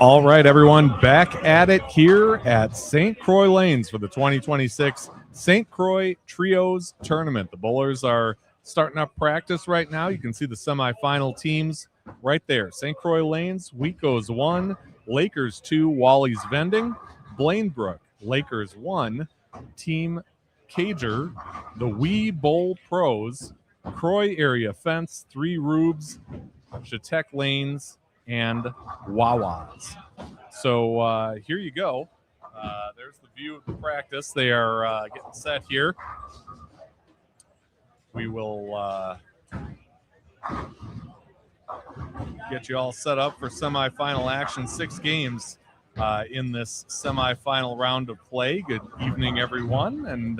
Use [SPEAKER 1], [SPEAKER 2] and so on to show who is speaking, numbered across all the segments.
[SPEAKER 1] All right, everyone, back at it here at St. Croix Lanes for the 2026 St. Croix Trios Tournament. The bowlers are starting up practice right now. You can see the semifinal teams right there. St. Croix Lanes, Wecos 1, Lakers 2, Wally's Vending, Blainbrook, Lakers 1, Team Cager, the Wee Bowl Pros, Croix Area Fence, 3 Rubes, Chautauqua Lanes, and Wawas. So here you go. There's the view of the practice. They are getting set here. We will get you all set up for semifinal action. 6 games in this semifinal round of play. Good evening, everyone, and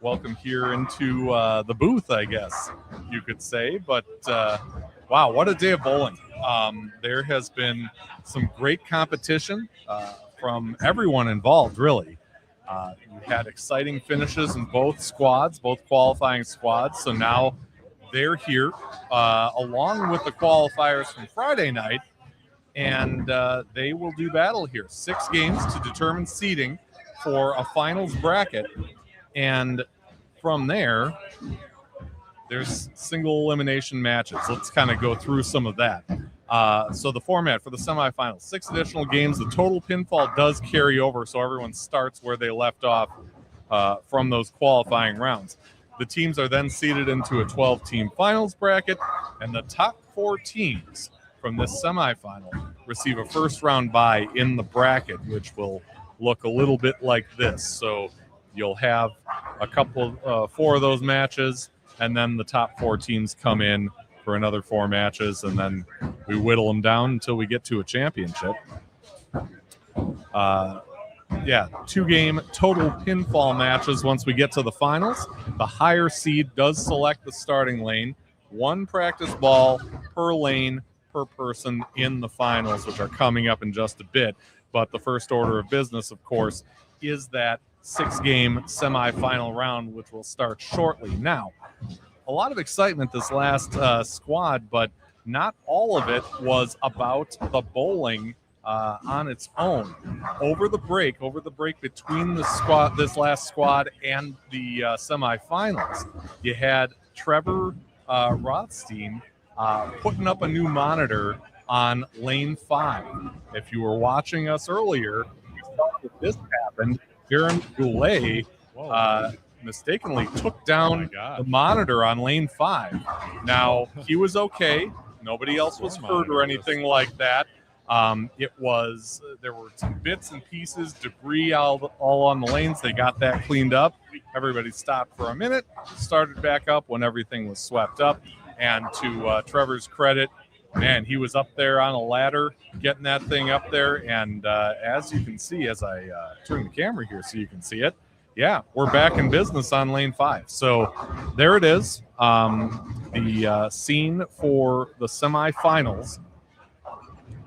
[SPEAKER 1] welcome here into the booth, I guess you could say. But wow, what a day of bowling. There has been some great competition from everyone involved, really. You had exciting finishes in both squads, both qualifying squads. So now they're here along with the qualifiers from Friday night, and they will do battle here. 6 games to determine seeding for a finals bracket. And from there, there's single elimination matches. Let's kind of go through some of that. So the format for the semifinals, 6 additional games. The total pinfall does carry over, so everyone starts where they left off from those qualifying rounds. The teams are then seeded into a 12-team finals bracket, and the top 4 teams from this semifinal receive a first-round bye in the bracket, which will look a little bit like this. So you'll have a couple, 4 of those matches, and then the top 4 teams come in for another 4 matches, and then we whittle them down until we get to a championship. 2-game total pinfall matches once we get to the finals. The higher seed does select the starting lane. 1 practice ball per lane per person in the finals, which are coming up in just a bit. But the first order of business, of course, is that 6-game semifinal round, which will start shortly. Now, a lot of excitement this last squad, but not all of it was about the bowling on its own. Over the break between this last squad and the semifinals, you had Trevor Rothstein putting up a new monitor on lane 5. If you were watching us earlier, you saw that this happened. Aaron Goulet mistakenly took down the monitor on lane 5. Now, he was okay. Nobody else was hurt or anything like that. There were some bits and pieces, debris all on the lanes. They got that cleaned up. Everybody stopped for a minute, started back up when everything was swept up. And to Trevor's credit, man, he was up there on a ladder getting that thing up there. And as you can see, as I turn the camera here so you can see it, yeah, we're back in business on lane 5. So there it is, the scene for the semifinals.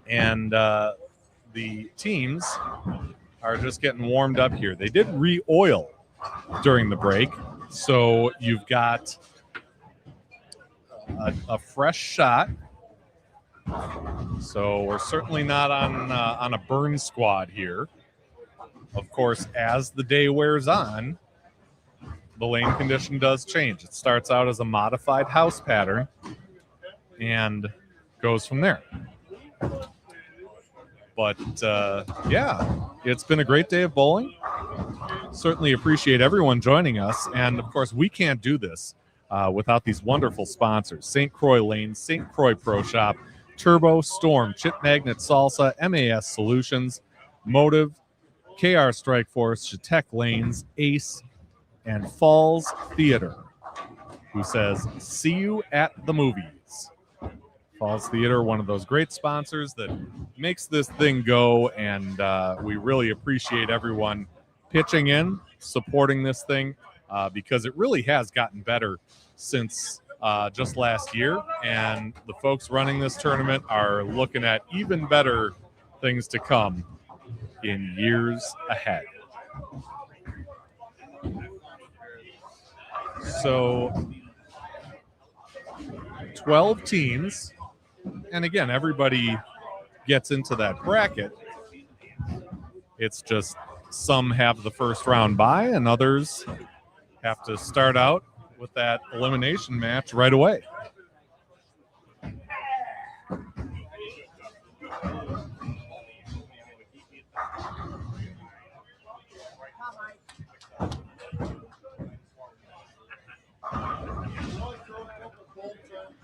[SPEAKER 1] And the teams are just getting warmed up here. They did re-oil during the break, so you've got a fresh shot. So we're certainly not on a burn squad here. Of course, as the day wears on, the lane condition does change. It starts out as a modified house pattern and goes from there. But, it's been a great day of bowling. Certainly appreciate everyone joining us. And, of course, we can't do this without these wonderful sponsors. St. Croix Lanes, St. Croix Pro Shop, Turbo, Storm, Chip Magnet Salsa, MAS Solutions, Motive, KR Strike Force, Chautauqua Lanes, Ace, and Falls Theater, who says, see you at the movies. Falls Theater, one of those great sponsors that makes this thing go, and we really appreciate everyone pitching in, supporting this thing, because it really has gotten better since just last year, and the folks running this tournament are looking at even better things to come in years ahead. So 12 teams, and again, everybody gets into that bracket. It's just some have the first round bye and others have to start out with that elimination match right away.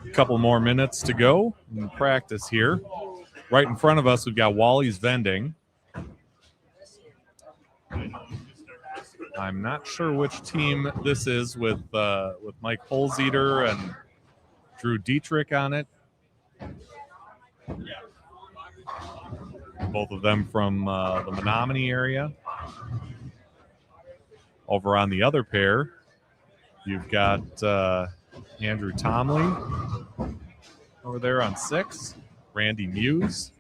[SPEAKER 1] A couple more minutes to go in practice here. Right in front of us, we've got Wally's Vending. I'm not sure which team this is with Mike Holzeter and Drew Dietrich on it. Both of them from the Menominee area. Over on the other pair, you've got Andrew Tomley over there on 6, Randy Muse.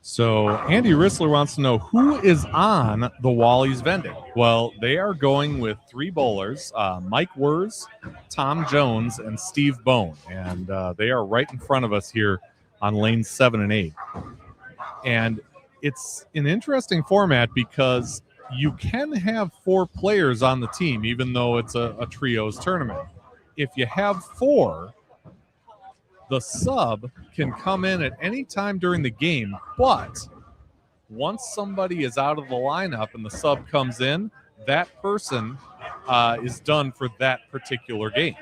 [SPEAKER 1] So Andy Rissler wants to know who is on the Wally's Vending. Well, they are going with 3 bowlers, Mike Wurz, Tom Jones, and Steve Bone. And they are right in front of us here on lanes 7 and 8. And it's an interesting format because you can have 4 players on the team, even though it's a trios tournament. If you have 4, the sub can come in at any time during the game, but once somebody is out of the lineup and the sub comes in, that person is done for that particular game.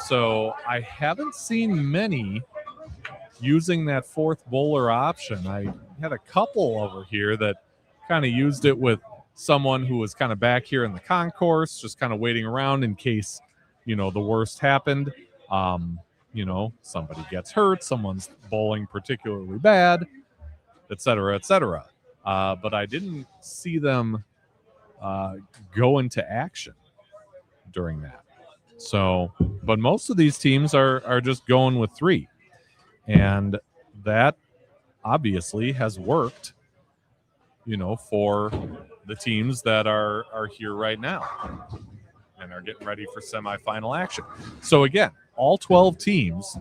[SPEAKER 1] So I haven't seen many using that 4th bowler option. I had a couple over here that kind of used it with someone who was kind of back here in the concourse, just kind of waiting around in case, the worst happened. Somebody gets hurt, someone's bowling particularly bad, et cetera, et cetera. But I didn't see them go into action during that. So, but most of these teams are just going with 3. And that obviously has worked, for the teams that are here right now and are getting ready for semifinal action. So again, all 12 teams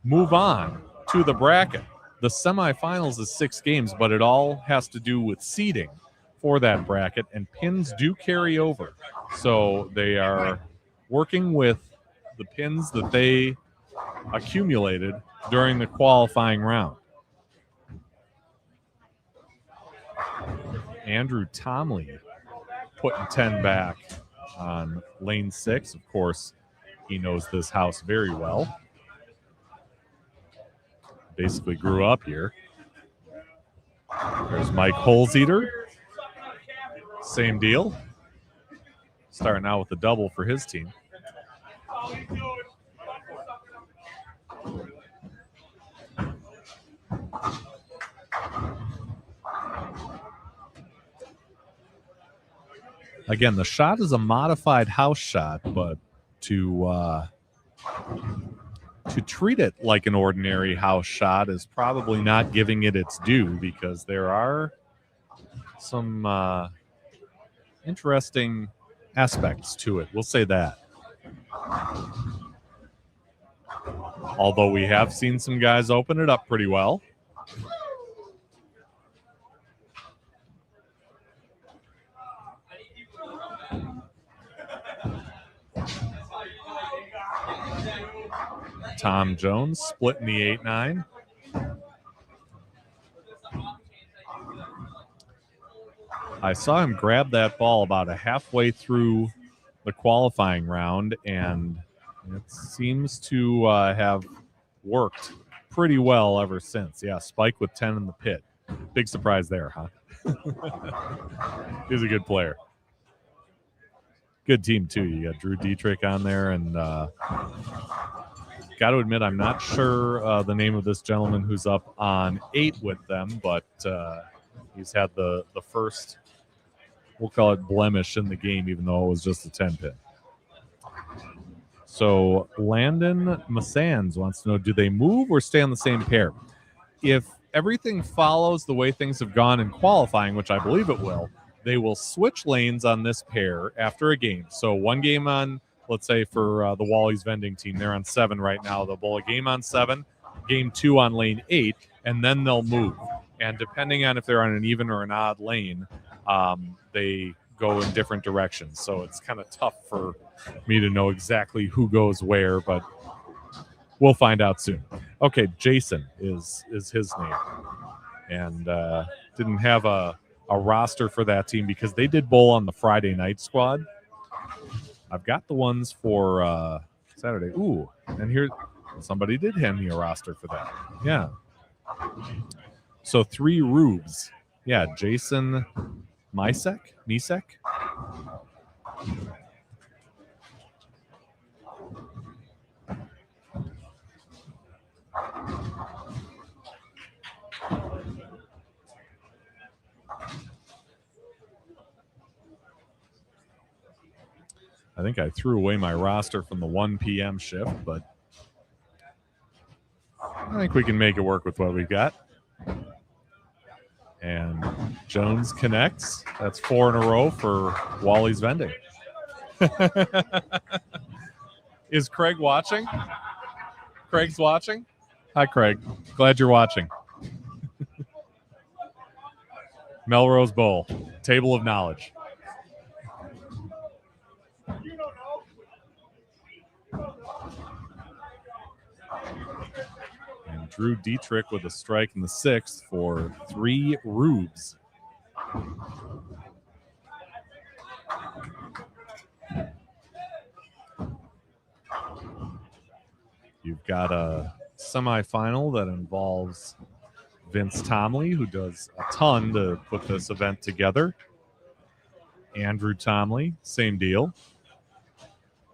[SPEAKER 1] move on to the bracket. The semifinals is 6 games, but it all has to do with seeding for that bracket, and pins do carry over. So they are working with the pins that they accumulated during the qualifying round. Andrew Tomley putting 10 back on lane 6. Of course, he knows this house very well. Basically grew up here. There's Mike Holzeter. Same deal. Starting out with a double for his team. Again, the shot is a modified house shot, but to treat it like an ordinary house shot is probably not giving it its due, because there are some interesting aspects to it. We'll say that. Although we have seen some guys open it up pretty well. Tom Jones splitting the 8-9. I saw him grab that ball about a halfway through the qualifying round, and it seems to have worked pretty well ever since. Yeah, Spike with 10 in the pit. Big surprise there, huh? He's a good player. Good team, too. You got Drew Dietrich on there, and got to admit, I'm not sure the name of this gentleman who's up on 8 with them, but he's had the first, we'll call it blemish in the game, even though it was just a 10-pin. So Landon Massans wants to know, do they move or stay on the same pair? If everything follows the way things have gone in qualifying, which I believe it will, they will switch lanes on this pair after a game. So one game on, let's say for the Wally's vending team, they're on 7 right now. They'll bowl a game on 7, game 2 on lane 8, and then they'll move. And depending on if they're on an even or an odd lane, they go in different directions. So it's kind of tough for me to know exactly who goes where, but we'll find out soon. Okay, Jason is his name. And didn't have a roster for that team because they did bowl on the Friday night squad. I've got the ones for Saturday. Ooh, and here somebody did hand me a roster for that. Yeah. So 3 Rubes. Yeah, Jason Misek? I think I threw away my roster from the 1 p.m. shift, but I think we can make it work with what we've got. And Jones connects. That's 4 in a row for Wally's Vending. Is Craig watching? Craig's watching? Hi, Craig. Glad you're watching. Melrose Bowl, Table of Knowledge. And Drew Dietrich with a strike in the 6th for 3 Rubes. You've got a semifinal that involves Vince Tomley, who does a ton to put this event together. Andrew Tomley, same deal.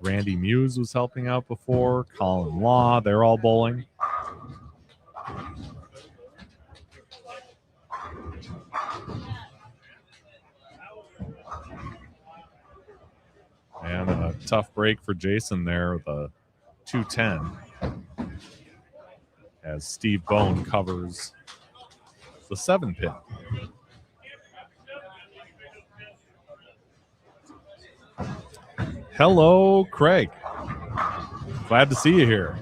[SPEAKER 1] Randy Muse was helping out before. Colin Law, they're all bowling. And a tough break for Jason there with a 210 as Steve Bone covers the 7-pin. Hello, Craig. Glad to see you here.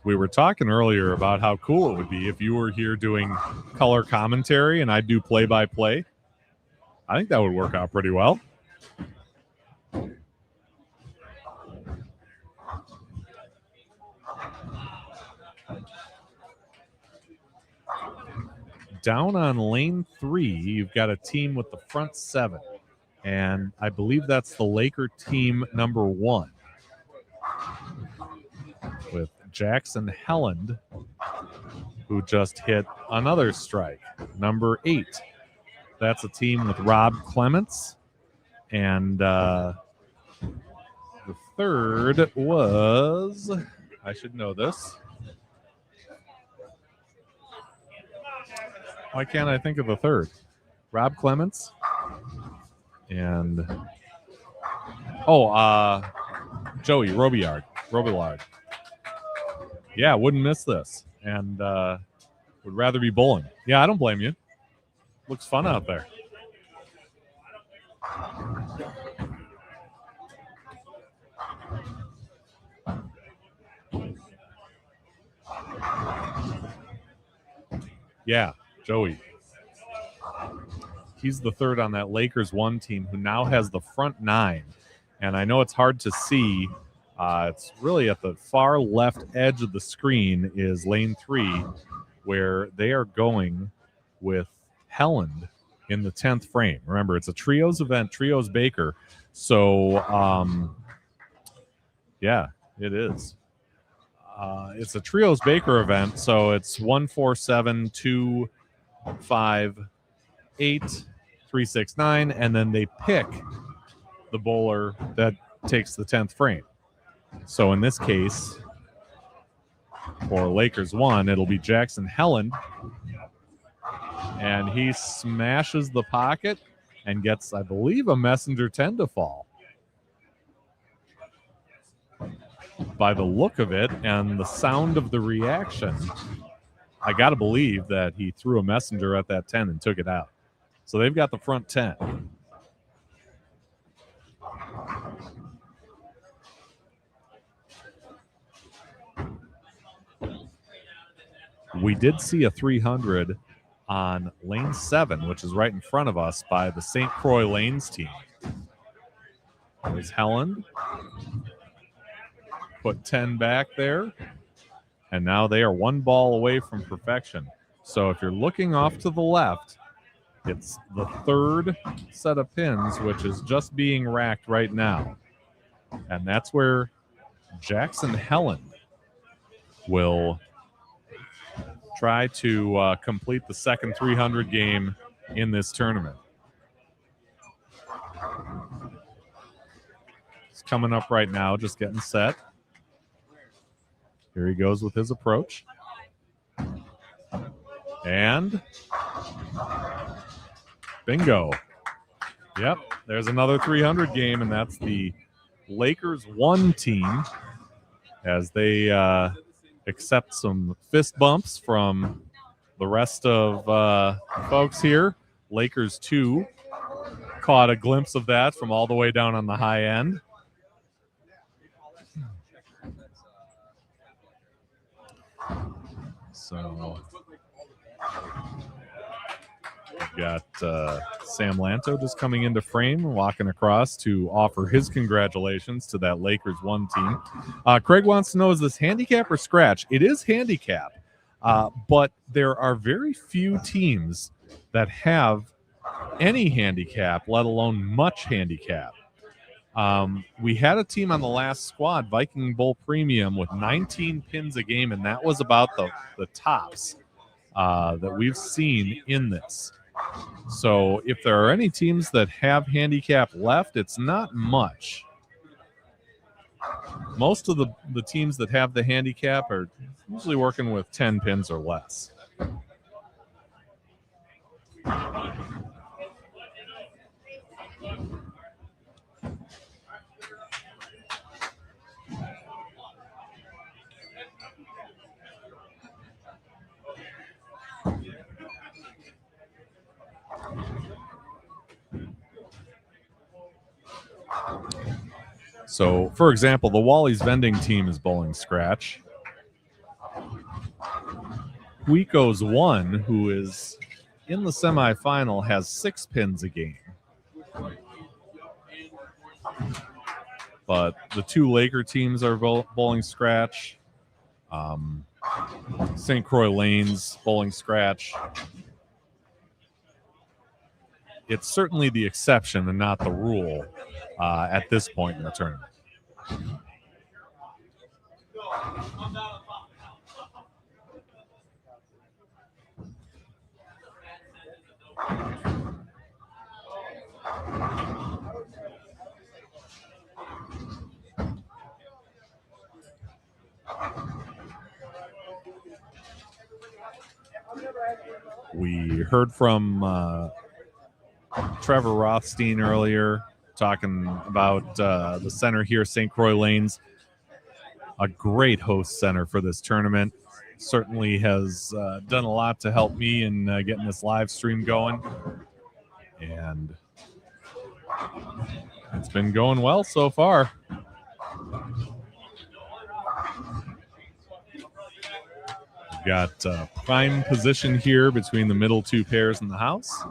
[SPEAKER 1] We were talking earlier about how cool it would be if you were here doing color commentary and I do play-by-play. I think that would work out pretty well. Down on lane 3, you've got a team with the front 7. And I believe that's the Laker team number 1. With Jackson Helland, who just hit another strike. Number 8. That's a team with Rob Clements. And the 3rd was, I should know this. Why can't I think of the 3rd? Rob Clements. And, Joey Robillard. Yeah, wouldn't miss this. And would rather be bowling. Yeah, I don't blame you. Looks fun out there. Yeah, Joey. He's the 3rd on that Lakers 1 team who now has the front 9. And I know it's hard to see. It's really at the far left edge of the screen is lane 3, where they are going with Helland in the 10th frame. Remember, it's a trios event, trios Baker. So, yeah, it is. It's a trios Baker event, so it's 1, 4, 7, 2, 5, 8, 3, 6, 9, and then they pick the bowler that takes the 10th frame. So in this case, for Lakers 1, it'll be Jackson Helland, and he smashes the pocket and gets, I believe, a messenger 10 to fall. By the look of it and the sound of the reaction, I got to believe that he threw a messenger at that 10 and took it out. So they've got the front 10. We did see a 300 on lane 7, which is right in front of us, by the St. Croix Lanes team. There's Helland. Put 10 back there. And now they are one ball away from perfection. So if you're looking off to the left, it's the third set of pins, which is just being racked right now. And that's where Jackson Helland will try to complete the second 300 game in this tournament. He's coming up right now, just getting set. Here he goes with his approach. And bingo. Yep, there's another 300 game, and that's the Lakers 1 team as they accept some fist bumps from the rest of folks here. Lakers 2 caught a glimpse of that from all the way down on the high end. So we've got Sam Lanto just coming into frame, walking across to offer his congratulations to that Lakers 1 team. Craig wants to know, is this handicap or scratch? It is handicap, but there are very few teams that have any handicap, let alone much handicap. We had a team on the last squad, Viking Bowl Premium, with 19 pins a game, and that was about the tops that we've seen in this. So if there are any teams that have handicap left, it's not much. Most of the teams that have the handicap are usually working with 10 pins or less. So, for example, the Wally's vending team is bowling scratch. Huico's 1, who is in the semifinal, has 6 pins a game. But the 2 Laker teams are bowling scratch. St. Croix Lanes bowling scratch. It's certainly the exception and not the rule at this point in the tournament. We heard from Trevor Rothstein earlier, talking about the center here, St. Croix Lanes. A great host center for this tournament. Certainly has done a lot to help me in getting this live stream going. And it's been going well so far. We've got prime position here between the middle 2 pairs in the house.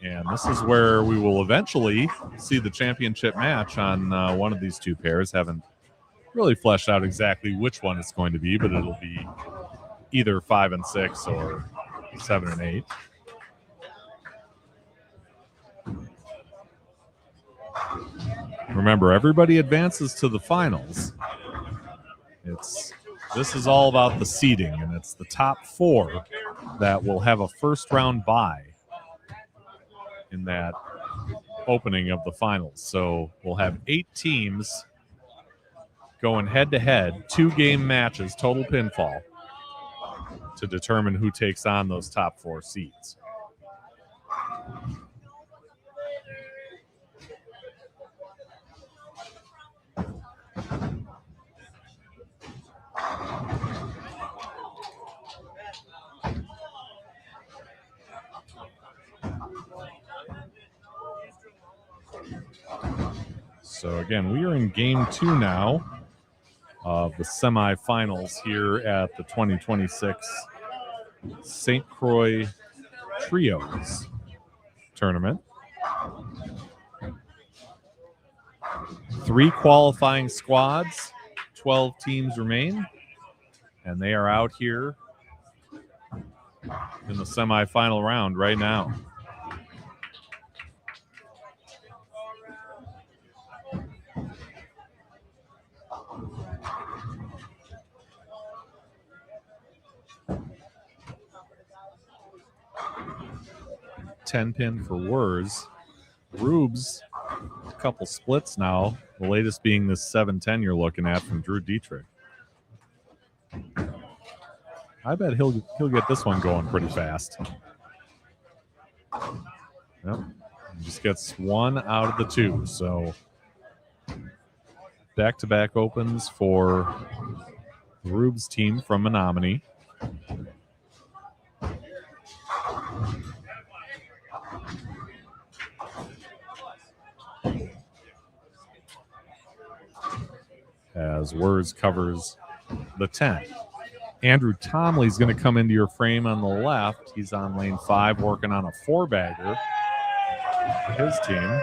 [SPEAKER 1] And this is where we will eventually see the championship match on one of these 2 pairs. Haven't really fleshed out exactly which one it's going to be, but it'll be either 5 and 6 or 7 and 8. Remember, everybody advances to the finals. This is all about the seeding, and it's the top 4 that will have a first-round bye in that opening of the finals. So we'll have 8 teams going head-to-head, 2-game matches, total pinfall, to determine who takes on those top 4 seeds. So again, we are in game 2 now of the semifinals here at the 2026 St. Croix Trios tournament. 3 qualifying squads, 12 teams remain, and they are out here in the semifinal round right now. $10 for Wurs. Rubes, a couple splits now. The latest being this 7-10 you're looking at from Drew Dietrich. I bet he'll get this one going pretty fast. Yep. He just gets 1 out of the 2. So back-to-back opens for Rubes' team from Menominee. As Wurs covers the 10. Andrew Tomley's going to come into your frame on the left. He's on lane 5 working on a 4-bagger for his team.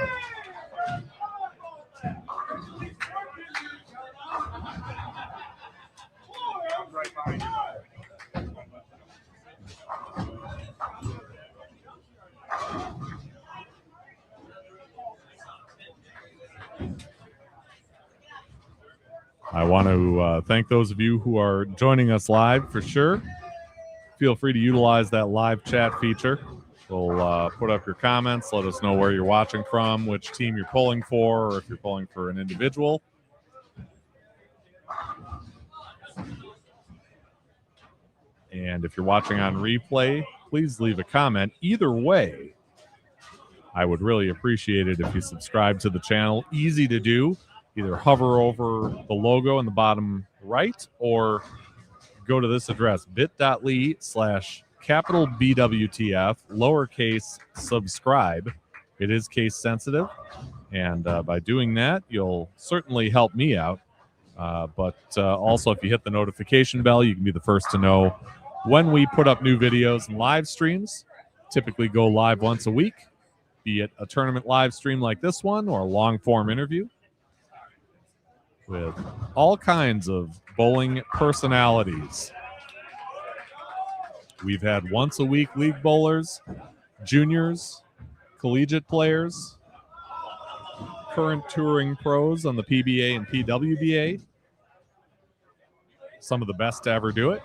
[SPEAKER 1] I want to thank those of you who are joining us live for sure. Feel free to utilize that live chat feature. We'll put up your comments. Let us know where you're watching from, which team you're pulling for, or if you're pulling for an individual. And if you're watching on replay, please leave a comment. Either way, I would really appreciate it if you subscribe to the channel. Easy to do. Either hover over the logo in the bottom right or go to this address, bit.ly/capital BWTF, lowercase subscribe. It is case sensitive. And by doing that, you'll certainly help me out. But also, if you hit the notification bell, you can be the first to know when we put up new videos and live streams. Typically go live once a week, be it a tournament live stream like this one or a long-form interview with all kinds of bowling personalities. We've had once-a-week league bowlers, juniors, collegiate players, current touring pros on the PBA and PWBA. Some of the best to ever do it.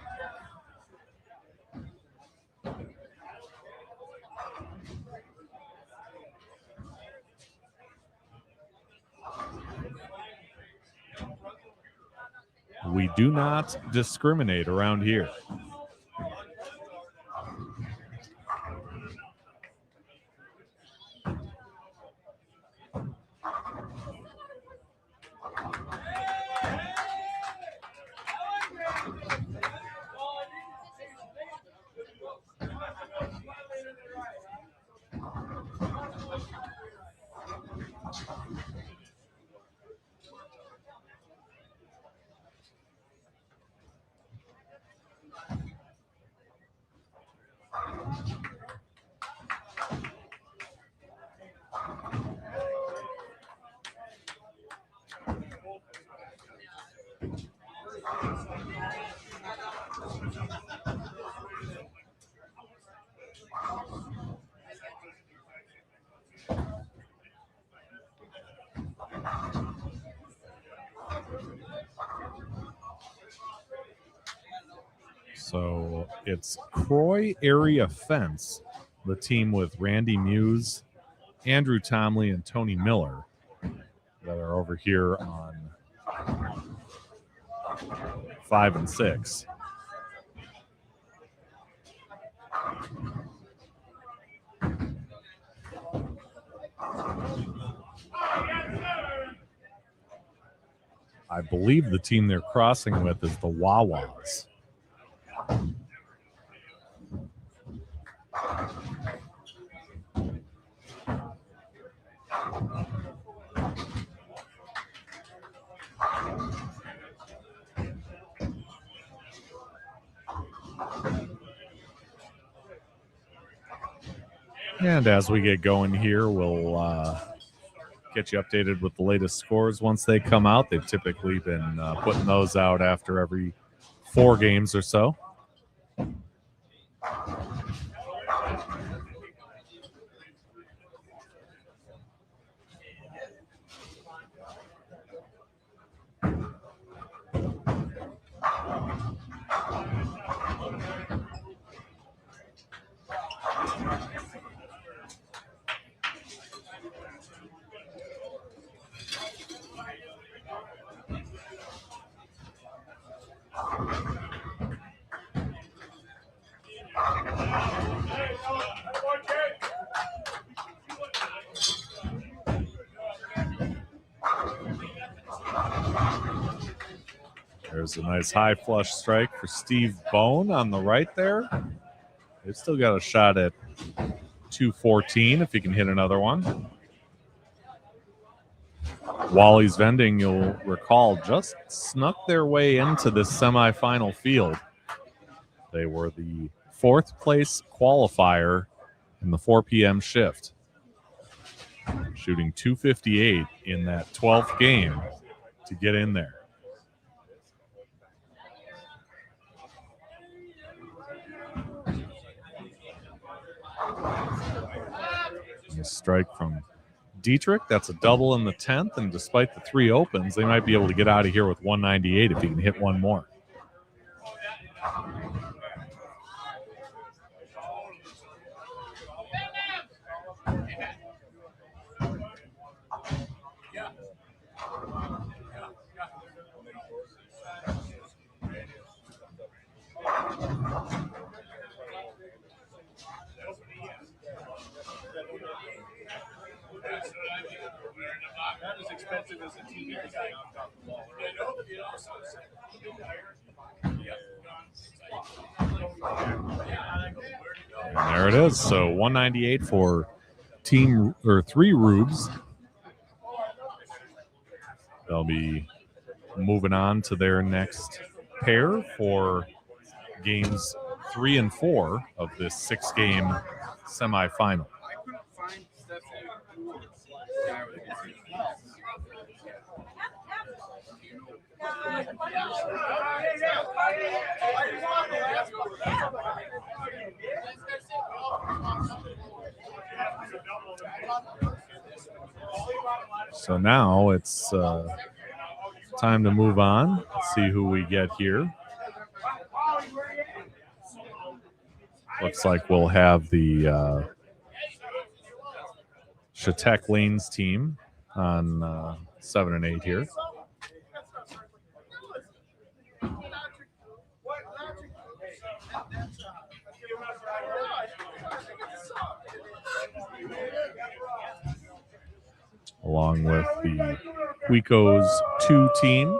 [SPEAKER 1] We do not discriminate around here. So it's Croix Area Fence, the team with Randy Muse, Andrew Tomley, and Tony Miller that are over here on 5 and 6. I believe the team they're crossing with is the Wawas. And as we get going here, we'll get you updated with the latest scores once they come out. They've typically been putting those out after every 4 games or so. There's a nice high flush strike for Steve Bone on the right there. They've still got a shot at 214 if he can hit another one. Wally's Vending, you'll recall, just snuck their way into this semifinal field. They were the 4th place qualifier in the 4 p.m. shift, shooting 258 in that 12th game to get in there. And a strike from Dietrich. That's a double in the 10th, and despite the 3 opens, they might be able to get out of here with 198 if he can hit one more. And there it is. So 198 for team or 3 Rubes. They'll be moving on to their next pair for games 3 and 4 of this 6-game semifinal. So now it's time to move on, see who we get here. Looks like we'll have the Croix Lanes team on 7 and 8 here. Along with the Huico's 2 team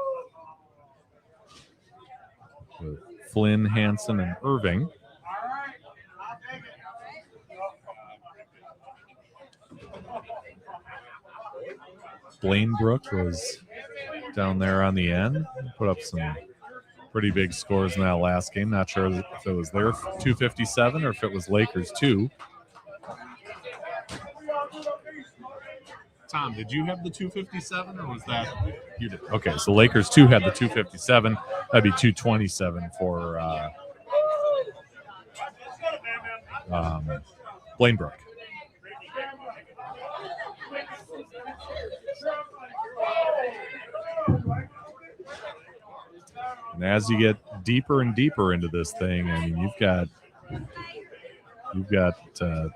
[SPEAKER 1] with Flynn, Hansen, and Irving. Blainbrook was down there on the end, put up some pretty big scores in that last game. Not sure if it was their 257 or if it was Lakers 2. Tom, did you have the 257 or was that you did? Okay, so Lakers 2 had the 257. That'd be 227 for Blainbrook. And as you get deeper and deeper into this thing. I mean, you've got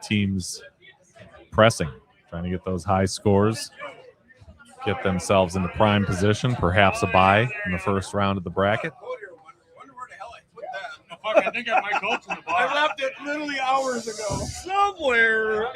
[SPEAKER 1] teams pressing, trying to get those high scores, get themselves into prime position, perhaps a bye in the first round of the bracket.
[SPEAKER 2] I think I have my coats in the bar.
[SPEAKER 3] I left it literally hours ago.
[SPEAKER 1] Somewhere.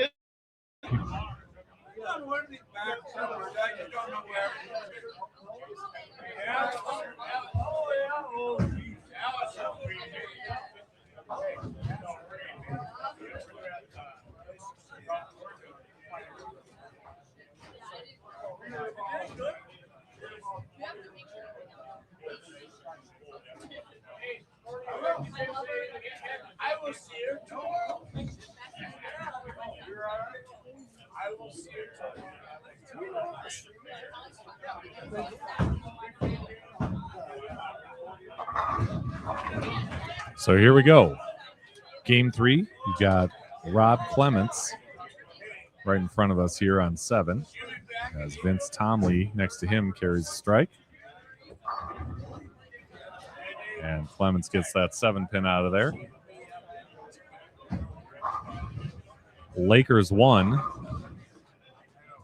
[SPEAKER 3] I will see you tomorrow. I will see you tomorrow.
[SPEAKER 1] So here we go. Game 3. You got Rob Clements right in front of us here on 7. As Vince Tomley next to him carries the strike. And Clements gets that 7-pin out of there. Lakers won.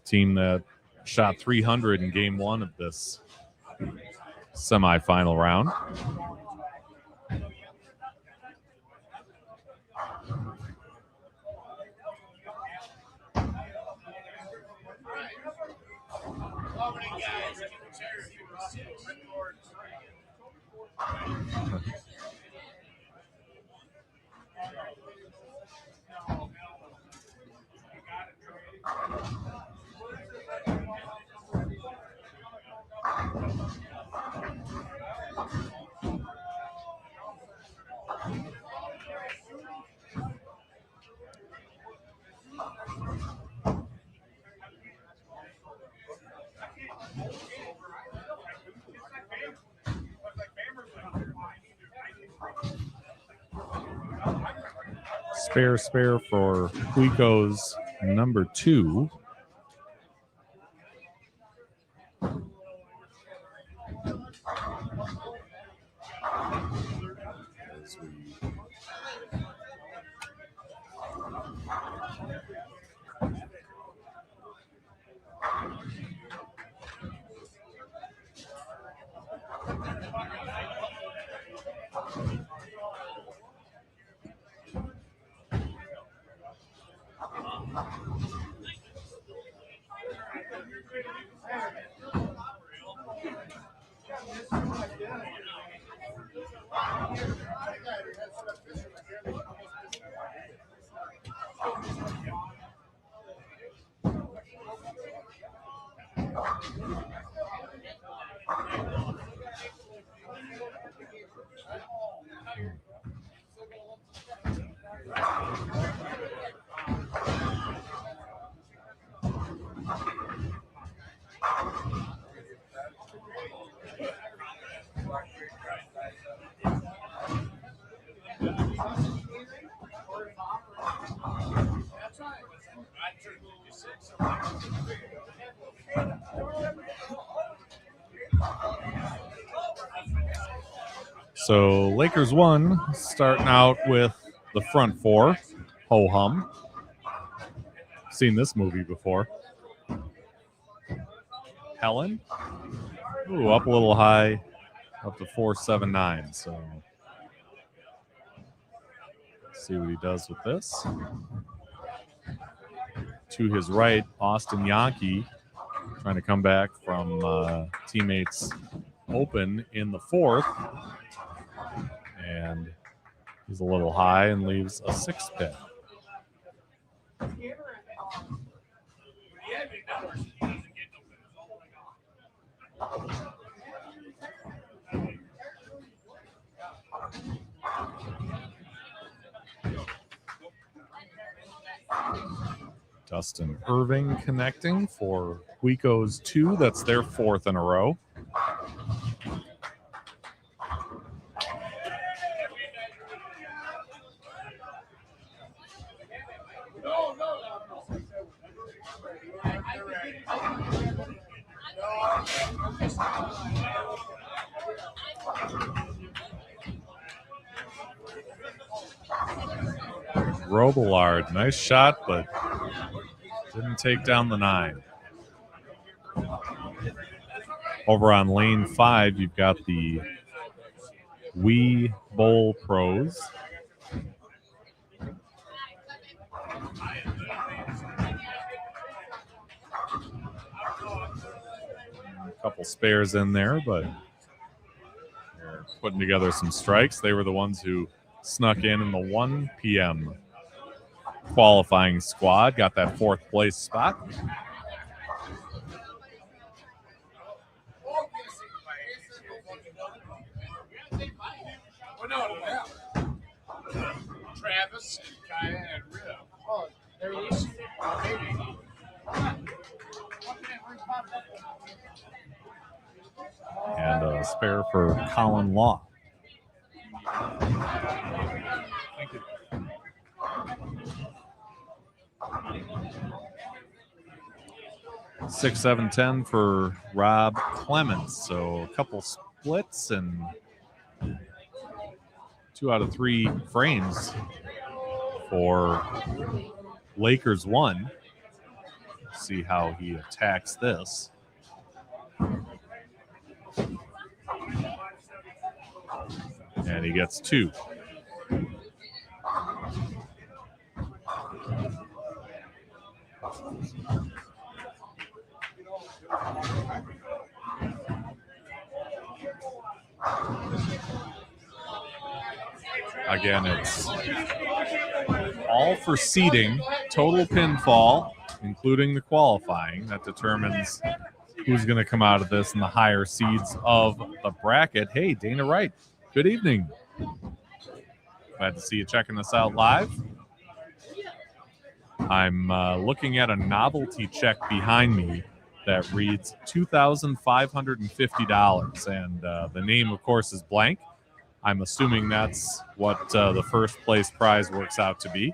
[SPEAKER 1] Team that shot 300 in game 1 of this semifinal round. Spare for Cuico's number 2. So Lakers won, starting out with the front 4. Ho-hum. Seen this movie before. Helen. Ooh, up a little high, up to 479. So let's see what he does with this. To his right, Austin Yankee trying to come back from teammates open in the 4th. And he's a little high and leaves a 6-pin. Dustin Irving connecting for Cuico's 2. That's their 4th in a row. Robillard, nice shot, but didn't take down the 9. Over on lane 5, you've got the Wii Bowl Pros. A couple spares in there, but they're putting together some strikes. They were the ones who snuck in the 1 p.m. qualifying squad, got that 4th place spot.
[SPEAKER 3] Travis, Kaya, and Rita. Oh, they're releasing maybe.
[SPEAKER 1] And a spare for Colin Law.
[SPEAKER 2] Thank you.
[SPEAKER 1] 6, 7, 10 for Rob Clements. So a couple splits and 2 out of 3 frames for Lakers 1. See how he attacks this. And he gets 2. Again, it's all for seeding, total pinfall, including the qualifying. That determines who's going to come out of this in the higher seeds of the bracket. Hey, Dana Wright, good evening. Glad to see you checking this out live. I'm looking at a novelty check behind me that reads $2,550, and the name, of course, is blank. I'm assuming that's what the first place prize works out to be.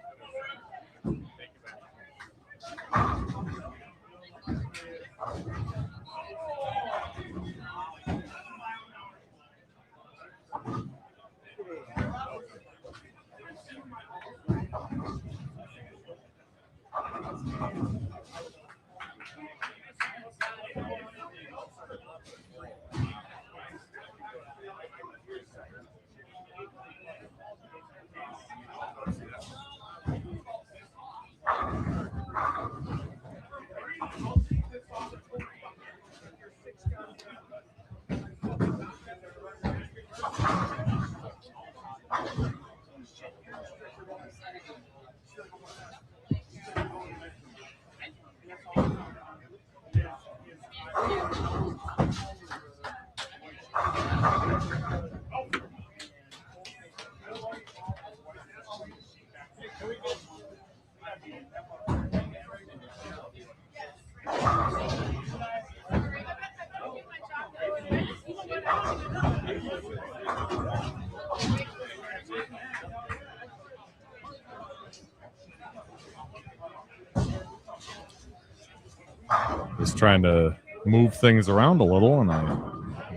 [SPEAKER 1] Just trying to move things around a little, and I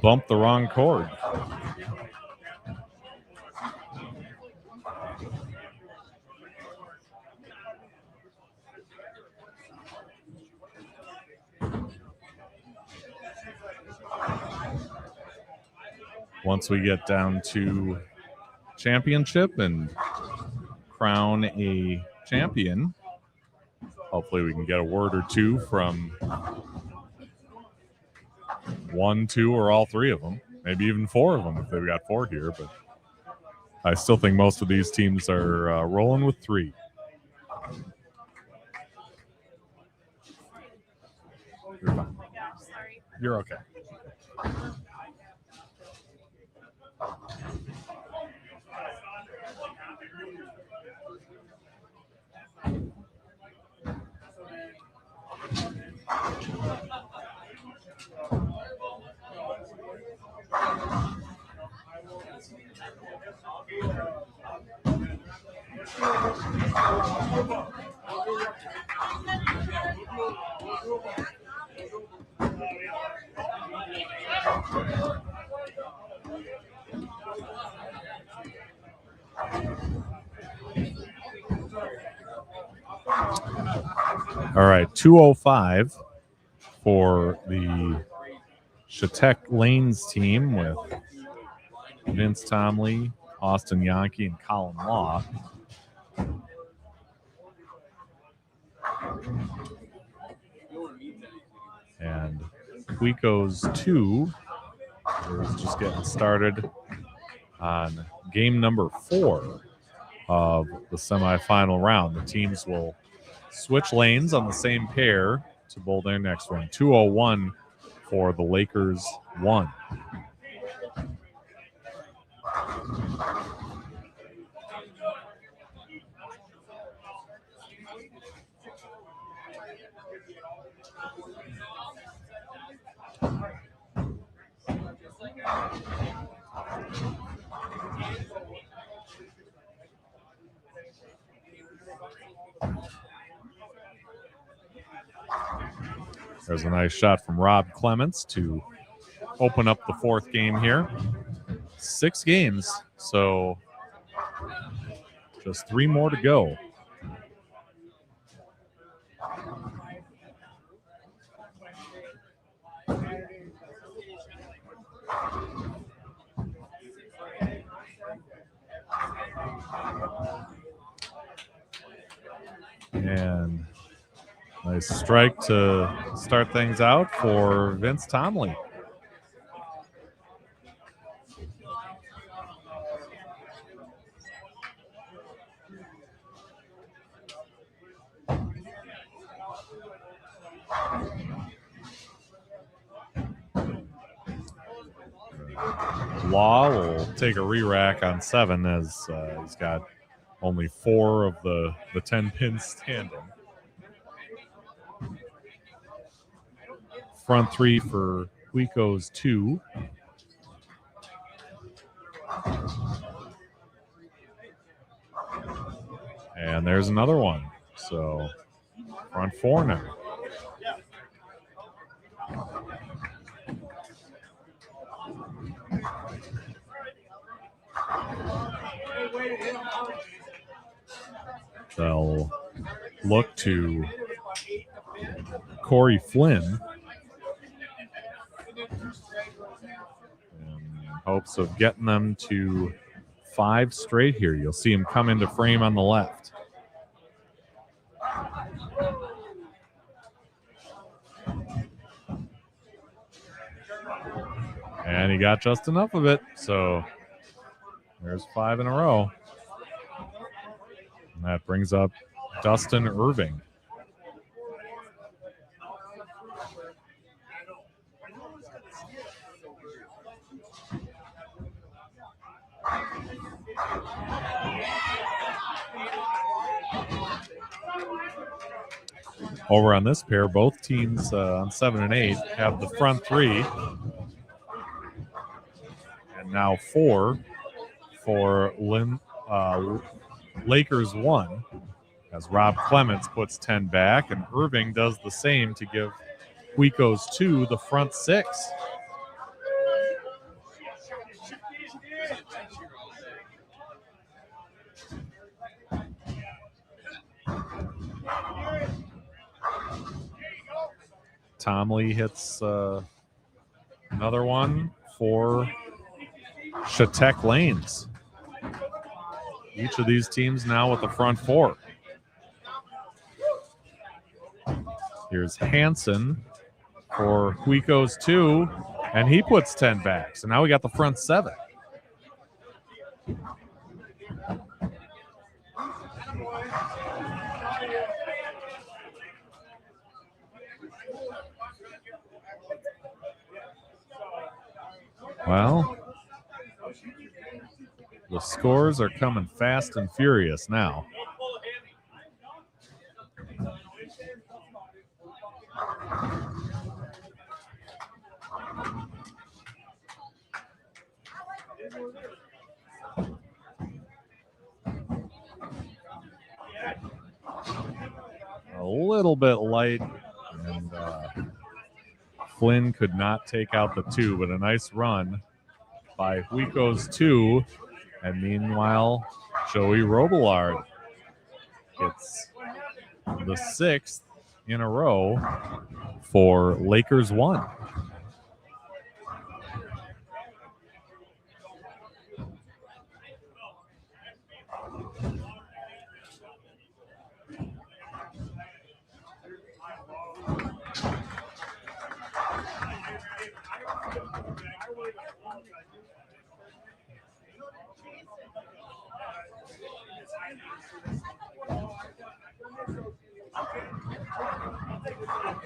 [SPEAKER 1] bumped the wrong cord. Once we get down to championship and crown a champion, hopefully we can get a word or two from 1, 2, or all 3 of them. Maybe even 4 of them if they've got 4 here. But I still think most of these teams are rolling with 3. You're fine. You're okay. All right, 2:05 for the Croix Lanes team with Vince Tomley, Austin Yankee, and Colin Law. And Quico's 2 is just getting started on game number 4 of the semifinal round. The teams will switch lanes on the same pair to bowl their next one. 2:01 for the Lakers 1. There's a nice shot from Rob Clements to open up the 4th game here. 6 games, so just 3 more to go. And nice strike to start things out for Vince Tomley. Law will take a re-rack on 7 as he's got only 4 of the 10 pins standing. Front 3 for Quico's 2. And there's another one. So front 4 now. They'll look to Corey Flynn in hopes of getting them to 5 straight here. You'll see him come into frame on the left. And he got just enough of it, so there's 5 in a row. And that brings up Dustin Irving. Over on this pair, both teams on 7 and 8 have the front 3. And now 4 for Lakers 1 as Rob Clements puts 10 back, and Irving does the same to give Quico's 2 the front 6. Tomley hits another one for Croix Lanes. Each of these teams now with the front 4. Here's Hansen for Quico's 2, and he puts 10 back. So now we got the front 7. Well, the scores are coming fast and furious now. A little bit light, and Flynn could not take out the 2, but a nice run by Quico's 2. And meanwhile, Joey Robillard gets the 6th in a row for Lakers 1.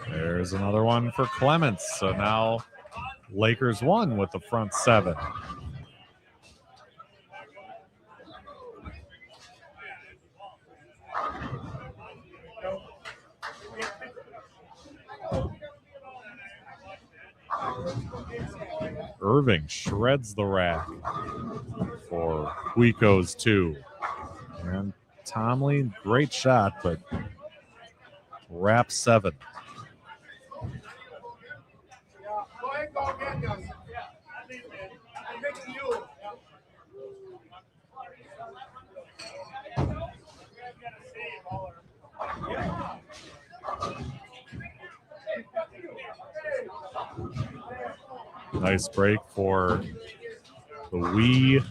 [SPEAKER 1] There's another one for Clements. So now Lakers 1 with the front 7. Irving shreds the rack for Huico's 2. And Tomlin, great shot, but wrap 7. Nice break for the Wii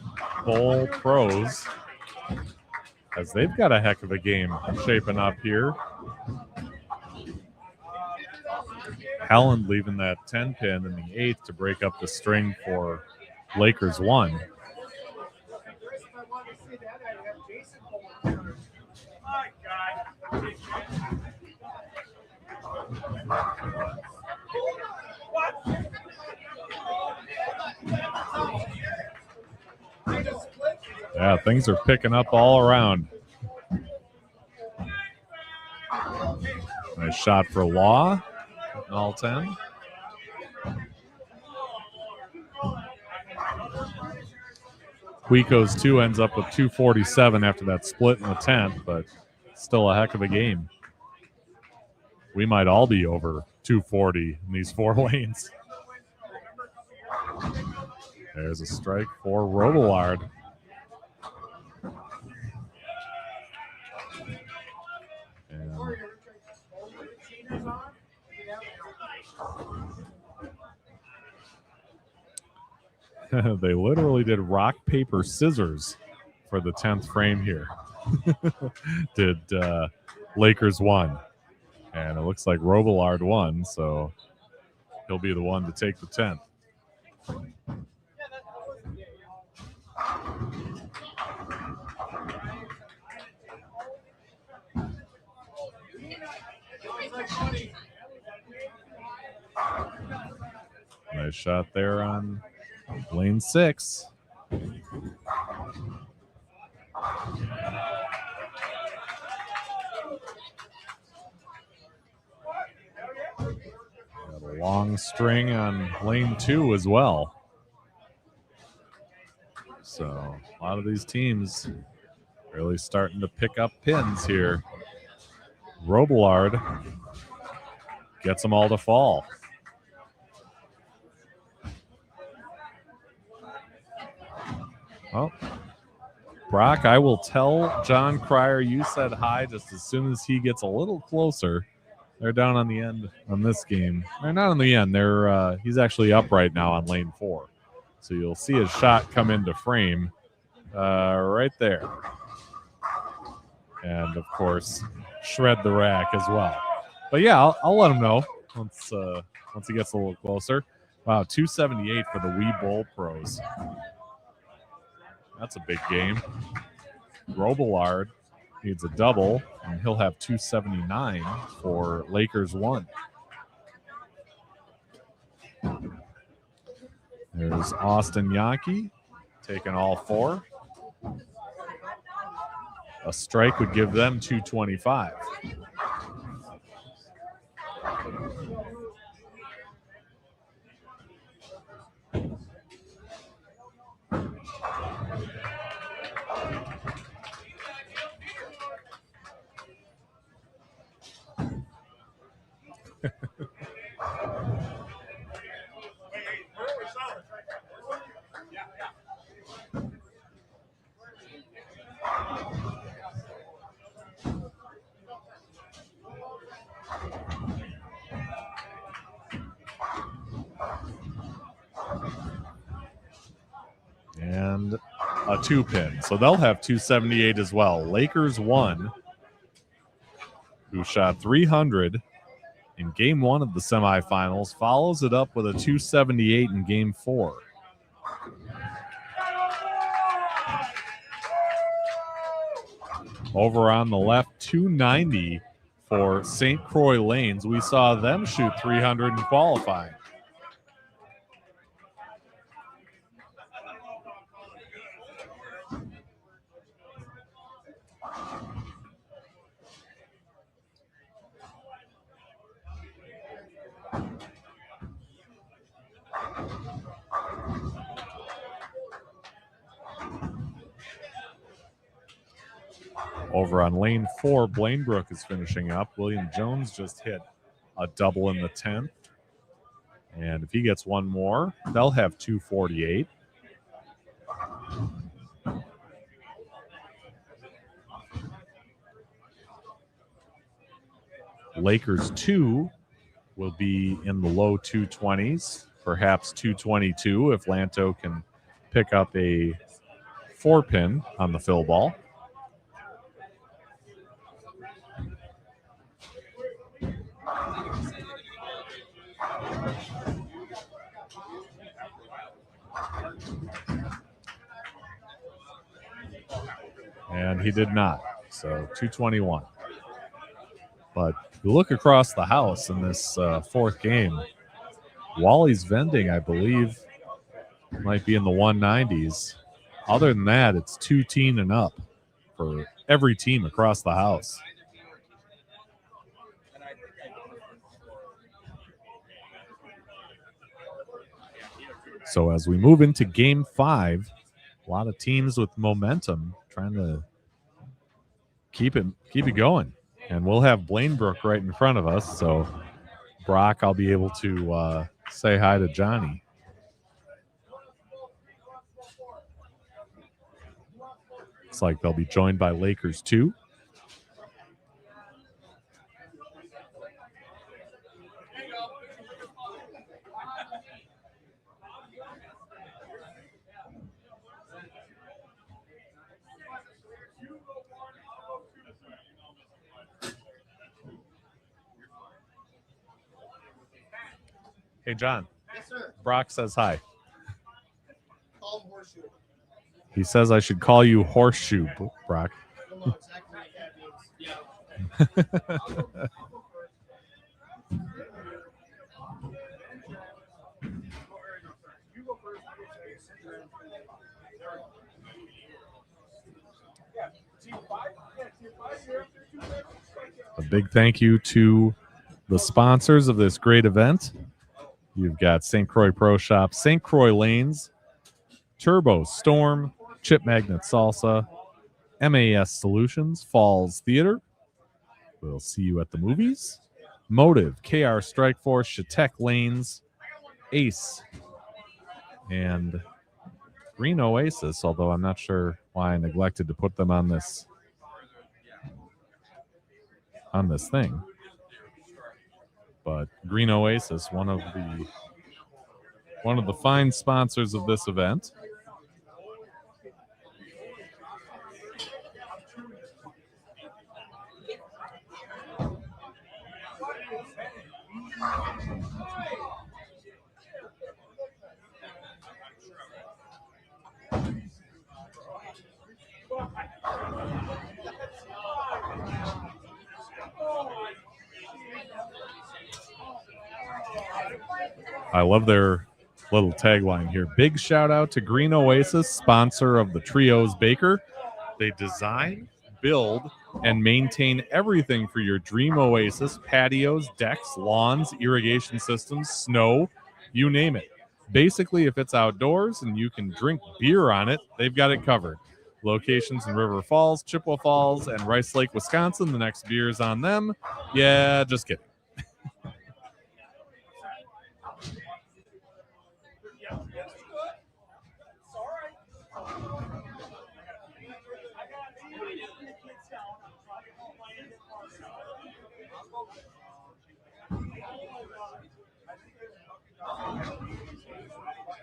[SPEAKER 1] Bowl pros, as they've got a heck of a game shaping up here. Helen leaving that 10 pin in the 8th to break up the string for Lakers 1. Yeah, things are picking up all around. Nice shot for Law. All 10. Huico's 2 ends up with 247 after that split in the 10th, but still a heck of a game. We might all be over 240 in these 4 lanes. There's a strike for Robillard. They literally did rock, paper, scissors for the 10th frame here. Did Lakers 1. And it looks like Robillard won, so he'll be the one to take the 10th. Nice shot there on lane 6. Got a long string on lane 2 as well. So a lot of these teams really starting to pick up pins here. Robillard gets them all to fall. Well, Brock, I will tell John Cryer you said hi just as soon as he gets a little closer. They're down on the end on this game. They're not on the end. They're he's actually up right now on lane 4. So you'll see his shot come into frame right there. And, of course, shred the rack as well. But, yeah, I'll let him know once he gets a little closer. Wow, 278 for the Wii Bowl pros. That's a big game. Robillard needs a double, and he'll have 279 for Lakers 1. There's Austin Yankee taking all 4. A strike would give them 225. a 2-pin. So they'll have 278 as well. Lakers 1, who shot 300 in game 1 of the semifinals, follows it up with a 278 in game 4. Over on the left, 290 for St. Croix Lanes. We saw them shoot 300 in qualifying. Over on lane 4, Blainbrook is finishing up. William Jones just hit a double in the 10th. And if he gets one more, they'll have 248. Lakers 2 will be in the low 220s, perhaps 222 if Lanto can pick up a 4-pin on the fill ball. And he did not, so 221. But you look across the house in this fourth game, Wally's Vending, I believe, might be in the 190s. Other than that, it's 2-teen and up for every team across the house. So as we move into game 5, a lot of teams with momentum trying to keep it going. And we'll have Blainbrook right in front of us. So Brock, I'll be able to say hi to Johnny. Looks like they'll be joined by Lakers 2. Hey, John.
[SPEAKER 3] Yes, sir.
[SPEAKER 1] Brock says hi.
[SPEAKER 3] Call him Horseshoe.
[SPEAKER 1] He says I should call you Horseshoe, Brock.
[SPEAKER 3] You'll know exactly what that means. Yeah.
[SPEAKER 1] A big thank you to the sponsors of this great event. You've got St. Croix Pro Shop, St. Croix Lanes, Turbo Storm, Chip Magnet Salsa, MAS Solutions, Falls Theater. We'll see you at the movies. Motive, KR Strikeforce, Chautec Lanes, Ace, and Green Oasis, although I'm not sure why I neglected to put them on this thing. But Green Oasis, one of the fine sponsors of this event. I love their little tagline here. Big shout out to Green Oasis, sponsor of the Trios Baker. They design, build, and maintain everything for your dream oasis: patios, decks, lawns, irrigation systems, snow, you name it. Basically, if it's outdoors and you can drink beer on it, they've got it covered. Locations in River Falls, Chippewa Falls, and Rice Lake, Wisconsin. The next beer is on them. Yeah, just kidding.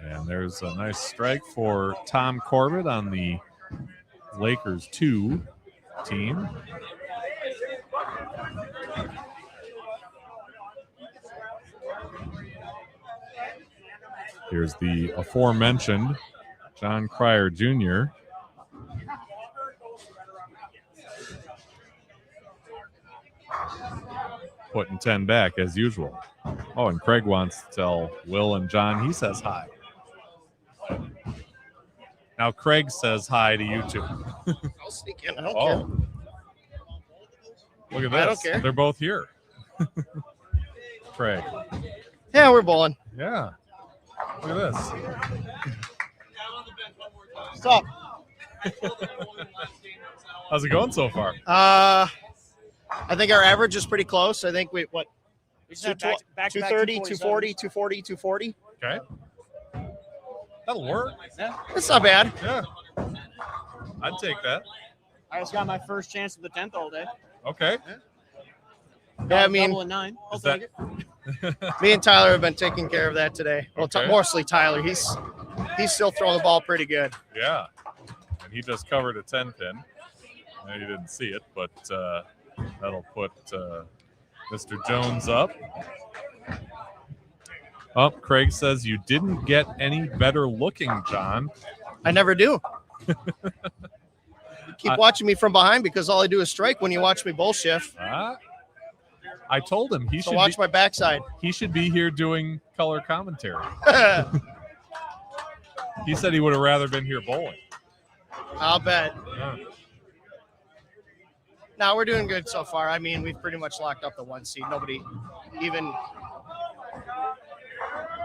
[SPEAKER 1] And there's a nice strike for Tom Corbett on the Lakers 2 team. Here's the aforementioned John Cryer Jr. Putting 10 back as usual. Oh, and Craig wants to tell Will and John he says hi. Now Craig says hi to you two.
[SPEAKER 3] I'll sneak in. I don't care.
[SPEAKER 1] Look at this.
[SPEAKER 3] I don't care.
[SPEAKER 1] They're both here. Craig.
[SPEAKER 3] Yeah, we're bowling.
[SPEAKER 1] Yeah. Look at this.
[SPEAKER 3] Stop.
[SPEAKER 1] How's it going so far?
[SPEAKER 3] I think our average is pretty close. I think we 230, 240, 240, 240.
[SPEAKER 1] Okay. That'll work.
[SPEAKER 4] Yeah.
[SPEAKER 3] It's not bad.
[SPEAKER 1] Yeah. I'd take that.
[SPEAKER 4] I just got my first chance at the 10th all day.
[SPEAKER 1] Okay.
[SPEAKER 3] Yeah, I mean,
[SPEAKER 4] Double and 9. I'll
[SPEAKER 1] Is that-
[SPEAKER 4] take it.
[SPEAKER 3] me and Tyler have been taking care of that today. Well,
[SPEAKER 1] Okay.
[SPEAKER 3] mostly Tyler. He's still throwing the ball pretty good.
[SPEAKER 1] Yeah. And he just covered a 10 pin. I know you didn't see it, but that'll put Mr. Jones up. Oh, Craig says you didn't get any better looking, John.
[SPEAKER 3] I never do. You keep watching me from behind because all I do is strike when you watch me bowl shift.
[SPEAKER 1] I told him he
[SPEAKER 3] So
[SPEAKER 1] should
[SPEAKER 3] watch my backside.
[SPEAKER 1] he should be here doing color commentary. He said he would have rather been here bowling.
[SPEAKER 3] I'll bet.
[SPEAKER 1] Yeah.
[SPEAKER 3] No, we're doing good so far. I mean, we've pretty much locked up the 1 seed. Nobody even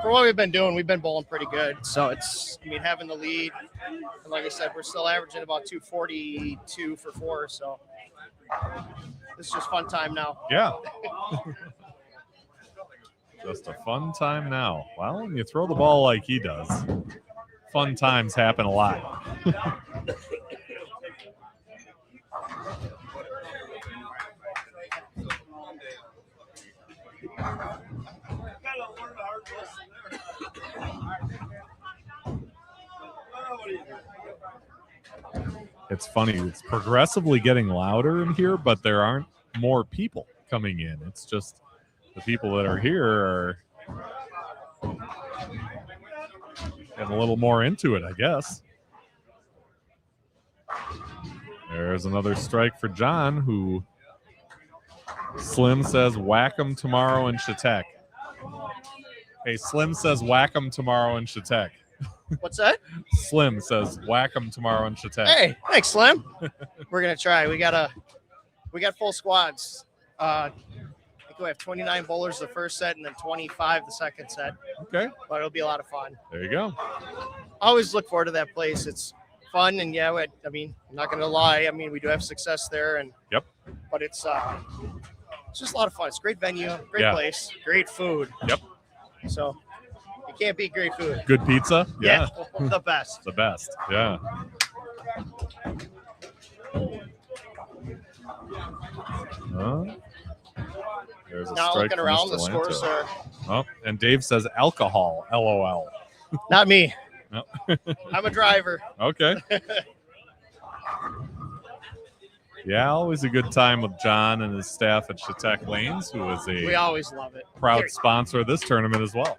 [SPEAKER 3] for what we've been doing, we've been bowling pretty good. So it's, I mean, having the lead. And like I said, we're still averaging about 242 for 4. So it's just fun time now.
[SPEAKER 1] Yeah. Just a fun time now. Well, when you throw the ball like he does, fun times happen a lot. It's funny. It's progressively getting louder in here, but there aren't more people coming in. It's just the people that are here are getting a little more into it, I guess. There's another strike for John, who Slim says whack 'em tomorrow in Chautauqua. Hey, Slim says whack 'em tomorrow in Chautauqua.
[SPEAKER 3] What's that?
[SPEAKER 1] Slim says whack 'em tomorrow in Chautauqua.
[SPEAKER 3] Hey, thanks, Slim. We're gonna try. We got full squads. I think we have 29 bowlers the first set and then 25 the second set.
[SPEAKER 1] Okay.
[SPEAKER 3] But it'll be a lot of fun.
[SPEAKER 1] There you go.
[SPEAKER 3] I always look forward to that place. It's fun, and yeah, I mean, I'm not gonna lie. I mean, we do have success there, and
[SPEAKER 1] Yep.
[SPEAKER 3] But it's just a lot of fun. It's a great venue, great
[SPEAKER 1] Yeah.
[SPEAKER 3] place, great food.
[SPEAKER 1] Yep.
[SPEAKER 3] So you can't beat great food.
[SPEAKER 1] Good pizza. Yeah.
[SPEAKER 3] The best.
[SPEAKER 1] The best. Yeah. There's a
[SPEAKER 3] Now
[SPEAKER 1] strike
[SPEAKER 3] looking
[SPEAKER 1] from
[SPEAKER 3] around,
[SPEAKER 1] Mr.
[SPEAKER 3] the scores
[SPEAKER 1] Lanto.
[SPEAKER 3] are
[SPEAKER 1] Oh, and Dave says alcohol. LOL.
[SPEAKER 3] not me.
[SPEAKER 1] No.
[SPEAKER 3] I'm a driver.
[SPEAKER 1] Okay. Yeah, always a good time with John and his staff at Chautauqua Lanes, who is
[SPEAKER 3] We
[SPEAKER 1] a
[SPEAKER 3] always love it.
[SPEAKER 1] proud sponsor of this tournament as well.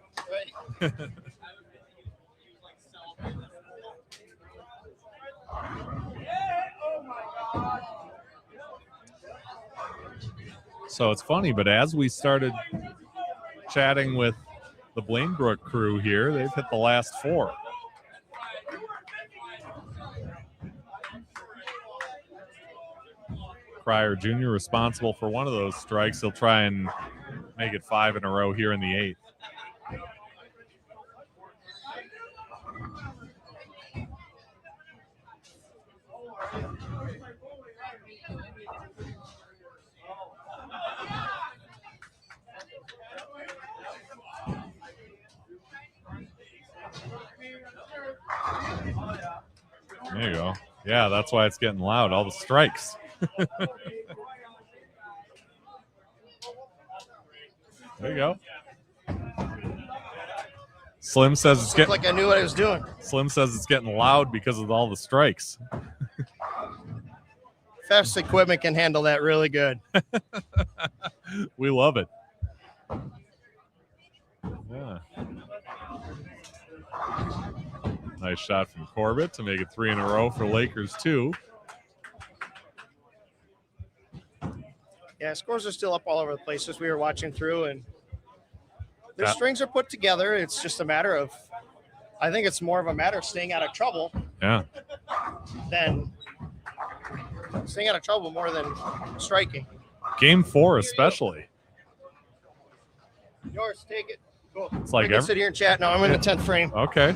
[SPEAKER 1] So it's funny, but as we started chatting with the Blainbrook crew here, they've hit the last 4. Cryer Jr. responsible for one of those strikes. He'll try and make it 5 in a row here in the 8th. There you go. Yeah, that's why it's getting loud. All the strikes. There you go. Slim says it's
[SPEAKER 3] Looked
[SPEAKER 1] getting
[SPEAKER 3] like I knew what I was doing.
[SPEAKER 1] Slim says it's getting loud because of all the strikes.
[SPEAKER 3] Fast equipment can handle that really good.
[SPEAKER 1] We love it. Yeah. Nice shot from Corbett to make it 3 in a row for Lakers 2.
[SPEAKER 3] Yeah, scores are still up all over the place as we were watching through, and their
[SPEAKER 1] Yeah.
[SPEAKER 3] strings are put together. It's just a matter of, I think it's more of a matter of staying out of trouble
[SPEAKER 1] Yeah.
[SPEAKER 3] than staying out of trouble more than striking.
[SPEAKER 1] Game 4 especially.
[SPEAKER 3] Yours, take it. Cool.
[SPEAKER 1] It's like
[SPEAKER 3] I can sit here and chat now. I'm in the 10th frame.
[SPEAKER 1] Okay.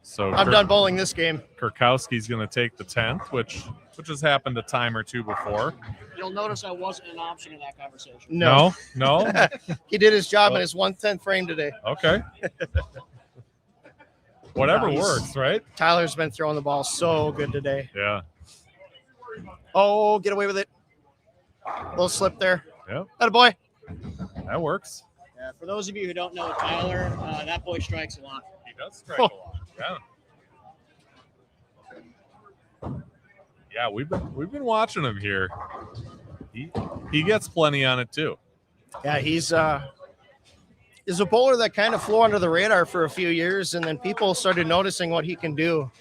[SPEAKER 1] So
[SPEAKER 3] I'm done bowling this game.
[SPEAKER 1] Kurkowski's going to take the 10th, which has happened a time or two before.
[SPEAKER 4] You'll notice I wasn't an option in that conversation.
[SPEAKER 1] No.
[SPEAKER 3] He did his job in his 1/10 frame today.
[SPEAKER 1] Okay. Whatever works, right?
[SPEAKER 3] Tyler's been throwing the ball so good today.
[SPEAKER 1] Yeah.
[SPEAKER 3] Oh, get away with it. Little slip there.
[SPEAKER 1] Yep.
[SPEAKER 3] Atta boy.
[SPEAKER 1] That works.
[SPEAKER 4] Yeah, for those of you who don't know Tyler, that boy strikes a lot.
[SPEAKER 1] He does strike a lot. Yeah. Yeah, we've been watching him here. He gets plenty on it too.
[SPEAKER 3] Yeah, he's a bowler that kind of flew under the radar for a few years, and then people started noticing what he can do.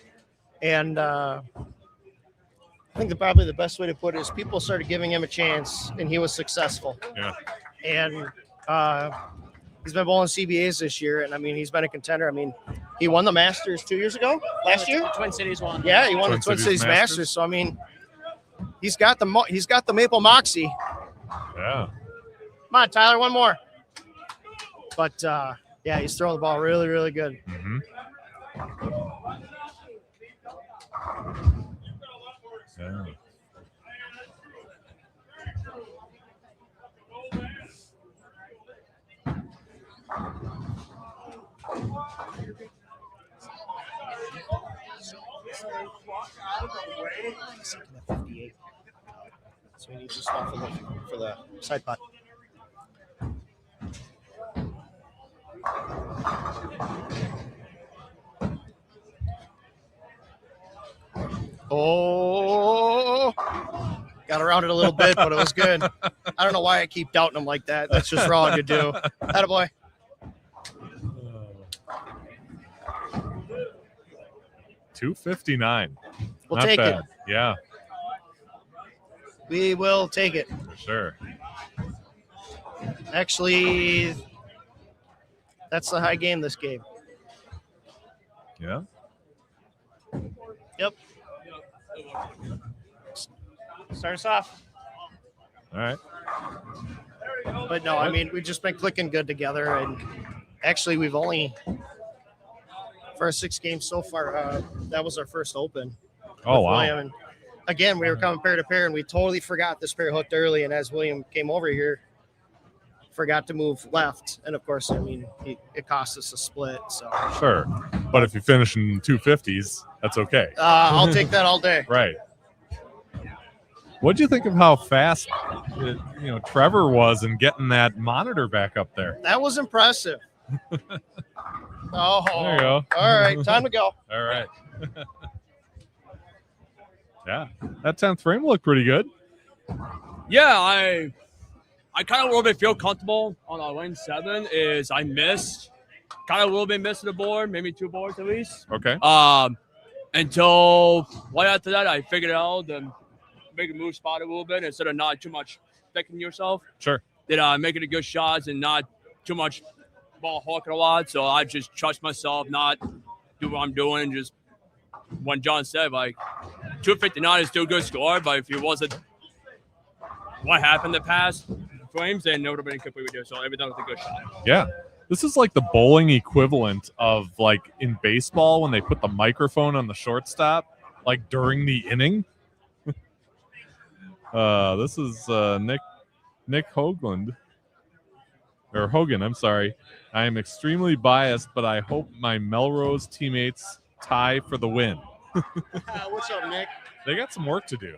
[SPEAKER 3] And I think probably the best way to put it is people started giving him a chance, and he was successful.
[SPEAKER 1] Yeah.
[SPEAKER 3] And he's been bowling CBAs this year, and I mean, he's been a contender. I mean, he won the Masters 2 years ago, last year.
[SPEAKER 4] The Twin Cities won.
[SPEAKER 3] Yeah, he won the Twin Cities Masters. So I mean, he's got the Maple Moxie.
[SPEAKER 1] Yeah.
[SPEAKER 3] Come on, Tyler, one more. But yeah, he's throwing the ball really, really good.
[SPEAKER 1] Mm-hmm. Yeah.
[SPEAKER 3] So we need just one for the side pot. Oh, got around it a little bit, but it was good. I don't know why I keep doubting him like that. That's just wrong to do. Atta boy.
[SPEAKER 1] $259.
[SPEAKER 3] We'll
[SPEAKER 1] Not
[SPEAKER 3] take
[SPEAKER 1] bad.
[SPEAKER 3] it.
[SPEAKER 1] Yeah,
[SPEAKER 3] We will take it.
[SPEAKER 1] for sure.
[SPEAKER 3] Actually, that's the high game this game.
[SPEAKER 1] Yeah.
[SPEAKER 3] Yep. Start us off.
[SPEAKER 1] All right.
[SPEAKER 3] But no, I mean, we've just been clicking good together. And actually, we've only, for our 6 games so far, that was our first open.
[SPEAKER 1] Oh,
[SPEAKER 3] with
[SPEAKER 1] wow.
[SPEAKER 3] William. And again, we were coming pair to pair, and we totally forgot this pair hooked early. And as William came over here, forgot to move left. And of course, I mean, it cost us a split. So
[SPEAKER 1] Sure. But if you finish in 250s, that's okay.
[SPEAKER 3] I'll take that all day.
[SPEAKER 1] Right. What'd you think of how fast, Trevor was in getting that monitor back up there?
[SPEAKER 3] That was impressive. Oh,
[SPEAKER 1] There you go.
[SPEAKER 3] All right, time to go.
[SPEAKER 1] All right. Yeah, that 10th frame looked pretty good.
[SPEAKER 5] Yeah, I kind of a little bit feel comfortable on our lane 7 is I missed kind of a little bit missing the board, maybe 2 boards at least.
[SPEAKER 1] Okay.
[SPEAKER 5] Until right after that, I figured it out and make a move spot a little bit instead of not too much thinking yourself.
[SPEAKER 1] Sure.
[SPEAKER 5] That making the good shots and not too much ball hawking a lot. So I just trust myself, not do what I'm doing. Just when John said, like, 259 is still a good score, but if it wasn't what happened the past frames, then it would have been completely different. So everything was a good shot.
[SPEAKER 1] Yeah. This is like the bowling equivalent of like in baseball when they put the microphone on the shortstop, like during the inning. This is Nick Hoagland. Or Hogan, I'm sorry. I am extremely biased, but I hope my Melrose teammates tie for the win.
[SPEAKER 3] What's up, Nick?
[SPEAKER 1] They got some work to do.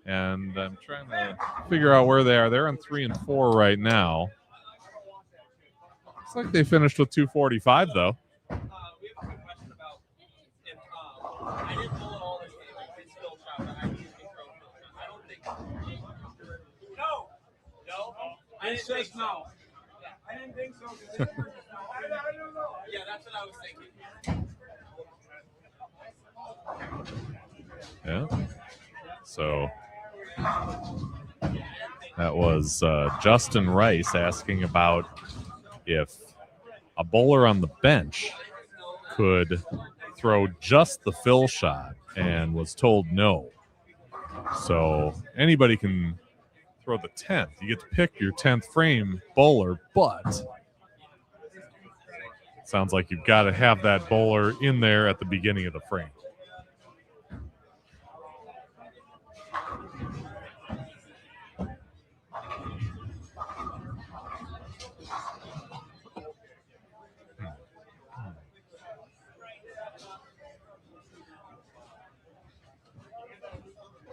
[SPEAKER 1] And I'm trying to figure out where they are. They're on 3 and 4 right now. Looks like they finished with 245, though.
[SPEAKER 2] It says no. I didn't think so. Yeah, that's what I was thinking.
[SPEAKER 1] Yeah. So that was Justin Rice asking about if a bowler on the bench could throw just the fill shot, and was told no. So anybody can throw the 10th. You get to pick your 10th frame bowler, but sounds like you've got to have that bowler in there at the beginning of the frame.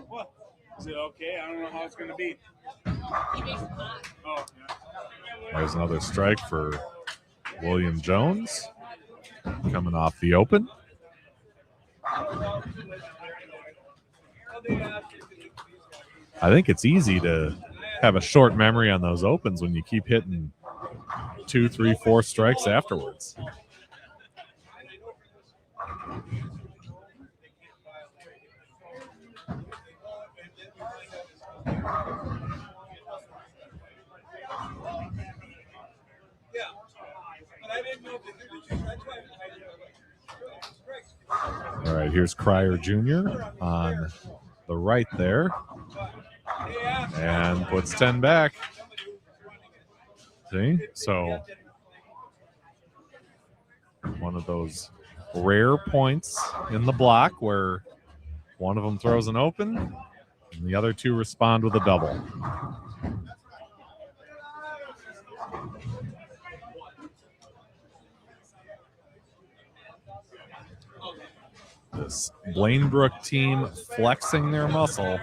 [SPEAKER 2] What? Is it okay? I don't know how it's going to be. Oh, yeah.
[SPEAKER 1] There's another strike for William Jones coming off the open. I think it's easy to have a short memory on those opens when you keep hitting 2, 3, 4 strikes afterwards. All right, here's Cryer Jr. on the right there. And puts 10 back. See? So one of those rare points in the block where one of them throws an open and the other two respond with a double. This Blainbrook team flexing their muscle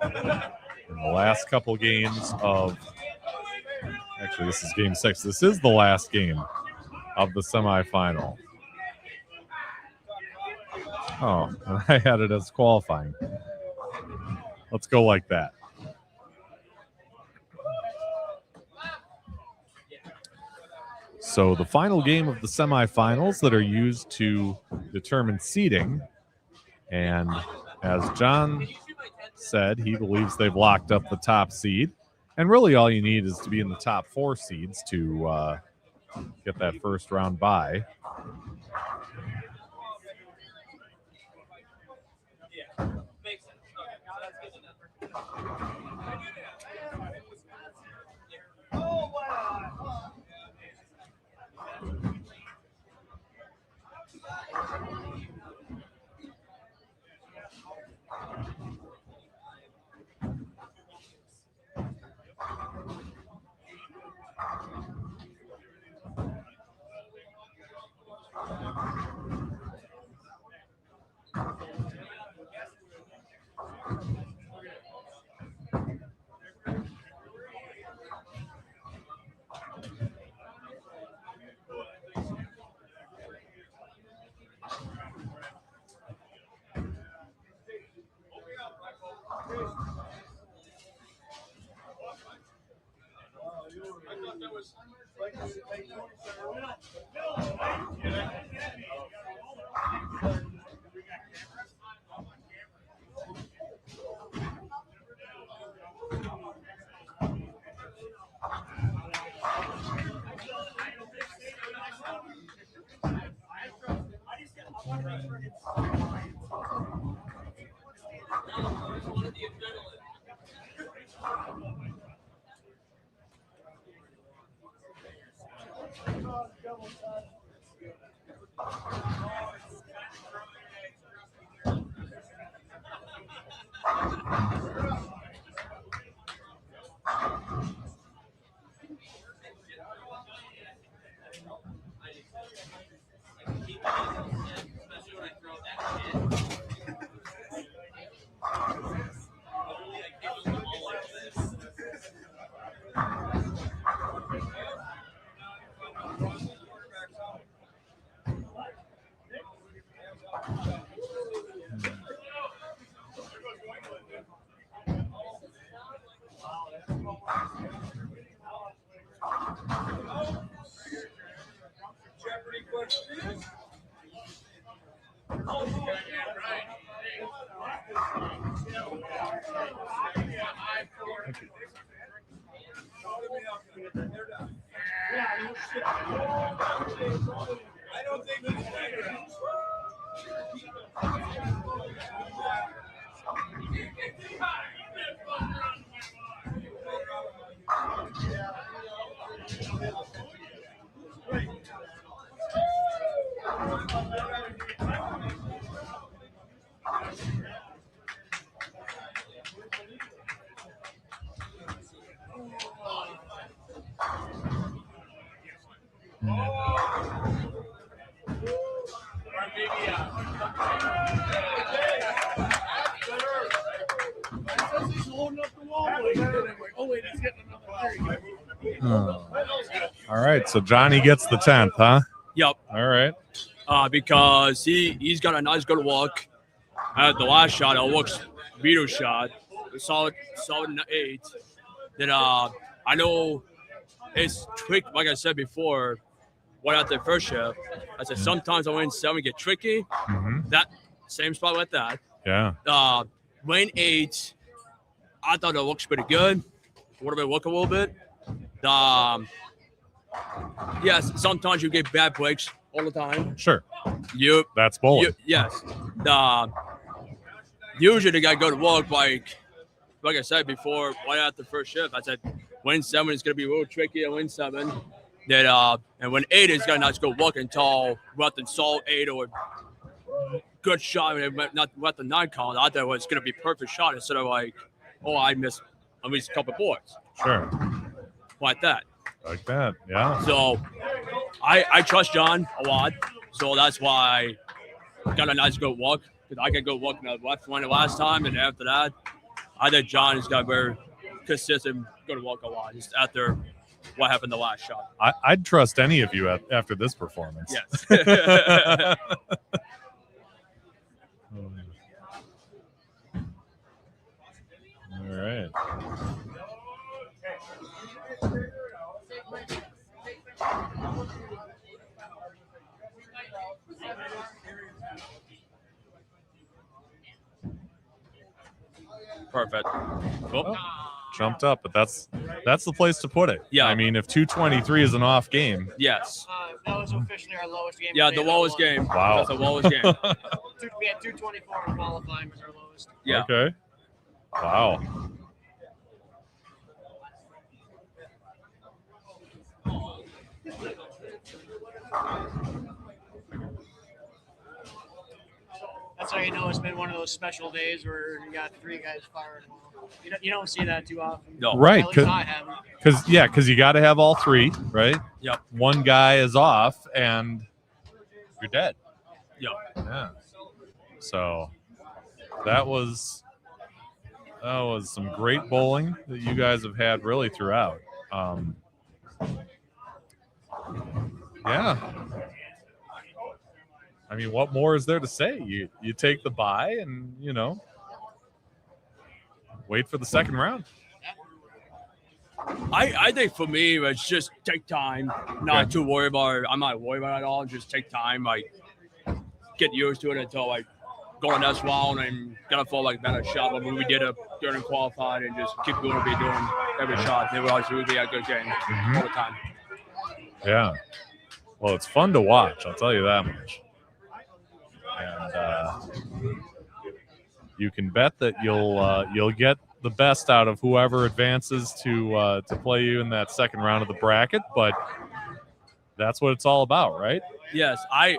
[SPEAKER 1] in the last couple games of, actually this is game 6. This is the last game of the semifinal. Oh, and I had it as qualifying. Let's go like that. So the final game of the semifinals that are used to determine seeding. And as John said, he believes they've locked up the top seed. And really all you need is to be in the top 4 seeds to get that first round bye. Oh. All right, so Johnny gets the 10th, huh?
[SPEAKER 5] Yep.
[SPEAKER 1] All right.
[SPEAKER 5] Because he's got a nice good look at the last shot. It looks Vito's shot, a solid 8. That I know it's trick. Like I said before, right after the first shift, I said sometimes on lane 7 get tricky. That same spot like that.
[SPEAKER 1] Yeah.
[SPEAKER 5] Lane 8, I thought it looks pretty good. What about look a little bit? Yes, sometimes you get bad breaks all the time.
[SPEAKER 1] Sure. That's bowling.
[SPEAKER 5] Yes. Usually the guy go to work like I said before, right after the first shift. I said lane 7 is going to be a little tricky at lane 7. That and when 8 is going to not go work until Rutland saw 8 or good shot. Not Rutland 9 called. I thought it was going to be perfect shot instead of like, oh, I missed at least a couple boards.
[SPEAKER 1] Sure.
[SPEAKER 5] Like that.
[SPEAKER 1] Like that, yeah.
[SPEAKER 5] So I trust John a lot. So that's why I got a nice good walk. Because I could go walk in the left one the last time, and after that, I think John has got very consistent good walk a lot. Just after what happened the last shot.
[SPEAKER 1] I'd trust any of you after this performance.
[SPEAKER 5] Yes.
[SPEAKER 1] All right.
[SPEAKER 5] Perfect.
[SPEAKER 1] Oh, jumped up, but that's the place to put it.
[SPEAKER 5] Yeah.
[SPEAKER 1] I mean, if 223 is an off game.
[SPEAKER 5] Yes.
[SPEAKER 4] That was officially our lowest game.
[SPEAKER 5] Yeah, the lowest game.
[SPEAKER 1] Wow.
[SPEAKER 5] That's the lowest game.
[SPEAKER 4] We had 224 in qualifying was our lowest.
[SPEAKER 5] Yeah.
[SPEAKER 1] Okay. Wow.
[SPEAKER 4] That's how you know it's been one of those special days where you got 3 guys firing well. You don't see that too often.
[SPEAKER 5] No.
[SPEAKER 1] Right.
[SPEAKER 4] At least I haven't.
[SPEAKER 1] Because you got to have all 3, right?
[SPEAKER 5] Yep.
[SPEAKER 1] One guy is off, and you're dead.
[SPEAKER 5] Yep.
[SPEAKER 1] Yeah. So that was some great bowling that you guys have had really throughout. Yeah. I mean, what more is there to say? You take the bye and, wait for the second round.
[SPEAKER 5] I think for me, it's just take time, not too worry about it. I'm not worried about it at all. Just take time, get used to it until go on next round and gonna fall better shot. But we did it during qualified and just keep doing what we're doing every shot. It would be a good game all the time.
[SPEAKER 1] Yeah. Well, it's fun to watch. I'll tell you that much. And you can bet that you'll get the best out of whoever advances to play you in that second round of the bracket. But that's what it's all about, right?
[SPEAKER 5] Yes, I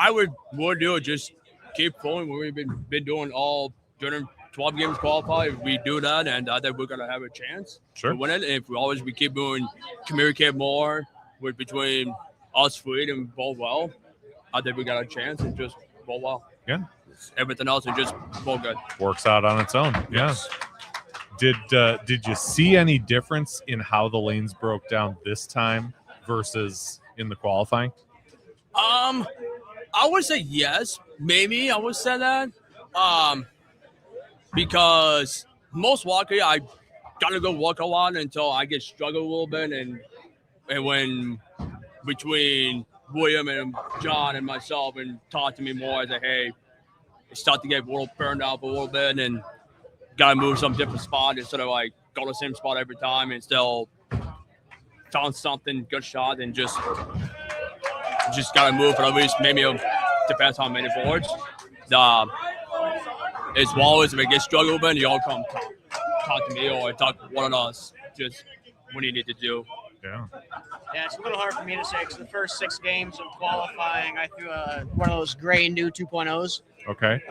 [SPEAKER 5] would do it. Just keep going what we've been doing all during 12 games qualified. If we do that, and I think we're gonna have a chance to win it. And if we keep doing communicate more between us 3 and bowl well, I think we got a chance and just bowl well.
[SPEAKER 1] Yeah.
[SPEAKER 5] Everything else is just bowl good.
[SPEAKER 1] Works out on its own.
[SPEAKER 5] Yes.
[SPEAKER 1] Yeah. Did you see any difference in how the lanes broke down this time versus in the qualifying?
[SPEAKER 5] I would say yes. Maybe I would say that. Because most likely I gotta go walk a lot until I get struggle a little bit, and when between William and John and myself and talk to me more, I say, hey, it's start to get a little burned out a little bit and gotta move some different spot instead of go to the same spot every time and still found something good shot and just gotta move for at least maybe depends how many boards. As well as if it gets struggle, then you all come talk to me or talk to one of us. Just what you need to do.
[SPEAKER 1] Yeah.
[SPEAKER 4] Yeah, it's a little hard for me to say because the first 6 games of qualifying, I threw one of those gray new 2.0s.
[SPEAKER 1] Okay.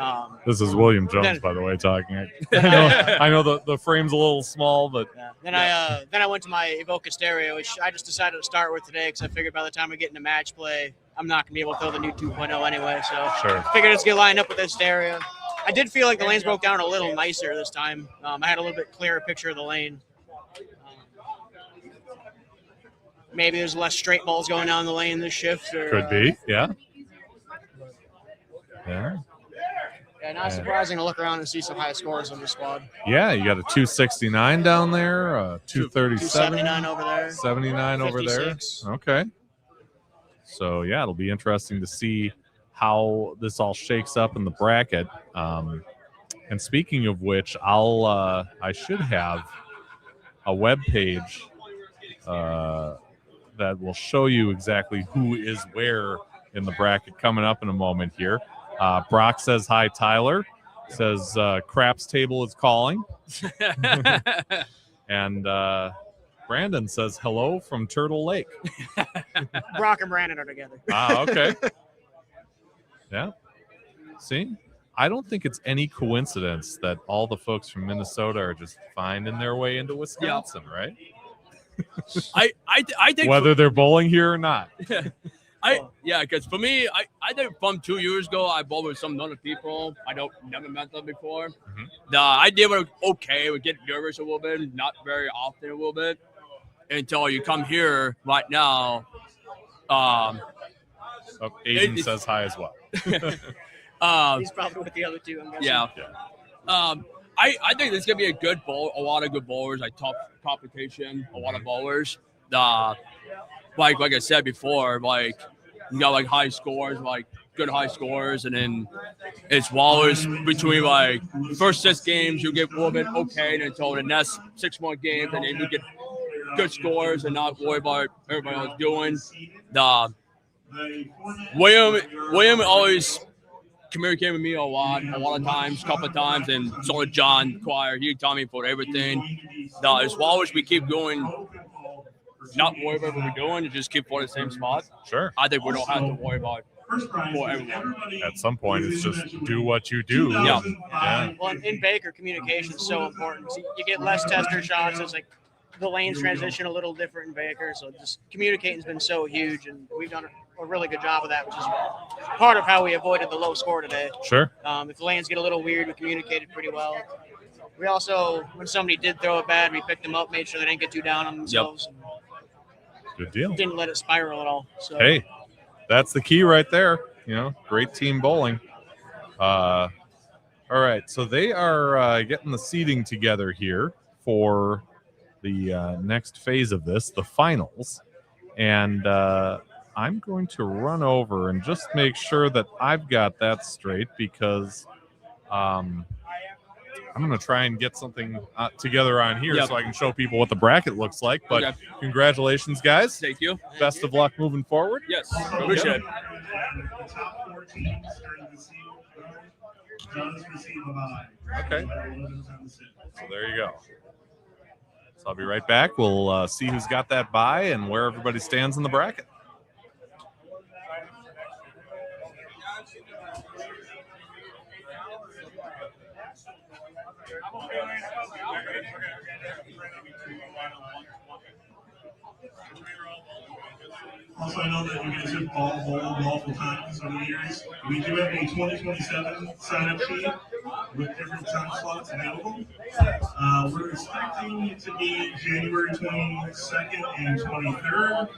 [SPEAKER 1] This is William Jones, by the way, talking. I know the frame's a little small, but
[SPEAKER 4] Then I went to my Evoca stereo, which I just decided to start with today because I figured by the time we get into match play, I'm not gonna be able to throw the new 2.0 anyway. So
[SPEAKER 1] sure.
[SPEAKER 4] Figured it's get lined up with this stereo. I did feel like the lanes broke down a little nicer this time. I had a little bit clearer picture of the lane. maybe there's less straight balls going down the lane this shift. Or,
[SPEAKER 1] Could be, yeah. Yeah.
[SPEAKER 4] Yeah, not surprising to look around and see some high scores on the squad.
[SPEAKER 1] Yeah, you got a 269 down there, 237.
[SPEAKER 4] 279 over there.
[SPEAKER 1] 79 over there.
[SPEAKER 4] 56.
[SPEAKER 1] Okay. So, yeah, it'll be interesting to see how this all shakes up in the bracket. And speaking of which, I should have a web page that will show you exactly who is where in the bracket coming up in a moment here. Brock says hi, Tyler. Says Craps Table is calling. And Brandon says hello from Turtle Lake.
[SPEAKER 4] Brock and Brandon are together.
[SPEAKER 1] Okay. Yeah. See? I don't think it's any coincidence that all the folks from Minnesota are just finding their way into Wisconsin, right?
[SPEAKER 5] I think
[SPEAKER 1] whether they're bowling here or not.
[SPEAKER 5] Because for me, I think from 2 years ago, I bowled with some other people. I never met them before.
[SPEAKER 1] Mm-hmm.
[SPEAKER 5] The idea was okay. We get nervous a little bit, not very often a little bit, until you come here right now.
[SPEAKER 1] Aiden says hi as well.
[SPEAKER 4] He's probably with the other two, I'm guessing.
[SPEAKER 5] Yeah. I think there's gonna be a good bowl, a lot of good bowlers, like top competition, a lot of bowlers. Like I said before, like you got like high scores, like good high scores, and then it's always between like first 6 games you get a little bit okay, and until the next 6 more games, and then you get good scores and not worry about everybody else doing. William always communicated with me a lot of times, couple of times, and so did John Quire. He taught me for everything. As long as we keep going, not worry about what we're doing, and just keep for the same spot.
[SPEAKER 1] Sure.
[SPEAKER 5] I think we don't have to worry about for everyone.
[SPEAKER 1] At some point, it's just do what you do.
[SPEAKER 5] Yeah.
[SPEAKER 4] Well, in Baker, communication is so important. So you get less tester shots. It's like the lanes transition a little different in Baker. So just communicating has been so huge, and we've done a really good job of that, which is part of how we avoided the low score today.
[SPEAKER 1] Sure.
[SPEAKER 4] If the lanes get a little weird, we communicated pretty well. We also, when somebody did throw it bad, we picked them up, made sure they didn't get too down on themselves.
[SPEAKER 5] Yep.
[SPEAKER 1] Good deal.
[SPEAKER 4] Didn't let it spiral at all. So.
[SPEAKER 1] Hey, that's the key right there. Great team bowling. All right, so they are getting the seating together here for the next phase of this, the finals. And I'm going to run over and just make sure that I've got that straight, because I'm going to try and get something together on here so I can show people what the bracket looks like. But Congratulations, guys.
[SPEAKER 5] Thank you.
[SPEAKER 1] Best of luck moving forward.
[SPEAKER 5] Yes, appreciate it.
[SPEAKER 1] Okay. So there you go. So I'll be right back. We'll see who's got that bye and where everybody stands in the bracket.
[SPEAKER 6] Also, I know that you guys have bowled multiple times over the years. We do have a 2027 sign-up sheet with different time slots available. We're expecting it to be January 22nd and 23rd.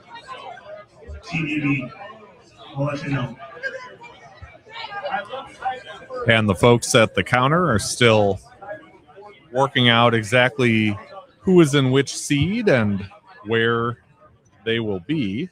[SPEAKER 6] TBD. I'll let you know.
[SPEAKER 1] And the folks at the counter are still working out exactly who is in which seed and where they will be.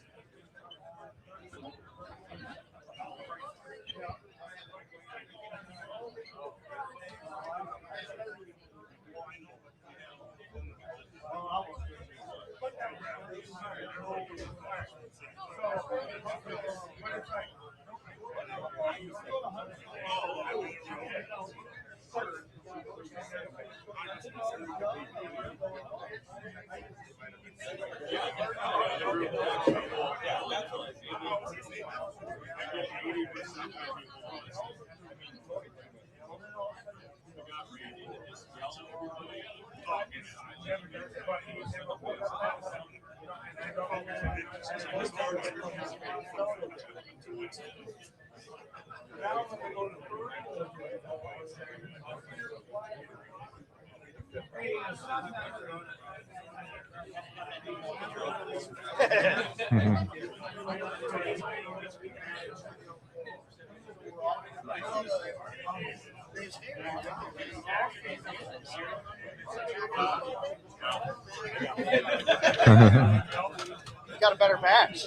[SPEAKER 3] Got a better patch.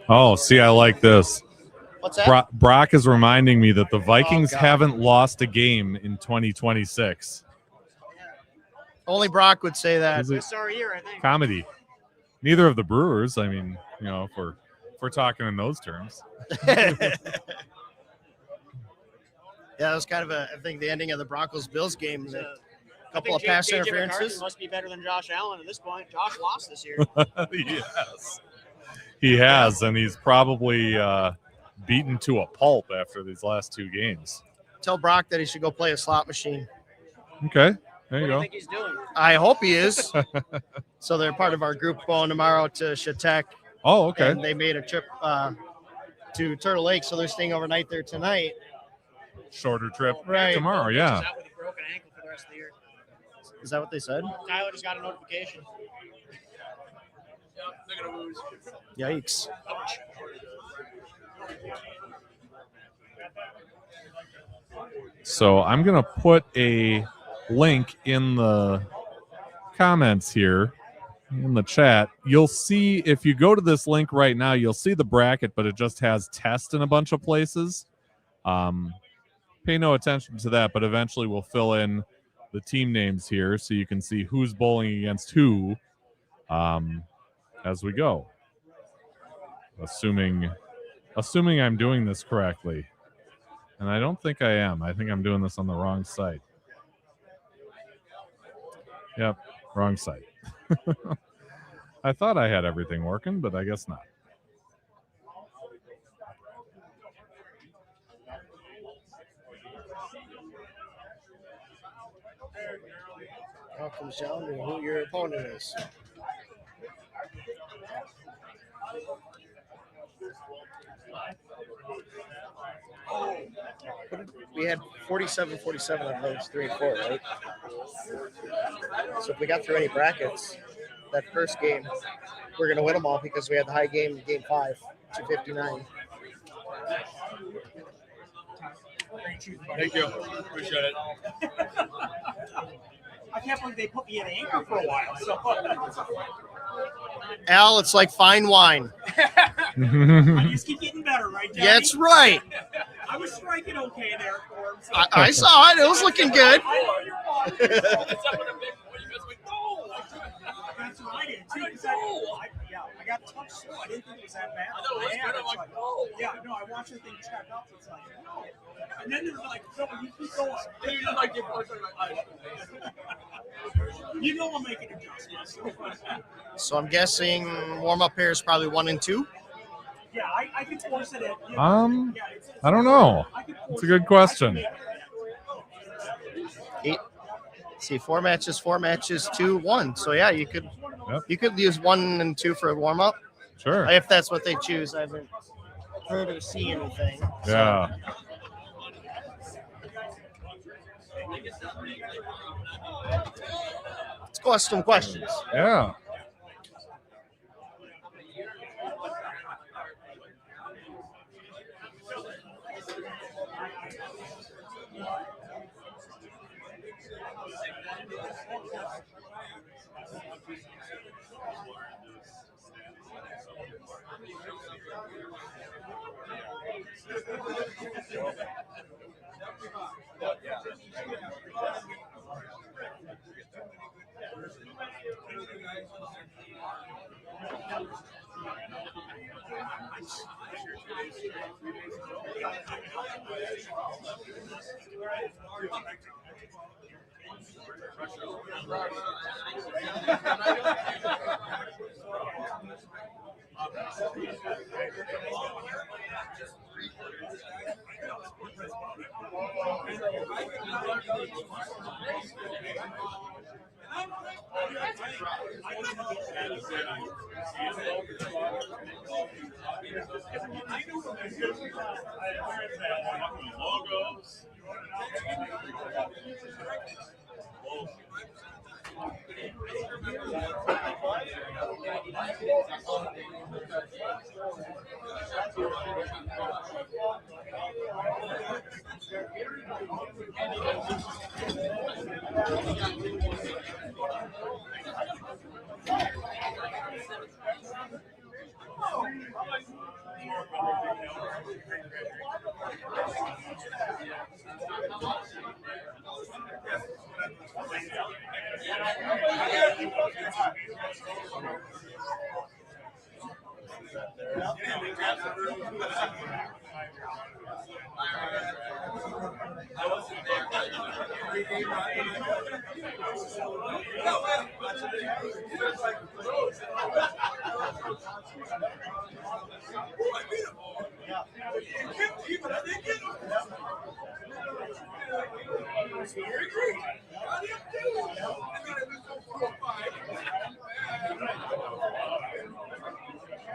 [SPEAKER 1] Oh, see, I like this.
[SPEAKER 3] What's that?
[SPEAKER 1] Brock is reminding me that the Vikings
[SPEAKER 3] God.
[SPEAKER 1] haven't lost a game in 2026.
[SPEAKER 3] Only Brock would say that.
[SPEAKER 1] Is it
[SPEAKER 4] Sorry year, I think.
[SPEAKER 1] comedy? Neither of the Brewers. I mean, you know, if we're talking in those terms.
[SPEAKER 3] Yeah, it was kind of I think the ending of the Broncos-Bills game. A couple
[SPEAKER 4] I
[SPEAKER 3] of
[SPEAKER 4] think
[SPEAKER 3] pass
[SPEAKER 4] J.J.
[SPEAKER 3] interferences.
[SPEAKER 4] McCarthy must be better than Josh Allen at this point. Josh lost this year.
[SPEAKER 1] Yes, he has, and he's probably beaten to a pulp after these last two games.
[SPEAKER 3] Tell Brock that he should go play a slot machine.
[SPEAKER 1] Okay, there
[SPEAKER 4] What
[SPEAKER 1] you
[SPEAKER 4] do you
[SPEAKER 1] go.
[SPEAKER 4] think he's doing?
[SPEAKER 3] I hope he is. So they're part of our group going tomorrow to Chautauqua.
[SPEAKER 1] Oh, okay.
[SPEAKER 3] And they made a trip to Turtle Lake, so they're staying overnight there tonight.
[SPEAKER 1] Shorter trip
[SPEAKER 3] Right.
[SPEAKER 1] tomorrow, yeah.
[SPEAKER 4] He's out with a broken ankle for the rest of the year.
[SPEAKER 3] Is that what they said?
[SPEAKER 4] Tyler just got a notification.
[SPEAKER 3] Yikes.
[SPEAKER 1] So I'm going to put a link in the comments here in the chat. You'll see, if you go to this link right now, you'll see the bracket, but it just has test in a bunch of places. Pay no attention to that, but eventually we'll fill in the team names here so you can see who's bowling against who as we go. Assuming I'm doing this correctly. And I don't think I am. I think I'm doing this on the wrong site. Yep, wrong site. I thought I had everything working, but I guess not.
[SPEAKER 3] Now comes down to who your opponent is. We had 47-47 on those 3 and 4, right? So if we got through any brackets, that first game, we're going to win them all because we had the high game, game 5, 259.
[SPEAKER 2] Thank you. Appreciate it. I can't believe they put me in anchor for a while. So.
[SPEAKER 3] Al, it's like fine wine.
[SPEAKER 2] I just keep getting better, right, Daddy?
[SPEAKER 3] That's right.
[SPEAKER 2] I was striking okay there for him. So.
[SPEAKER 3] I saw it. It was looking good.
[SPEAKER 2] That's what I did too. I got touched slow. I didn't think it was that bad. Yeah, no, I watched the thing check up. It's like, no. And then there's like, no, you keep going. You know I'm making adjustments.
[SPEAKER 3] So I'm guessing warm-up pair is probably 1 and 2.
[SPEAKER 2] Yeah, I can force it in.
[SPEAKER 1] I don't know. It's a good question.
[SPEAKER 3] 8. See, 4 matches, 2, 1. So yeah, you could use 1 and 2 for a warm-up.
[SPEAKER 1] Sure.
[SPEAKER 3] If that's what they choose. I haven't heard or seen anything. So.
[SPEAKER 1] Yeah.
[SPEAKER 3] Let's go ask some questions.
[SPEAKER 1] Yeah.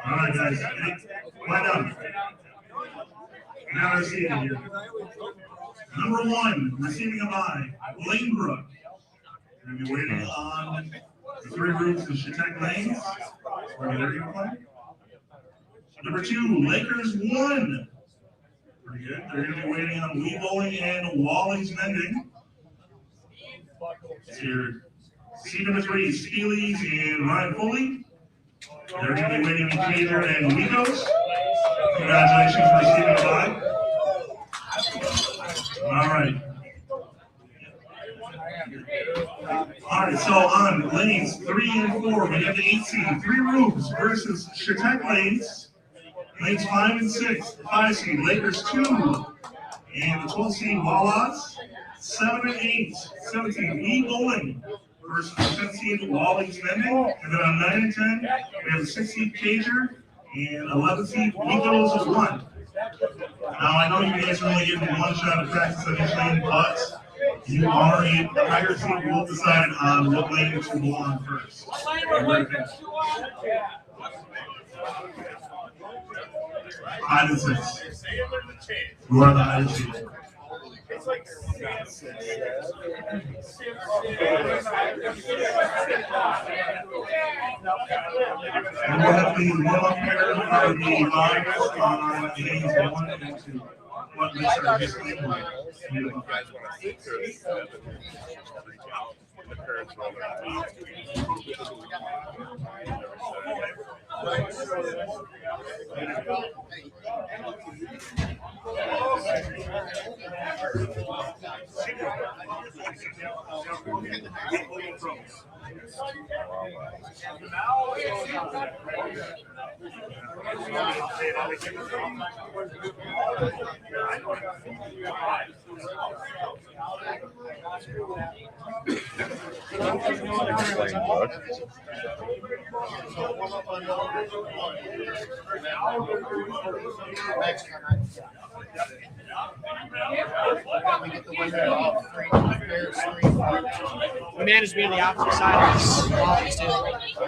[SPEAKER 6] All right, guys. Line up. Now receiving here. Number 1, receiving a bye, Lanebrook. We're going to be waiting on the 3 groups of Handicap Lanes. Where they're going to play. Number 2, Lakers 1. Pretty good. They're going to be waiting on Lee Bowling and Wally's Mending. Here, seat number 3, Steely's and Ryan Foley. They're going to be waiting on Peter and Wegos. Congratulations for receiving a bye. All right. All right, so on lanes 3 and 4, we have the 8 seed, 3 rooms versus Handicap Lanes. Lanes 5 and 6, 5 seed, Lakers 2. And the 12 seed, Wallace. 7 and 8, 17, Lee Bowling versus the 10 seed, Wally's Mending. And then on 9 and 10, we have the 6 seed, Cager. And 11 seed, Wegos of 1. Now, I know you guys are only getting 1 shot of practice on each lane, but you are a higher seed will decide on what lane to go on first. 5 and 6. You are the higher seed. And we'll have the warm-up here for the lives on lanes 1 and 2. What makes our history like?
[SPEAKER 7] You guys want to see reach out when the parents roll
[SPEAKER 4] We managed to be on the opposite side of this office too.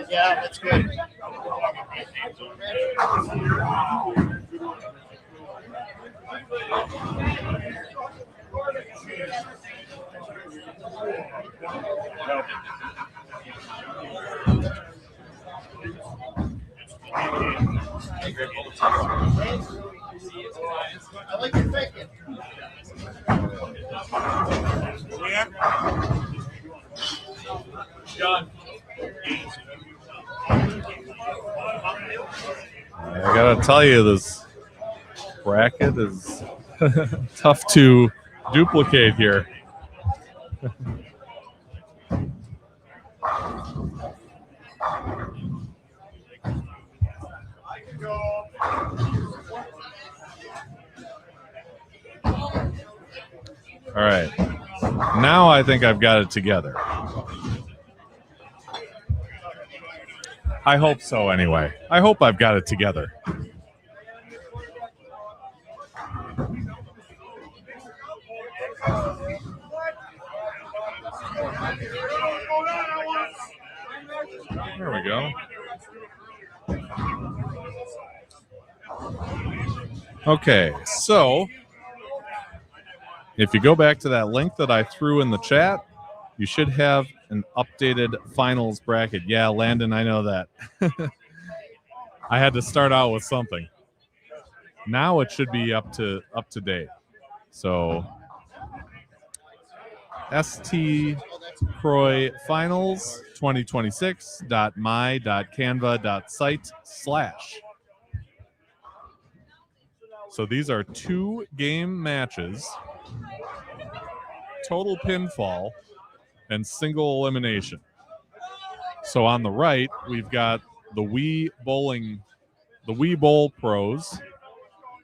[SPEAKER 3] Yeah, that's good. I like your thinking.
[SPEAKER 5] John.
[SPEAKER 1] I gotta tell you, this bracket is tough to duplicate here. All right. Now I think I've got it together. I hope so anyway. I hope I've got it together. There we go. Okay, so if you go back to that link that I threw in the chat, you should have an updated finals bracket. Yeah, Landon, I know that. I had to start out with something. Now it should be up to date. So ST Croix Finals 2026.my.canva.site/. So these are 2 game matches, total pinfall, and single elimination. So on the right, we've got the Wii Bowl Pros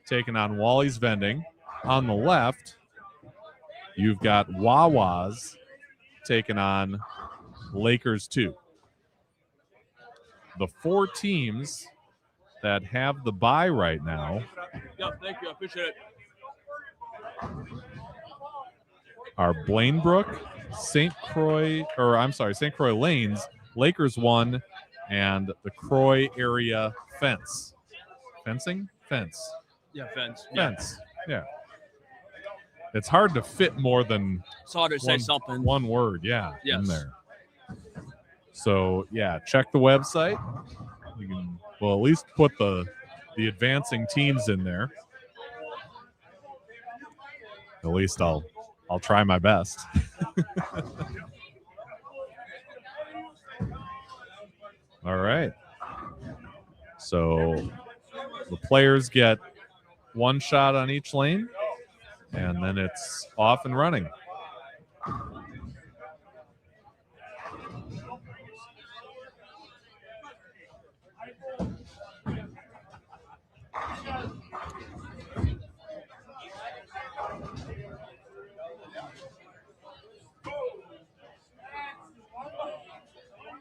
[SPEAKER 1] taking on Wally's Vending. On the left, you've got Wawa's taking on Lakers 2. The 4 teams that have the bye right now
[SPEAKER 5] Yep, thank you. I appreciate it.
[SPEAKER 1] are Blainbrook, St. Croix Lanes, Lakers 1, and the Croix area fence. Fencing? Fence.
[SPEAKER 5] Yeah, fence. Yeah.
[SPEAKER 1] Fence. Yeah. It's hard to fit more than
[SPEAKER 5] It's hard to say something.
[SPEAKER 1] one word, in
[SPEAKER 5] Yes.
[SPEAKER 1] there. So yeah, check the website. You can at least put the advancing teams in there. At least I'll try my best. All right. So the players get 1 shot on each lane, and then it's off and running.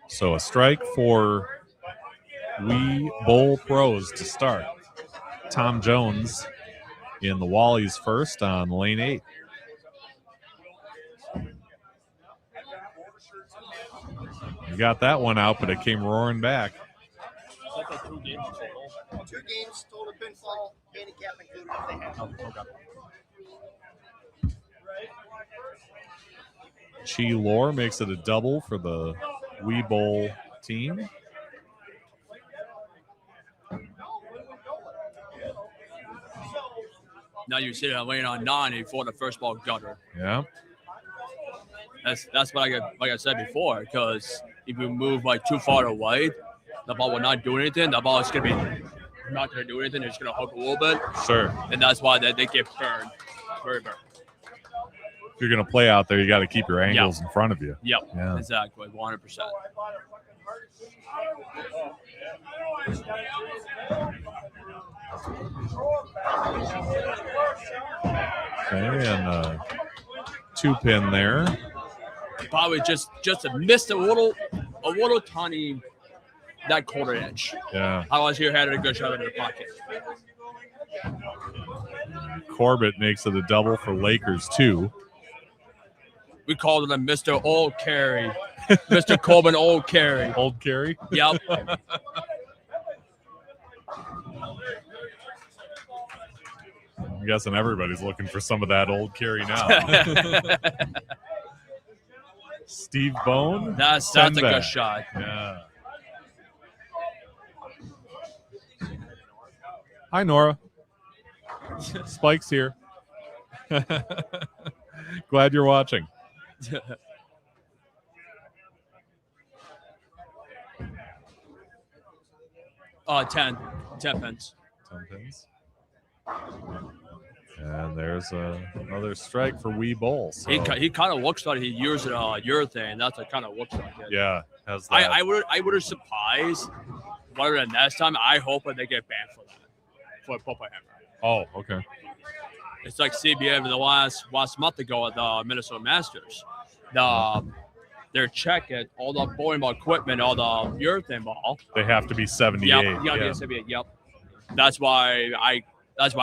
[SPEAKER 1] So a strike for Wii Bowl Pros to start. Tom Jones in the Wallies first on lane 8. You got that one out, but it came roaring back.
[SPEAKER 3] 2 games, total pinfall, handicap included if they have.
[SPEAKER 1] Chi Lore makes it a double for the Wii Bowl team.
[SPEAKER 5] Now you see that lane on 9 before the first ball gutter.
[SPEAKER 1] Yeah.
[SPEAKER 5] That's what I get, like I said before, because if you move like too far away, the ball will not do anything. The ball is gonna be not gonna do anything. It's gonna hook a little bit.
[SPEAKER 1] Sure.
[SPEAKER 5] And that's why they get burned. Very burned.
[SPEAKER 1] If you're going to play out there, you got to keep your angles in front of you.
[SPEAKER 5] Yep.
[SPEAKER 1] Yeah.
[SPEAKER 5] Exactly. 100%.
[SPEAKER 1] Okay, and 2-pin there.
[SPEAKER 5] Probably just missed a little tiny that quarter inch.
[SPEAKER 1] Yeah.
[SPEAKER 5] Otherwise, you had a good shot into the pocket.
[SPEAKER 1] Corbett makes it a double for Lakers 2.
[SPEAKER 5] We called it a Mr. Old Carry. Mr. Corbin Old Carry.
[SPEAKER 1] Old Carry?
[SPEAKER 5] Yep.
[SPEAKER 1] I'm guessing everybody's looking for some of that old carry now. Steve Bone.
[SPEAKER 5] That's a good shot.
[SPEAKER 1] Yeah. Hi, Nora. Spike's here. Glad you're watching.
[SPEAKER 5] 10 pence.
[SPEAKER 1] 10 pins. And there's another strike for Wee Bowl. So.
[SPEAKER 5] He kind of looks like he used urethane. That's what kind of looks like it.
[SPEAKER 1] Yeah, has that.
[SPEAKER 5] I would surprise. Rather than next time, I hope that they get banned for that. For Popa Hammer.
[SPEAKER 1] Oh, okay.
[SPEAKER 5] It's like CBA the last month ago at the Minnesota Masters. Their check at all the bowling ball equipment, all the urethane ball.
[SPEAKER 1] They have to be 78.
[SPEAKER 5] Yep, you gotta be 78. Yep. That's why I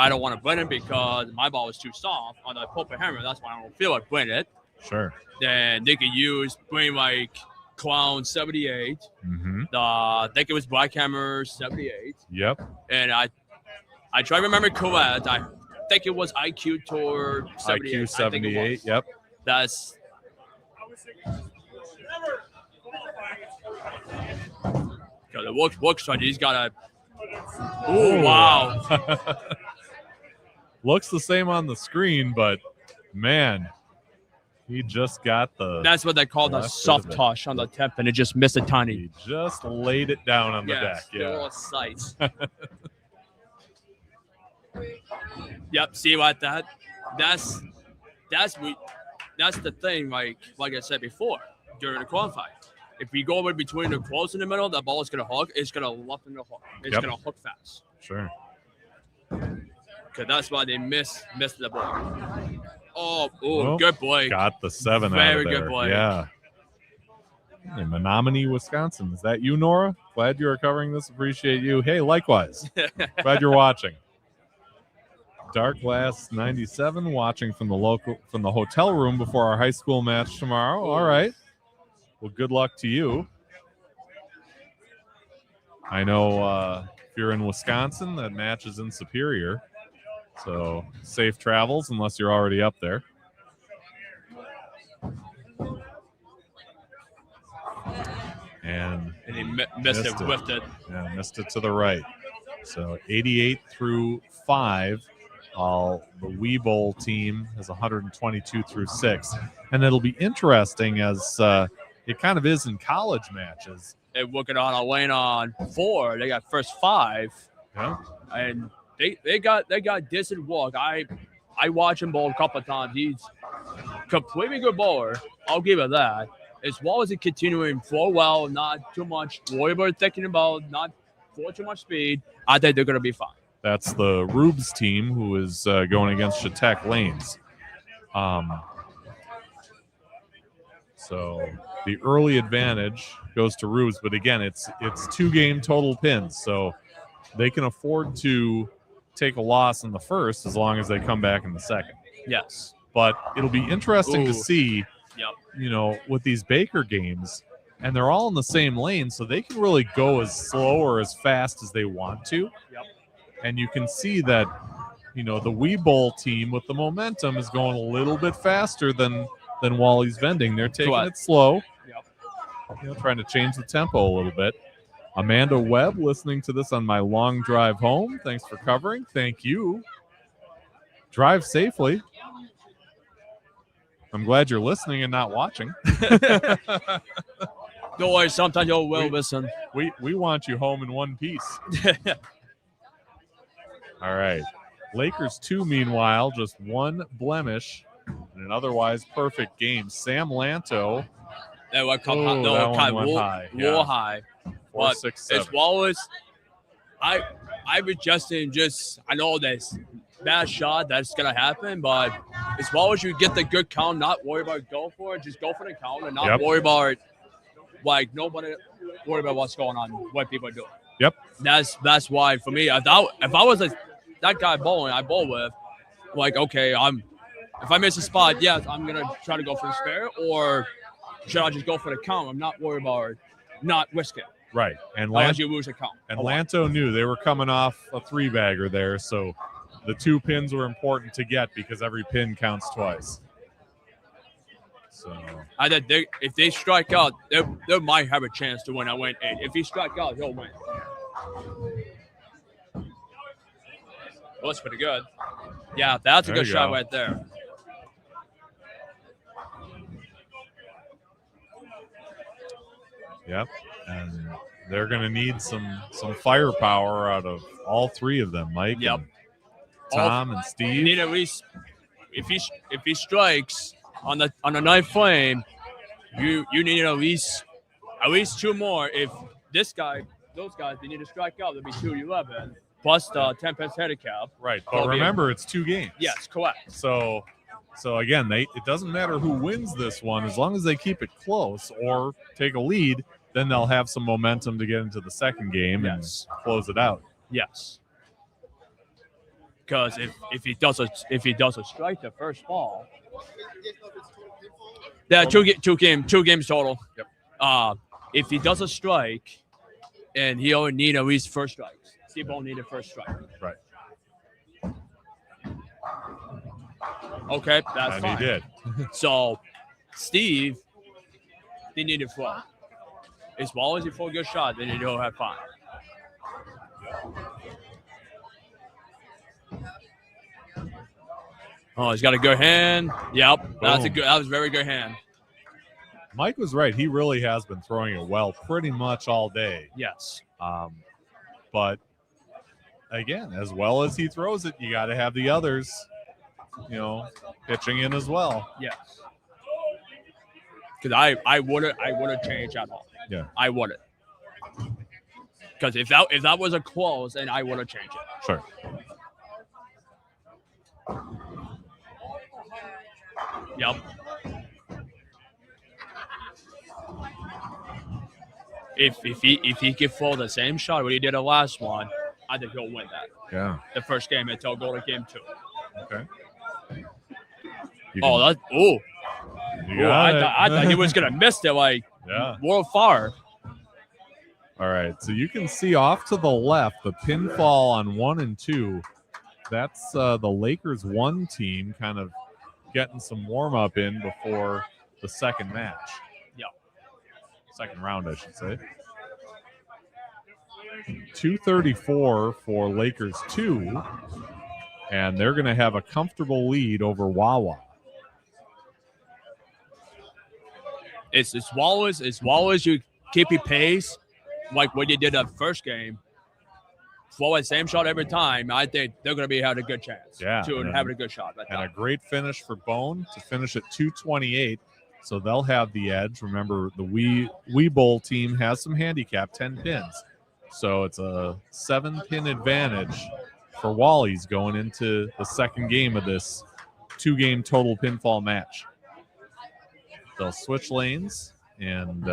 [SPEAKER 5] don't want to win it, because my ball is too soft on the Popa Hammer. That's why I don't feel like winning it.
[SPEAKER 1] Sure.
[SPEAKER 5] Then they could bring like Clown 78.
[SPEAKER 1] Mm-hmm.
[SPEAKER 5] I think it was Black Hammer 78.
[SPEAKER 1] Yep.
[SPEAKER 5] And I try to remember correct. I think it was IQ Tour 78.
[SPEAKER 1] IQ 78. Yep.
[SPEAKER 5] That's. Because it looks like he's got a. Oh, wow.
[SPEAKER 1] Looks the same on the screen, but man, He just got the.
[SPEAKER 5] That's what they call the
[SPEAKER 1] left
[SPEAKER 5] soft
[SPEAKER 1] bit of it.
[SPEAKER 5] touch on the tip, and it just missed a tiny.
[SPEAKER 1] He just laid it down on the
[SPEAKER 5] Yes,
[SPEAKER 1] deck.
[SPEAKER 5] the
[SPEAKER 1] Yeah.
[SPEAKER 5] little sights. Yep. See what that? That's the thing. Like I said before during the qualifying, if you go in between the close in the middle, that ball is gonna hook. It's gonna luff in the hook. It's gonna hook fast.
[SPEAKER 1] Sure.
[SPEAKER 5] Cause that's why they missed the ball. Oh,
[SPEAKER 1] Well,
[SPEAKER 5] good boy.
[SPEAKER 1] Got the 7 out
[SPEAKER 5] Very
[SPEAKER 1] of there.
[SPEAKER 5] good play.
[SPEAKER 1] Yeah. In Menominee, Wisconsin. Is that you, Nora? Glad you are covering this. Appreciate you. Hey, likewise. Glad you're watching. Dark Glass 97 watching from the hotel room before our high school match tomorrow. All right. Well, good luck to you. I know if you're in Wisconsin, that match is in Superior. So safe travels unless you're already up there. And
[SPEAKER 5] he missed it, whiffed it.
[SPEAKER 1] Yeah, missed it to the right. So 88 through 5. The Wee Bowl team has 122 through 6. And it'll be interesting as it kind of is in college matches.
[SPEAKER 5] They're working on a lane on 4. They got first 5.
[SPEAKER 1] Yeah.
[SPEAKER 5] And they got decent walk. I watch him bowl a couple of times. He's completely good bowler. I'll give it that. As well as he continuing flow well, not too much worry about thinking about, not for too much speed, I think they're going to be fine.
[SPEAKER 1] That's the Rubes team who is going against Chautauqua Lanes. So the early advantage goes to Rubes, but again, it's 2-game total pins, so they can afford to take a loss in the first as long as they come back in the second.
[SPEAKER 5] Yes.
[SPEAKER 1] But it'll be interesting to see,
[SPEAKER 5] Yep.
[SPEAKER 1] with these Baker games, and they're all in the same lane, so they can really go as slow or as fast as they want to.
[SPEAKER 5] Yep.
[SPEAKER 1] And you can see that, the Wee Bowl team with the momentum is going a little bit faster than Wally's Vending. They're taking it slow.
[SPEAKER 5] Yep.
[SPEAKER 1] Trying to change the tempo a little bit. Amanda Webb listening to this on my long drive home. Thanks for covering. Thank you. Drive safely. I'm glad you're listening and not watching.
[SPEAKER 5] Don't worry, sometimes you'll listen.
[SPEAKER 1] We want you home in one piece. All right. Lakers 2, meanwhile, just 1 blemish in an otherwise perfect game. Sam Lanto.
[SPEAKER 5] That one
[SPEAKER 1] went high.
[SPEAKER 5] War high.
[SPEAKER 1] 4, 6, 7.
[SPEAKER 5] As well as I was just I know that's bad shot that's gonna happen, but as well as you get the good count, not worry about go for it, just go for the count and not worry about nobody worry about what's going on, what people are doing.
[SPEAKER 1] Yep.
[SPEAKER 5] That's why for me, if I was that guy bowling I bowl with, okay, if I miss a spot, yes, I'm gonna try to go for the spare, or should I just go for the count? I'm not worried about not risking.
[SPEAKER 1] Right. And
[SPEAKER 5] you lose a count.
[SPEAKER 1] And Lanto knew they were coming off a 3-bagger there, so the 2 pins were important to get because every pin counts twice. So
[SPEAKER 5] I think if they strike out, they might have a chance to win. I win 8. If he strike out, he'll win. Well, that's pretty good. Yeah, that's a good shot right there.
[SPEAKER 1] Yep. And they're going to need some firepower out of all 3 of them, Mike.
[SPEAKER 5] Yep.
[SPEAKER 1] And Tom and Steve.
[SPEAKER 5] You need at least if he strikes on the 9th flame, you need at least 2 more. If those guys, they need to strike out. There'll be 2-11 plus the 10 pence handicap.
[SPEAKER 1] Right, but remember it's 2 games.
[SPEAKER 5] Yes, correct.
[SPEAKER 1] So again, it doesn't matter who wins this one as long as they keep it close or take a lead. Then they'll have some momentum to get into the second game and close it out.
[SPEAKER 5] Yes. Because if he does a strike the first ball, yeah, two games total.
[SPEAKER 1] Yep.
[SPEAKER 5] If he does a strike, and he only need at least first strikes, Steve won't need a first strike.
[SPEAKER 1] Right.
[SPEAKER 5] Okay, that's fine.
[SPEAKER 1] And he did.
[SPEAKER 5] So, Steve, they need to flow. As well as he throw a good shot, then he'll have fun. Oh, he's got a good hand. Yep, that was a
[SPEAKER 1] Boom.
[SPEAKER 5] good. That was a very good hand.
[SPEAKER 1] Mike was right. He really has been throwing it well pretty much all day.
[SPEAKER 5] Yes.
[SPEAKER 1] But again, as well as he throws it, you got to have the others, pitching in as well.
[SPEAKER 5] Yes. Because I wouldn't change at all.
[SPEAKER 1] Yeah.
[SPEAKER 5] I wouldn't. Because if that was a close, then I would have changed it.
[SPEAKER 1] Sure.
[SPEAKER 5] Yep. If he could throw the same shot what he did the last one, I think he'll win that.
[SPEAKER 1] Yeah.
[SPEAKER 5] The first game until go to game 2.
[SPEAKER 1] Okay.
[SPEAKER 5] I thought he was gonna miss it like world far.
[SPEAKER 1] All right, so you can see off to the left the pinfall on 1 and 2. That's the Lakers 1 team kind of getting some warm up in before the second match.
[SPEAKER 5] Yeah.
[SPEAKER 1] Second round, I should say. 234 for Lakers 2, and they're going to have a comfortable lead over Wawa.
[SPEAKER 5] It's Wallace you keep your pace like what you did that first game. Throw the same shot every time. I think they're going to be having a good chance to having a good shot.
[SPEAKER 1] And a great finish for Bone to finish at 228. So they'll have the edge. Remember, the Wee Bowl team has some handicap, 10 pins. So it's a 7-pin advantage for Wally's going into the second game of this 2-game total pinfall match. They'll switch lanes and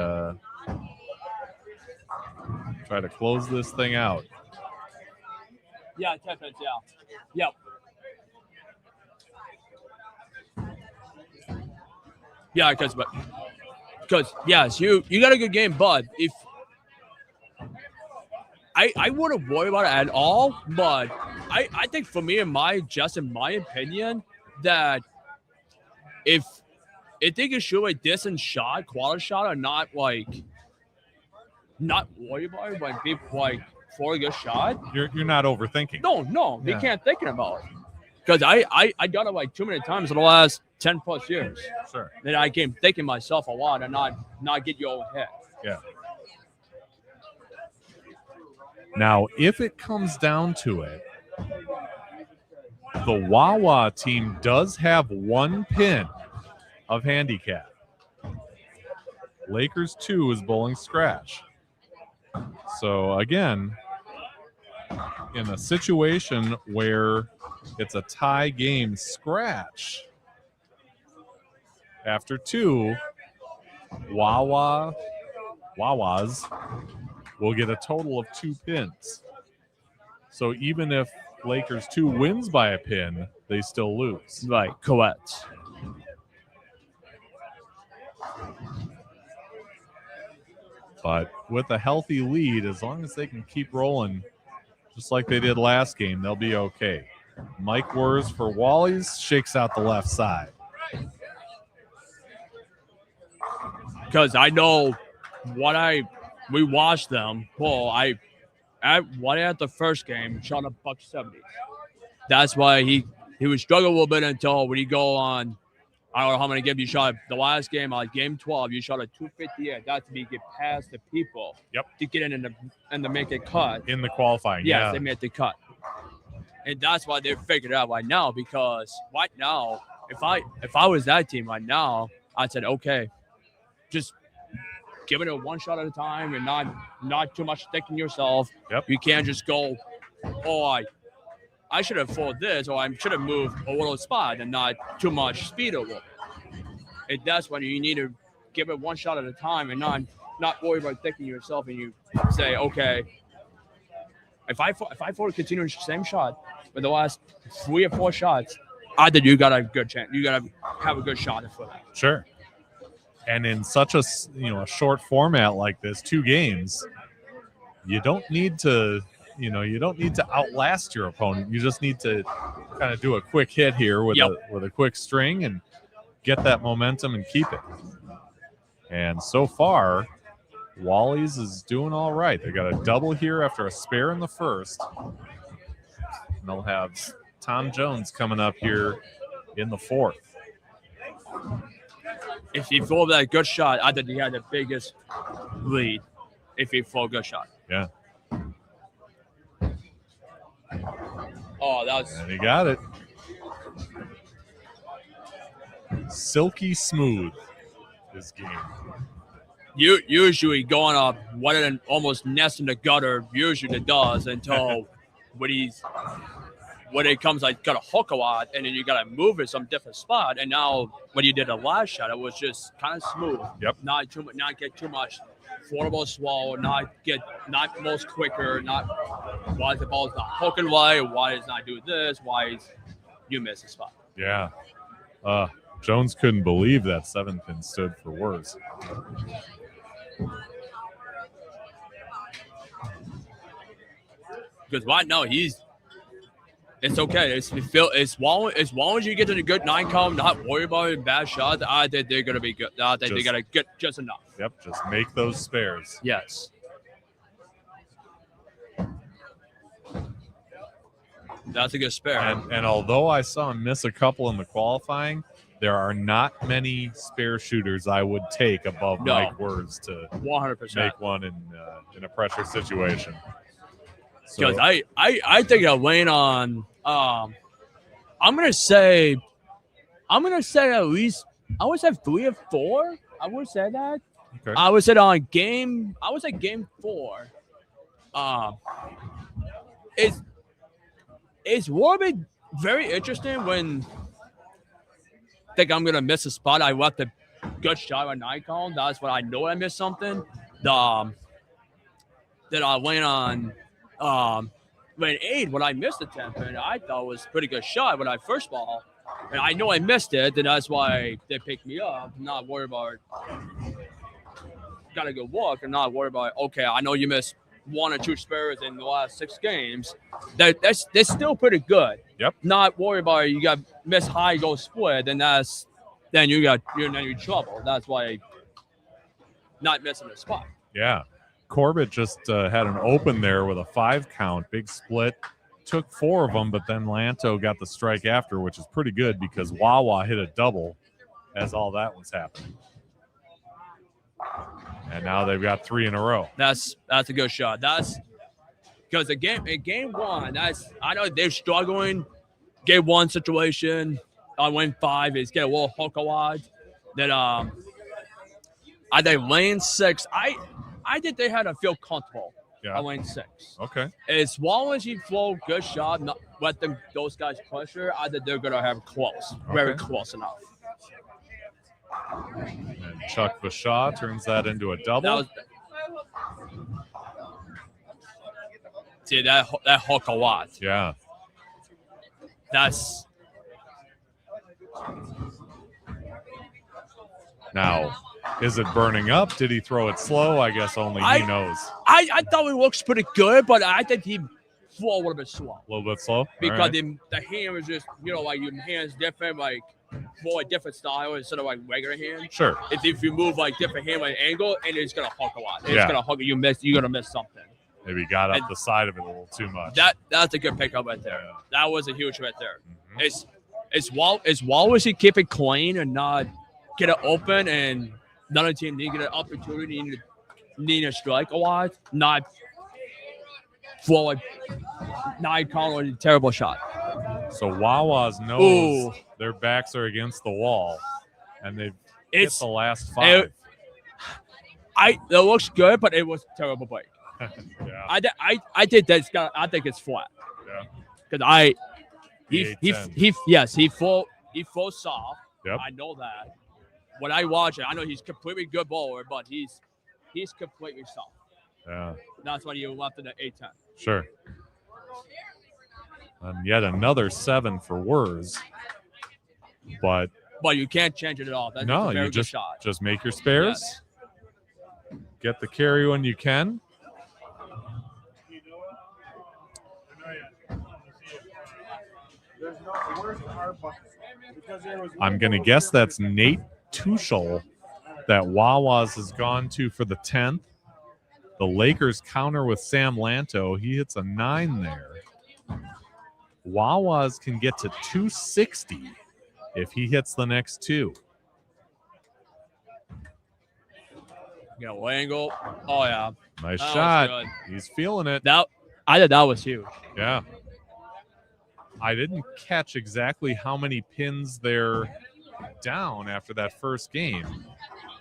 [SPEAKER 1] try to close this thing out.
[SPEAKER 5] Yeah, 10 pins, yeah. Yep. Yeah, because yes, you got a good game, but if I wouldn't worry about it at all, but I think for me in my opinion, that if they can shoot a decent shot, quality shot, or not worry about it, but be like for a good shot.
[SPEAKER 1] You're not overthinking.
[SPEAKER 5] No, you can't thinking about it. Because I done it like too many times in the last 10 plus years.
[SPEAKER 1] Sure.
[SPEAKER 5] That I came thinking myself a lot and not get your own head.
[SPEAKER 1] Yeah. Now, if it comes down to it, the Wawa team does have 1 pin of handicap. Lakers 2 is bowling scratch. So again, in a situation where it's a tie game scratch, after 2, Wawas will get a total of 2 pins. So even if Lakers 2 wins by a pin, they still lose.
[SPEAKER 5] Right, correct.
[SPEAKER 1] But with a healthy lead, as long as they can keep rolling, just like they did last game, they'll be okay. Mike Wurz for Wally's shakes out the left side.
[SPEAKER 5] Because I know we watched them. Well, at the first game shot a $170. That's why he would struggle a little bit until when you go on. I don't know how many games you shot. The last game, like game 12, you shot a 258. That's to get past the people.
[SPEAKER 1] Yep.
[SPEAKER 5] To get in and to make it cut.
[SPEAKER 1] In the qualifying,
[SPEAKER 5] yes,
[SPEAKER 1] yeah.
[SPEAKER 5] they made the cut. And that's why they figured it out right now, because right now, if I was that team right now, I said, okay, just give it a one shot at a time and not too much thinking yourself.
[SPEAKER 1] Yep.
[SPEAKER 5] You can't just go, oh, I should have followed this, or I should have moved a little spot and not too much speed over it. And that's when you need to give it one shot at a time and not worry about thinking yourself, and you say, okay, if I forward continue the same shot for the last 3 or 4 shots, I think you got a good chance. You got to have a good shot for that.
[SPEAKER 1] Sure. And in such a short format like this, 2 games, you don't need to outlast your opponent. You just need to kind of do a quick hit here with a quick string and get that momentum and keep it. And so far, Wally's is doing all right. They got a double here after a spare in the first. And they'll have Tom Jones coming up here in the fourth.
[SPEAKER 5] If he threw that good shot, I think he had the biggest lead. If he threw a good shot.
[SPEAKER 1] Yeah.
[SPEAKER 5] Oh, that was.
[SPEAKER 1] And he got it. Silky smooth, his game.
[SPEAKER 5] You usually going up one of them almost nest in the gutter. Usually it does until when it comes like got to hook a lot and then you got to move it some different spot. And now when you did the last shot, it was just kind of smooth.
[SPEAKER 1] Yep.
[SPEAKER 5] Not too much. Not get too much. Affordable swallow. Not most quicker. Not why is the ball's not hooking right? Why is not do this? Why is you miss a spot?
[SPEAKER 1] Yeah. Jones couldn't believe that 7-pin stood for worse.
[SPEAKER 5] Because right now it's okay. As long as you get to the good 9 count, not worry about bad shots, I think they're gonna be good. I think they gotta get just enough.
[SPEAKER 1] Yep, just make those spares.
[SPEAKER 5] Yes. That's a good spare.
[SPEAKER 1] And although I saw him miss a couple in the qualifying, there are not many spare shooters I would take above Mike Words to
[SPEAKER 5] 100%
[SPEAKER 1] make one in a pressure situation.
[SPEAKER 5] Because I think I'll lean on. I'm gonna say at least I would say 3 or 4. I would say that.
[SPEAKER 1] Okay.
[SPEAKER 5] I would say on game. I would say game 4. It's will be very interesting when I think I'm gonna miss a spot. I left a good shot on Nikon. That's when I know I missed something. That I went on. Lane 8 when I missed the 10 pin, I thought was a pretty good shot when I first ball, and I know I missed it, and that's why they picked me up. Not worried about got a good walk, and not worried about okay. I know you missed 1 or 2 spares in the last 6 games. That's still pretty good.
[SPEAKER 1] Yep.
[SPEAKER 5] Not worried about you got miss high go split, then you're in trouble. That's why not missing the spot.
[SPEAKER 1] Yeah. Corbett just had an open there with a 5 count, big split. Took 4 of them, but then Lanto got the strike after, which is pretty good because Wawa hit a double as all that was happening. And now they've got 3 in a row.
[SPEAKER 5] That's a good shot. That's because in game 1, I know they're struggling. Game 1 situation on win 5 is get a little hook a lot. Then I think lane 6. I think they had to feel comfortable on lane 6.
[SPEAKER 1] Okay.
[SPEAKER 5] As long as you throw good shot, not let those guys pressure, I think they're going to have close, very close enough.
[SPEAKER 1] And Chuck Bashaw turns that into a double.
[SPEAKER 5] See, that hook a lot.
[SPEAKER 1] Yeah.
[SPEAKER 5] That's
[SPEAKER 1] now. Is it burning up? Did he throw it slow? I guess only he knows.
[SPEAKER 5] I thought it looks pretty good, but I think he flew a little bit slow.
[SPEAKER 1] A little bit slow?
[SPEAKER 5] Because the hand was just, like your hand's different, like more a different style instead of like regular hand.
[SPEAKER 1] Sure.
[SPEAKER 5] If you move like different hand like angle, and it's gonna hook a lot. It's gonna hook you're gonna miss something.
[SPEAKER 1] Maybe got up the side of it a little too much.
[SPEAKER 5] That's a good pickup right there. Yeah. That was a huge right there.
[SPEAKER 1] Mm-hmm.
[SPEAKER 5] As well as he keep it clean and not get it open and another team need to get an opportunity, need to strike a lot, not for a 9 count or a terrible shot.
[SPEAKER 1] So Wawa's knows their backs are against the wall, and they've hit the last 5.
[SPEAKER 5] It looks good, but it was a terrible break.
[SPEAKER 1] Yeah.
[SPEAKER 5] I think I think it's flat.
[SPEAKER 1] Yeah.
[SPEAKER 5] Because he full soft.
[SPEAKER 1] Yep.
[SPEAKER 5] I know that. When I watch it, I know he's completely good bowler, but he's completely soft.
[SPEAKER 1] Yeah.
[SPEAKER 5] That's why you left in the 8-10.
[SPEAKER 1] Sure. And yet another 7 for Wurs. But
[SPEAKER 5] you can't change it at all. That's
[SPEAKER 1] no,
[SPEAKER 5] a very
[SPEAKER 1] you
[SPEAKER 5] good shot.
[SPEAKER 1] just make your spares.
[SPEAKER 5] Yes.
[SPEAKER 1] Get the carry when you can. I'm going to guess that's Nate Tuchel that Wawa's has gone to for the 10th. The Lakers counter with Sam Lanto. He hits a 9 there. Wawa's can get to 260 if he hits the next two.
[SPEAKER 5] Yeah, angle. Oh yeah,
[SPEAKER 1] Nice
[SPEAKER 5] That was
[SPEAKER 1] shot.
[SPEAKER 5] good.
[SPEAKER 1] He's feeling it.
[SPEAKER 5] I thought that was huge.
[SPEAKER 1] Yeah. I didn't catch exactly how many pins they're down after that first game.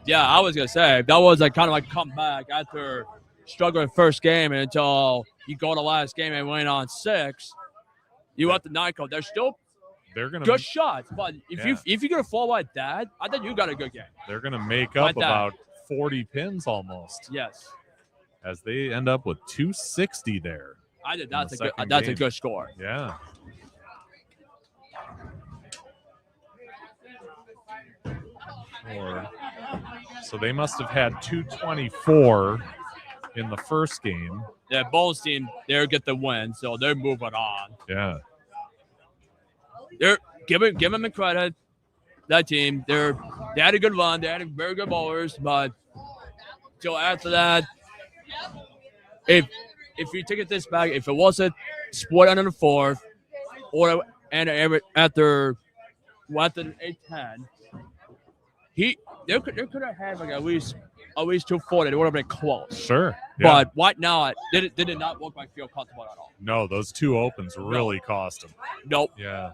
[SPEAKER 5] Yeah, I was gonna say that was like kind of like comeback after struggling first game and until you go to last game and win on 6. You up the 9 code.
[SPEAKER 1] They're gonna
[SPEAKER 5] Good shots, but if
[SPEAKER 1] Yeah.
[SPEAKER 5] you're gonna fall like that, I think you got a good game.
[SPEAKER 1] they're gonna make
[SPEAKER 5] Like
[SPEAKER 1] up
[SPEAKER 5] that.
[SPEAKER 1] about 40 pins almost,
[SPEAKER 5] Yes,
[SPEAKER 1] as they end up with 260 there.
[SPEAKER 5] I think
[SPEAKER 1] the
[SPEAKER 5] that's a good.
[SPEAKER 1] second
[SPEAKER 5] That's a
[SPEAKER 1] game.
[SPEAKER 5] good score.
[SPEAKER 1] Yeah. So they must have had 224 in the first game.
[SPEAKER 5] Yeah, Bones team, they'll get the win, so they're moving on.
[SPEAKER 1] Yeah.
[SPEAKER 5] They're give them the credit. That team, they had a good run. They had very good bowlers, but till after that, if you take it this back, if it wasn't split under the 4th, or after 8-10, they could have had like at least 240. They would have been close.
[SPEAKER 1] Sure. Yeah.
[SPEAKER 5] But right now, they did not look like feel comfortable at all.
[SPEAKER 1] No, those 2 opens really cost them.
[SPEAKER 5] Nope.
[SPEAKER 1] Yeah.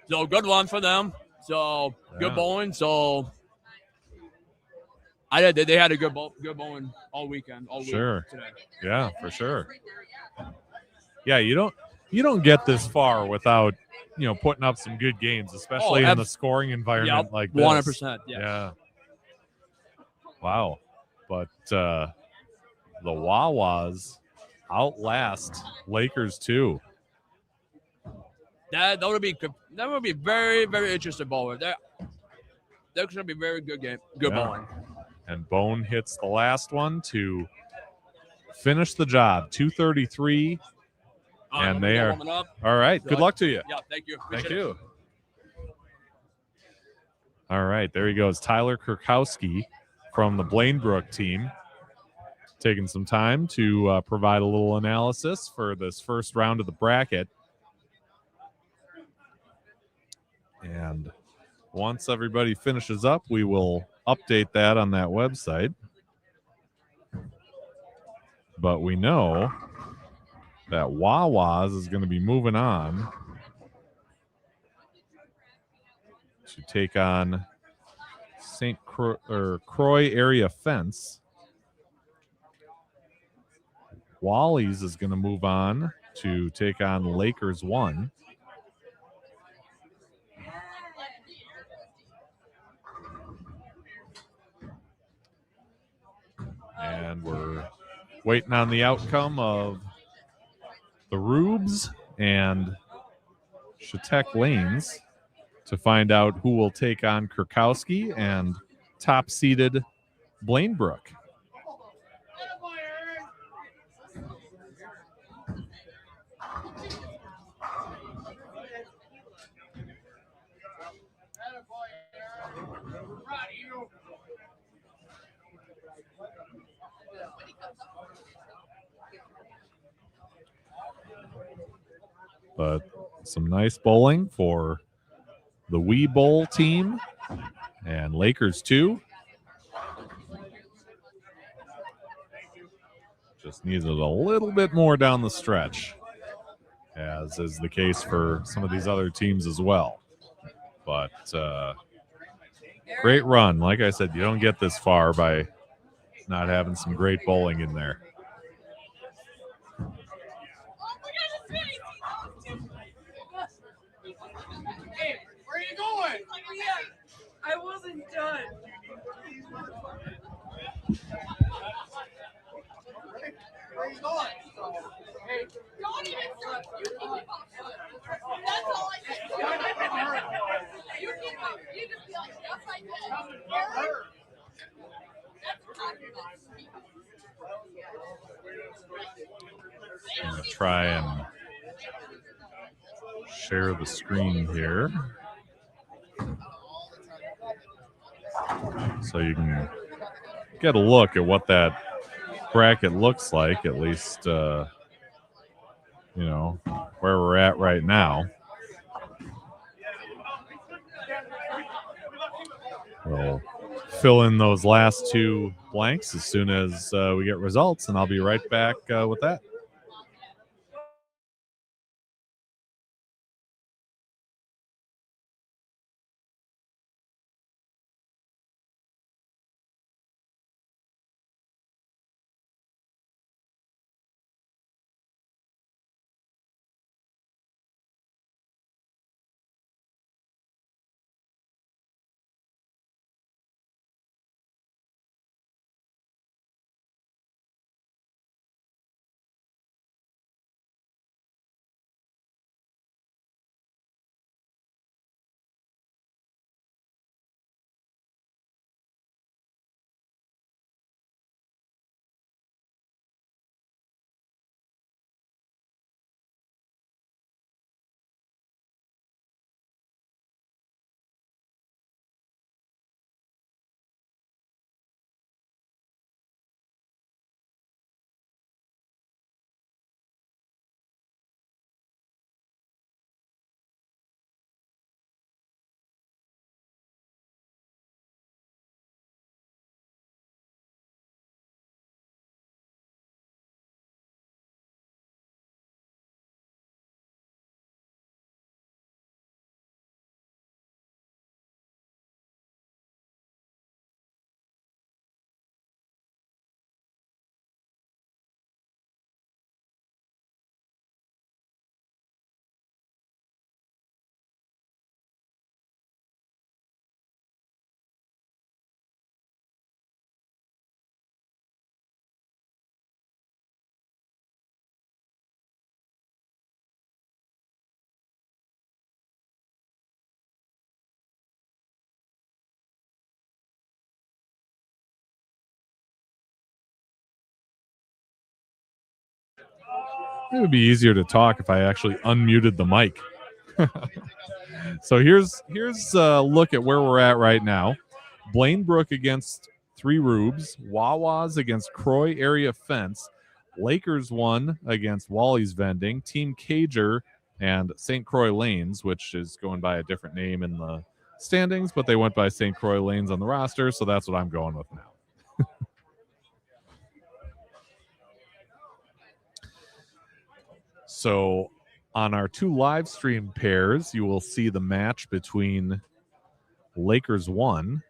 [SPEAKER 5] So good one for them. So good
[SPEAKER 1] Yeah.
[SPEAKER 5] bowling. So they had a good bowling all weekend. All
[SPEAKER 1] Sure.
[SPEAKER 5] week today.
[SPEAKER 1] Yeah, for sure. Yeah, you don't get this far without, putting up some good games, especially in the scoring environment like this.
[SPEAKER 5] 100%. Yes.
[SPEAKER 1] Yeah. Wow. But the Wawas outlast Lakers too.
[SPEAKER 5] That would be very, very interesting bowling. That's gonna be a very good game. Good
[SPEAKER 1] Yeah.
[SPEAKER 5] bowling.
[SPEAKER 1] And Bone hits the last one to finish the job. 233. And they are
[SPEAKER 5] warming up.
[SPEAKER 1] all right. Good luck to you.
[SPEAKER 5] Yeah, thank you.
[SPEAKER 1] Thank
[SPEAKER 5] Appreciate it.
[SPEAKER 1] you. All right, there he goes. Tyler Kurkowski from the Blainbrook team, taking some time to provide a little analysis for this first round of the bracket. And once everybody finishes up, we will update that on that website. But we know that Wawas is going to be moving on to take on Croix area fence. Wally's is going to move on to take on Lakers 1. And we're waiting on the outcome of the Rubes and Shatek Lanes to find out who will take on Kurkowski and top-seeded Blainbrook. But some nice bowling for the Wee Bowl team and Lakers 2. Just needed a little bit more down the stretch, as is the case for some of these other teams as well. But great run. Like I said, you don't get this far by not having some great bowling in there.
[SPEAKER 8] Hey, where are you going? I wasn't done. Where are you going? Hey, don't even start. You keep up. That's all I said. You keep up. You just be like, yes, I did. That's what I'm talking about.
[SPEAKER 1] I'm going to try and share the screen here so you can get a look at what that bracket looks like, at least, you know, where we're at right now. We'll fill in those last two blanks as soon as we get results, and I'll be right back with that. It would be easier to talk if I actually unmuted the mic. So here's a look at where we're at right now. Blaine Brook against Three Rubes, Wawa's against Croix Area Fence, Lakers won against Wally's Vending, Team Cager and St. Croix Lanes, which is going by a different name in the standings, but they went by St. Croix Lanes on the roster, so that's what I'm going with now. So on our two live stream pairs, you will see the match between Lakers 1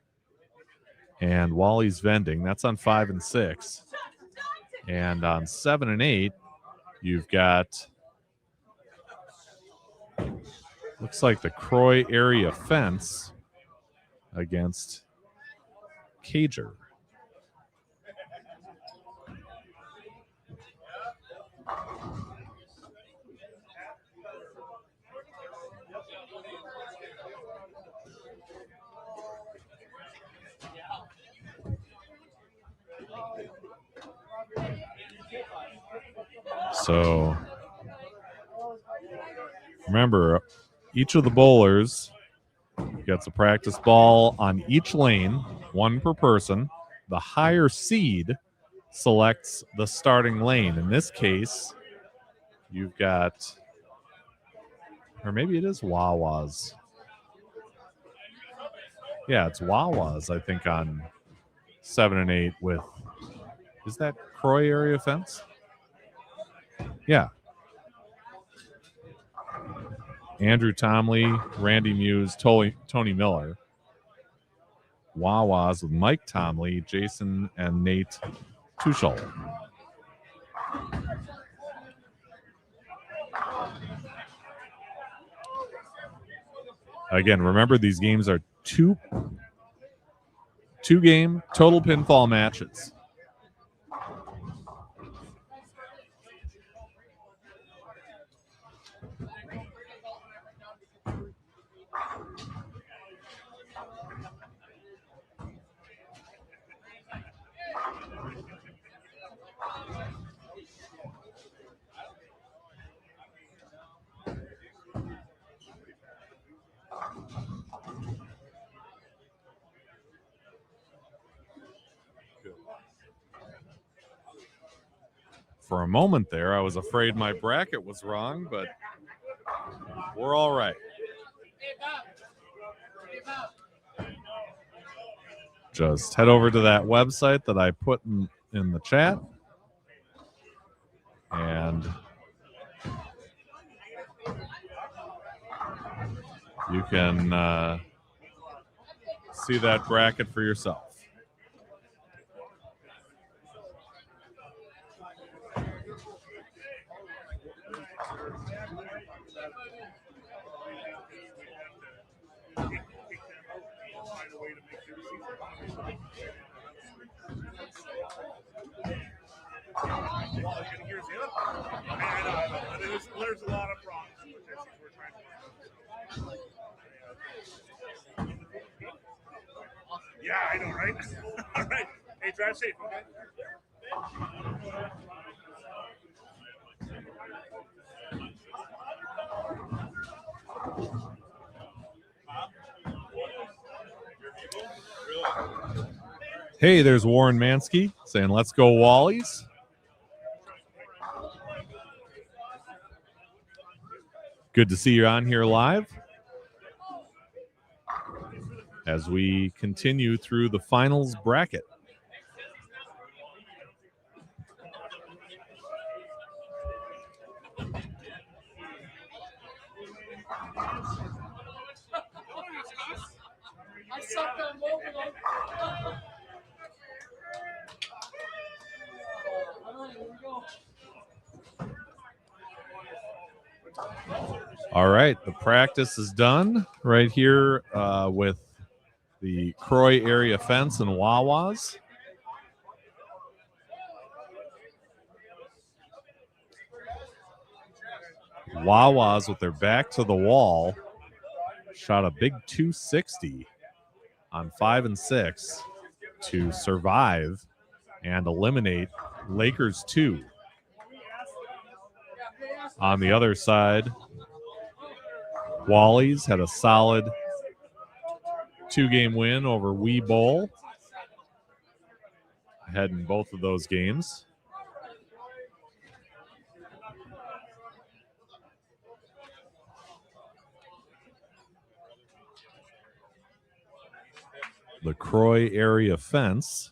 [SPEAKER 1] and Wally's Vending. That's on 5 and 6. And on 7 and 8, you've got, looks like the Croix Area Fence against Cager. So remember, each of the bowlers gets a practice ball on each lane, one per person. The higher seed selects the starting lane. In this case, you've got, or maybe it is Wawa's. Yeah, it's Wawa's, I think, on 7 and 8 with, is that Croix Area Fence? Yeah. Andrew Tomley, Randy Muse, Tony Miller. Wawa's with Mike Tomley, Jason, and Nate Tuchel. Again, remember these games are two game total pinfall matches. For a moment there, I was afraid my bracket was wrong, but we're all right. Just head over to that website that I put in the chat, and you can see that bracket for yourself.
[SPEAKER 6] There's a lot of problems with this. We're trying to work on it. Yeah, I know, right? All right. Hey, drive safe, okay?
[SPEAKER 1] Hey, there's Warren Mansky saying, let's go Wallies. Good to see you on here live as we continue through the finals bracket. All right, the practice is done right here with the Croix area fence and Wawas. Wawas with their back to the wall shot a big 260 on 5 and 6 to survive and eliminate Lakers 2. On the other side, Wallies had a solid 2-game win over Wee Bowl. Ahead in both of those games. The Croix area fence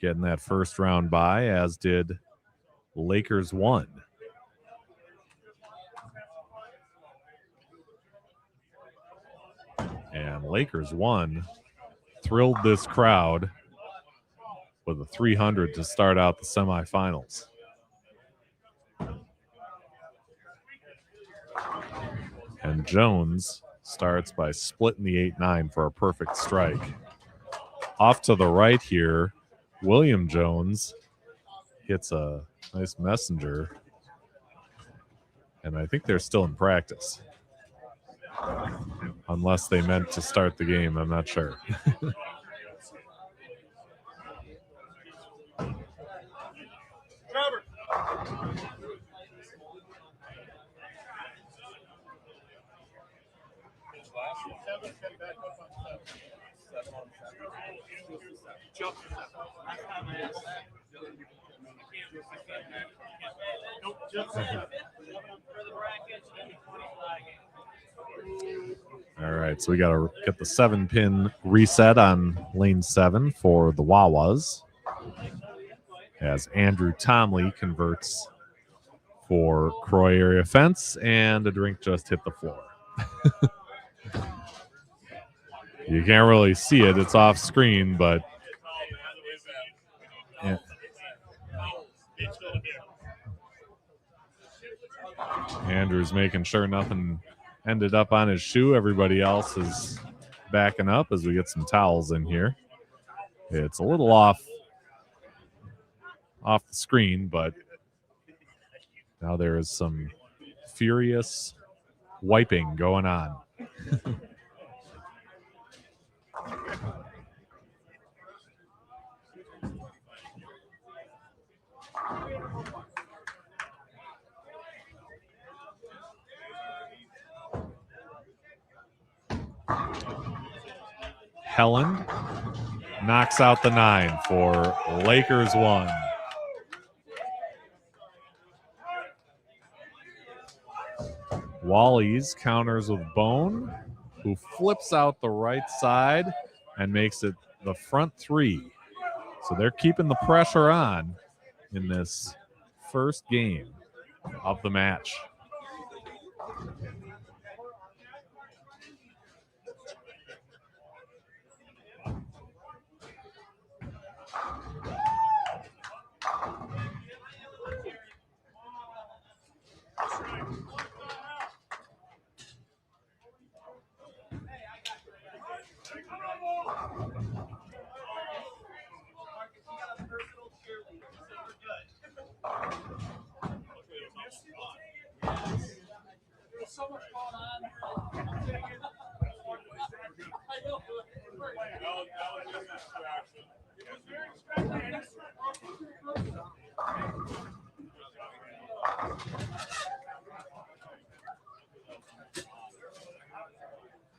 [SPEAKER 1] getting that first round bye, as did Lakers 1. And Lakers 1 thrilled this crowd with a 300 to start out the semifinals. And Jones starts by splitting the 8-9 for a perfect strike. Off to the right here, William Jones hits a nice messenger. And I think they're still in practice. Unless they meant to start the game, I'm not sure. All right, so we got to get the 7-pin reset on lane 7 for the Wawas as Andrew Tomley converts for Croix area fence, and the drink just hit the floor. You can't really see it. It's off screen, but yeah. Andrew's making sure nothing ended up on his shoe. Everybody else is backing up as we get some towels in here. It's a little off the screen, but now there is some furious wiping going on. Helen knocks out the 9 for Lakers 1. Wally's counters with Bone, who flips out the right side and makes it the front three. So they're keeping the pressure on in this first game of the match.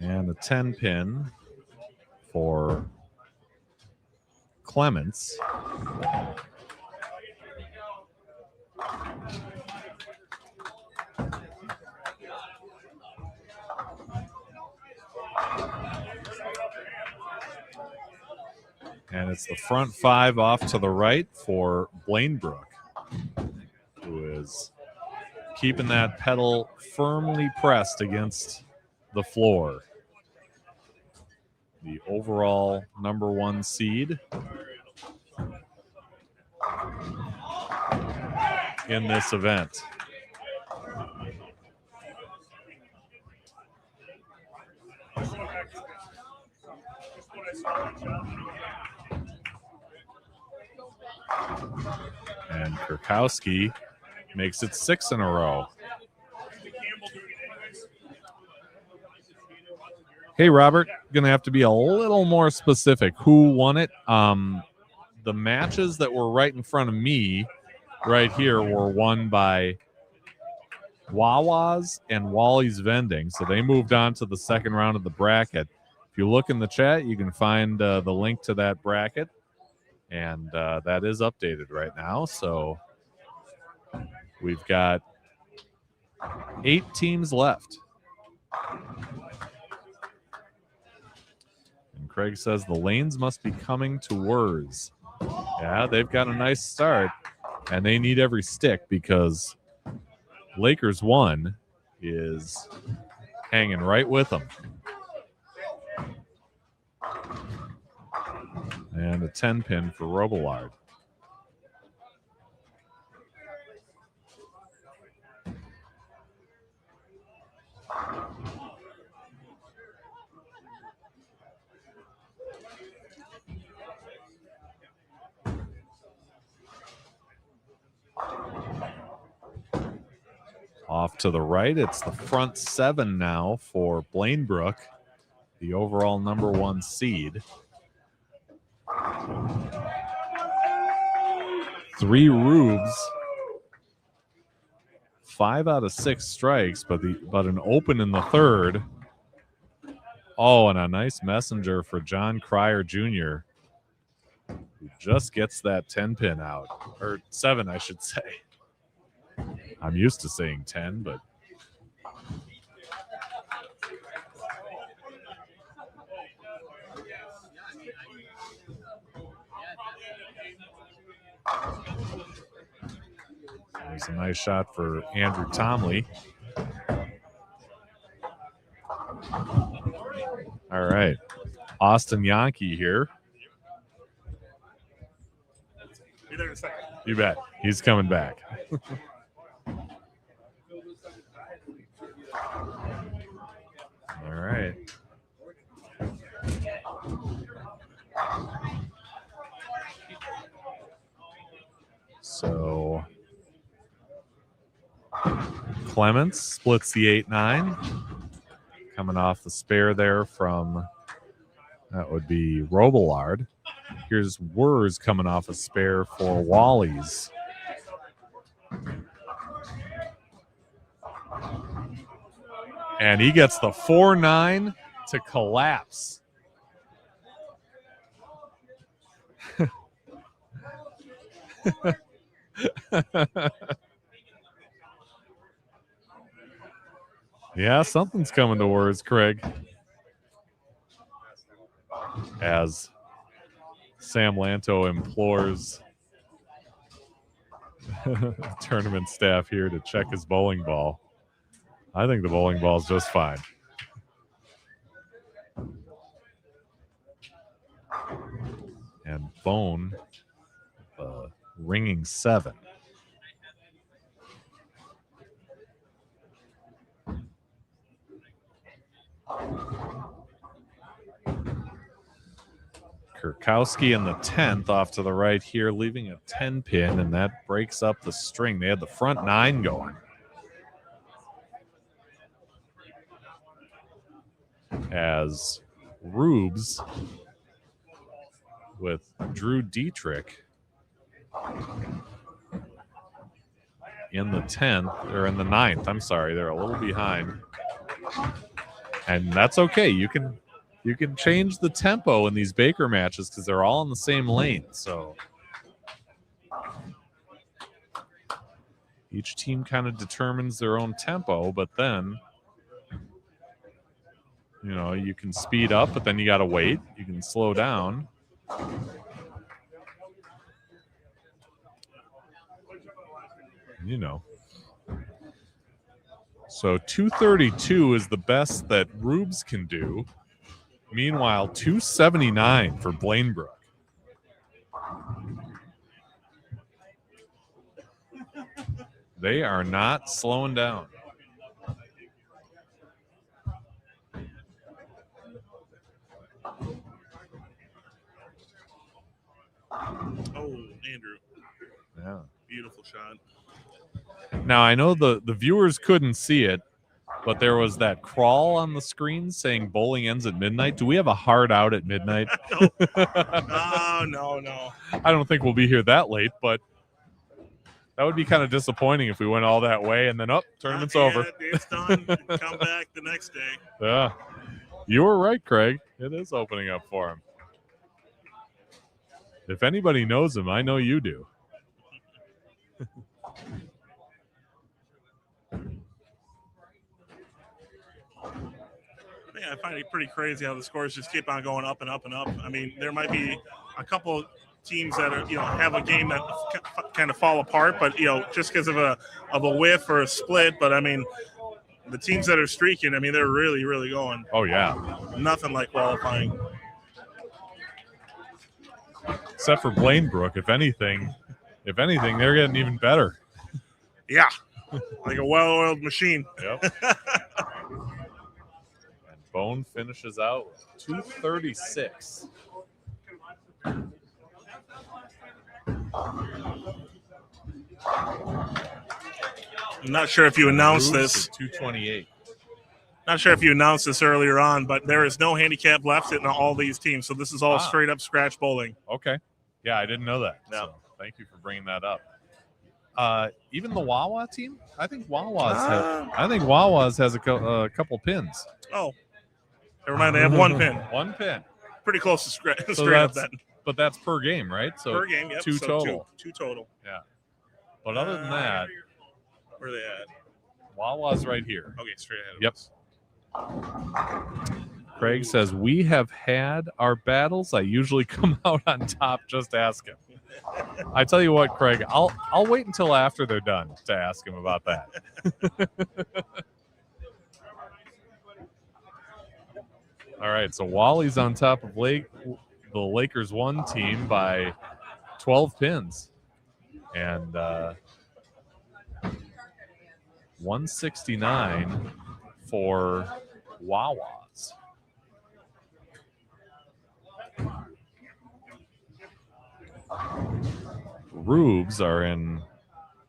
[SPEAKER 1] And a 10 pin for Clements. And it's the front five off to the right for Blainbrook, who is keeping that pedal firmly pressed against the floor. The overall #1 seed in this event. And Kurkowski makes it 6 in a row. Hey, Robert, going to have to be a little more specific. Who won it? The matches that were right in front of me right here were won by Wawa's and Wally's Vending. So they moved on to the second round of the bracket. If you look in the chat, you can find the link to that bracket. And that is updated right now. So we've got 8 teams left. And Craig says the lanes must be coming to Wurs. Yeah, they've got a nice start. And they need every stick because Lakers 1 is hanging right with them. And a 10 pin for Robillard. Off to the right, it's the front 7 now for Blainbrook, the overall #1 seed. 3 Rubes, 5 out of 6 strikes, but an open in the third. Oh, and a nice messenger for John Cryer Jr., who just gets that 10 pin out, or 7, I should say. I'm used to saying 10, but there's a nice shot for Andrew Tomley. All right. Austin Yankee here.
[SPEAKER 6] Be there in a second.
[SPEAKER 1] You bet. He's coming back. All right. So Clements splits the 8-9. Coming off the spare there from, that would be Robillard. Here's Wurs coming off a spare for Wally's. And he gets the 4-9 to collapse. Yeah, something's coming towards Craig. As Sam Lanto implores tournament staff here to check his bowling ball. I think the bowling ball is just fine. And Bone, ringing 7. Kurkowski in the 10th off to the right here, leaving a 10 pin, and that breaks up the string. They had the front 9 going. As Rubes with Drew Dietrich in the 10th, or in the 9th. I'm sorry, they're a little behind. And that's okay. You can change the tempo in these Baker matches because they're all in the same lane. So each team kind of determines their own tempo, but then, you know, you can speed up, but then you got to wait. You can slow down. You know. So 232 is the best that Rubes can do. Meanwhile, 279 for Blainbrook. They are not slowing down.
[SPEAKER 6] Oh, Andrew.
[SPEAKER 1] Yeah.
[SPEAKER 6] Beautiful shot.
[SPEAKER 1] Now, I know the viewers couldn't see it, but there was that crawl on the screen saying bowling ends at midnight. Do we have a hard out at midnight?
[SPEAKER 6] No. No.
[SPEAKER 1] I don't think we'll be here that late, but that would be kind of disappointing if we went all that way and then, tournament's over.
[SPEAKER 6] It's done. Come back the next day.
[SPEAKER 1] Yeah. You were right, Craig. It is opening up for him. If anybody knows him, I know you do.
[SPEAKER 6] Yeah, I find it pretty crazy how the scores just keep on going up and up and up. I mean, there might be a couple teams that are, have a game that kind of fall apart, but just because of a whiff or a split. But I mean, the teams that are streaking, I mean, they're really, really going.
[SPEAKER 1] Oh yeah,
[SPEAKER 6] nothing like qualifying.
[SPEAKER 1] Except for Blainbrook, if anything, they're getting even better.
[SPEAKER 6] Yeah, like a well-oiled machine.
[SPEAKER 1] Yep. Bone finishes out 236.
[SPEAKER 6] I'm not sure if you announced this.
[SPEAKER 1] 228.
[SPEAKER 6] Not sure if you announced this earlier on, but there is no handicap left in all these teams. So this is all straight up scratch bowling.
[SPEAKER 1] Okay. Yeah, I didn't know that.
[SPEAKER 6] No.
[SPEAKER 1] So thank you for bringing that up. Even the Wawa team? I think Wawa's has a couple pins.
[SPEAKER 6] Oh. Never mind, they have one pin.
[SPEAKER 1] One pin.
[SPEAKER 6] Pretty close to straight up then.
[SPEAKER 1] But that's per game, right? So
[SPEAKER 6] per game, yep.
[SPEAKER 1] Two total.
[SPEAKER 6] Two total.
[SPEAKER 1] Yeah. But other than that,
[SPEAKER 6] where are they at?
[SPEAKER 1] Wawa's right here.
[SPEAKER 6] Okay, straight ahead of us.
[SPEAKER 1] Craig says, we have had our battles. I usually come out on top. Just ask him. I tell you what, Craig, I'll wait until after they're done to ask him about that. All right, so Wally's on top of the Lakers 1 team by 12 pins. And 169 for Wawas. Rubes are in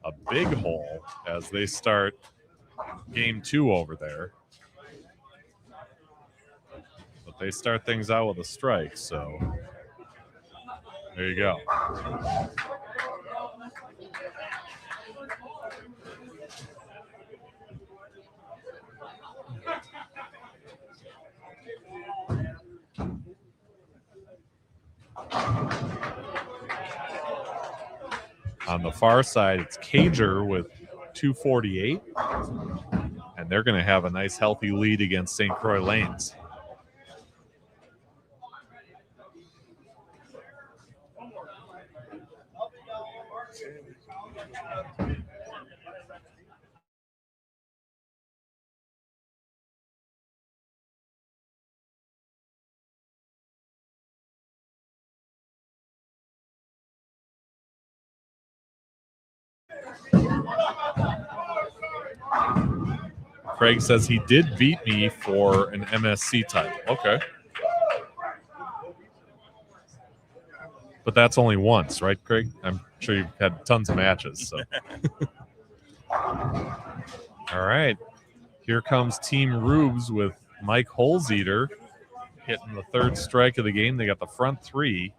[SPEAKER 1] a big hole as they start game 2 over there. But they start things out with a strike, so there you go. On the far side, it's Cager with 248. And they're going to have a nice, healthy lead against St. Croix Lanes. Craig says he did beat me for an MSC title. Okay. But that's only once, right, Craig? I'm sure you've had tons of matches. So. All right. Here comes Team Rubes with Mike Holzeater hitting the third strike of the game. They got the front three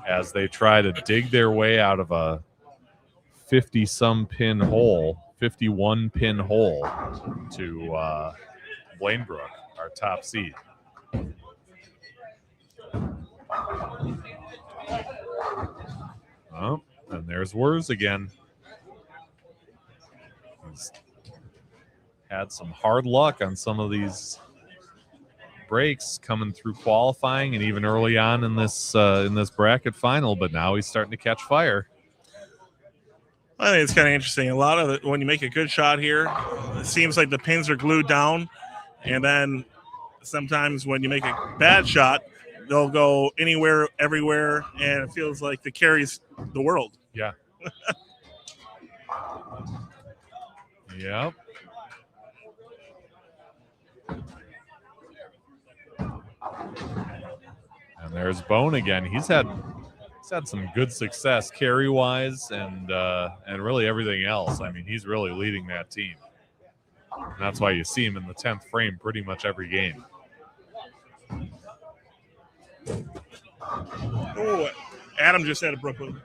[SPEAKER 1] as they try to dig their way out of a 50-some pin hole, 51 pin hole to Blainbrook, our top seed. Oh, and there's Wurs again. He's had some hard luck on some of these breaks coming through qualifying and even early on in this bracket final, but now he's starting to catch fire.
[SPEAKER 6] I think it's kind of interesting. A lot of it, when you make a good shot here, it seems like the pins are glued down, and then sometimes when you make a bad shot, they'll go anywhere, everywhere, and it feels like it carries the world.
[SPEAKER 1] Yeah. Yep. And there's Bone again. He's had some good success carry wise and really everything else. I mean, he's really leading that team. And that's why you see him in the 10th frame pretty much every game.
[SPEAKER 6] Oh, Adam just had a Brooklyn.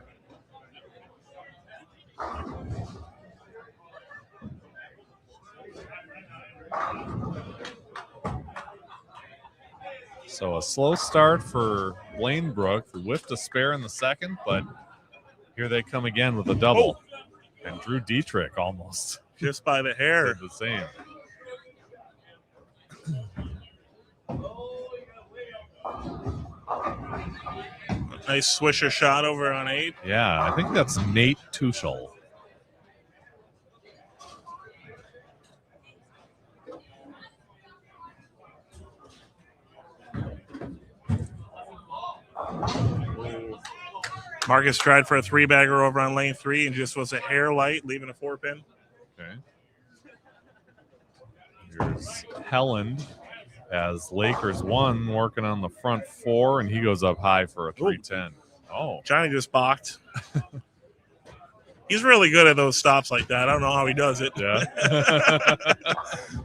[SPEAKER 1] So a slow start for Blainbrook, who whiffed a spare in the second, but here they come again with a double. Oh. And Drew Dietrich almost.
[SPEAKER 6] Just by the hair.
[SPEAKER 1] Did the same.
[SPEAKER 6] Nice swisher shot over on 8.
[SPEAKER 1] Yeah, I think that's Nate Tuchel.
[SPEAKER 6] Marcus tried for a 3-bagger over on lane 3 and just was a hair light, leaving a 4-pin.
[SPEAKER 1] Okay. Here's Helland as Lakers 1 working on the front 4, and he goes up high for a 310. Oh.
[SPEAKER 6] Johnny just balked. He's really good at those stops like that. I don't know how he does it.
[SPEAKER 1] Yeah.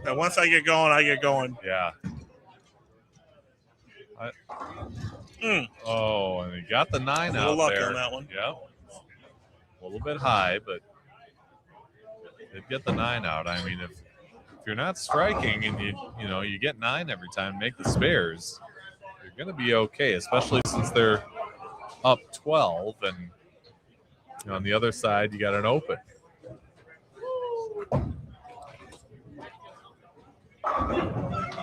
[SPEAKER 6] And once I get going, I get going.
[SPEAKER 1] Yeah. Oh, and he got the 9 out
[SPEAKER 6] luck
[SPEAKER 1] there.
[SPEAKER 6] on that one.
[SPEAKER 1] Yep. A little bit high, but they'd get the 9 out. I mean, if you're not striking and you get 9 every time, make the spares, you're going to be okay, especially since they're up 12 and on the other side you got an open.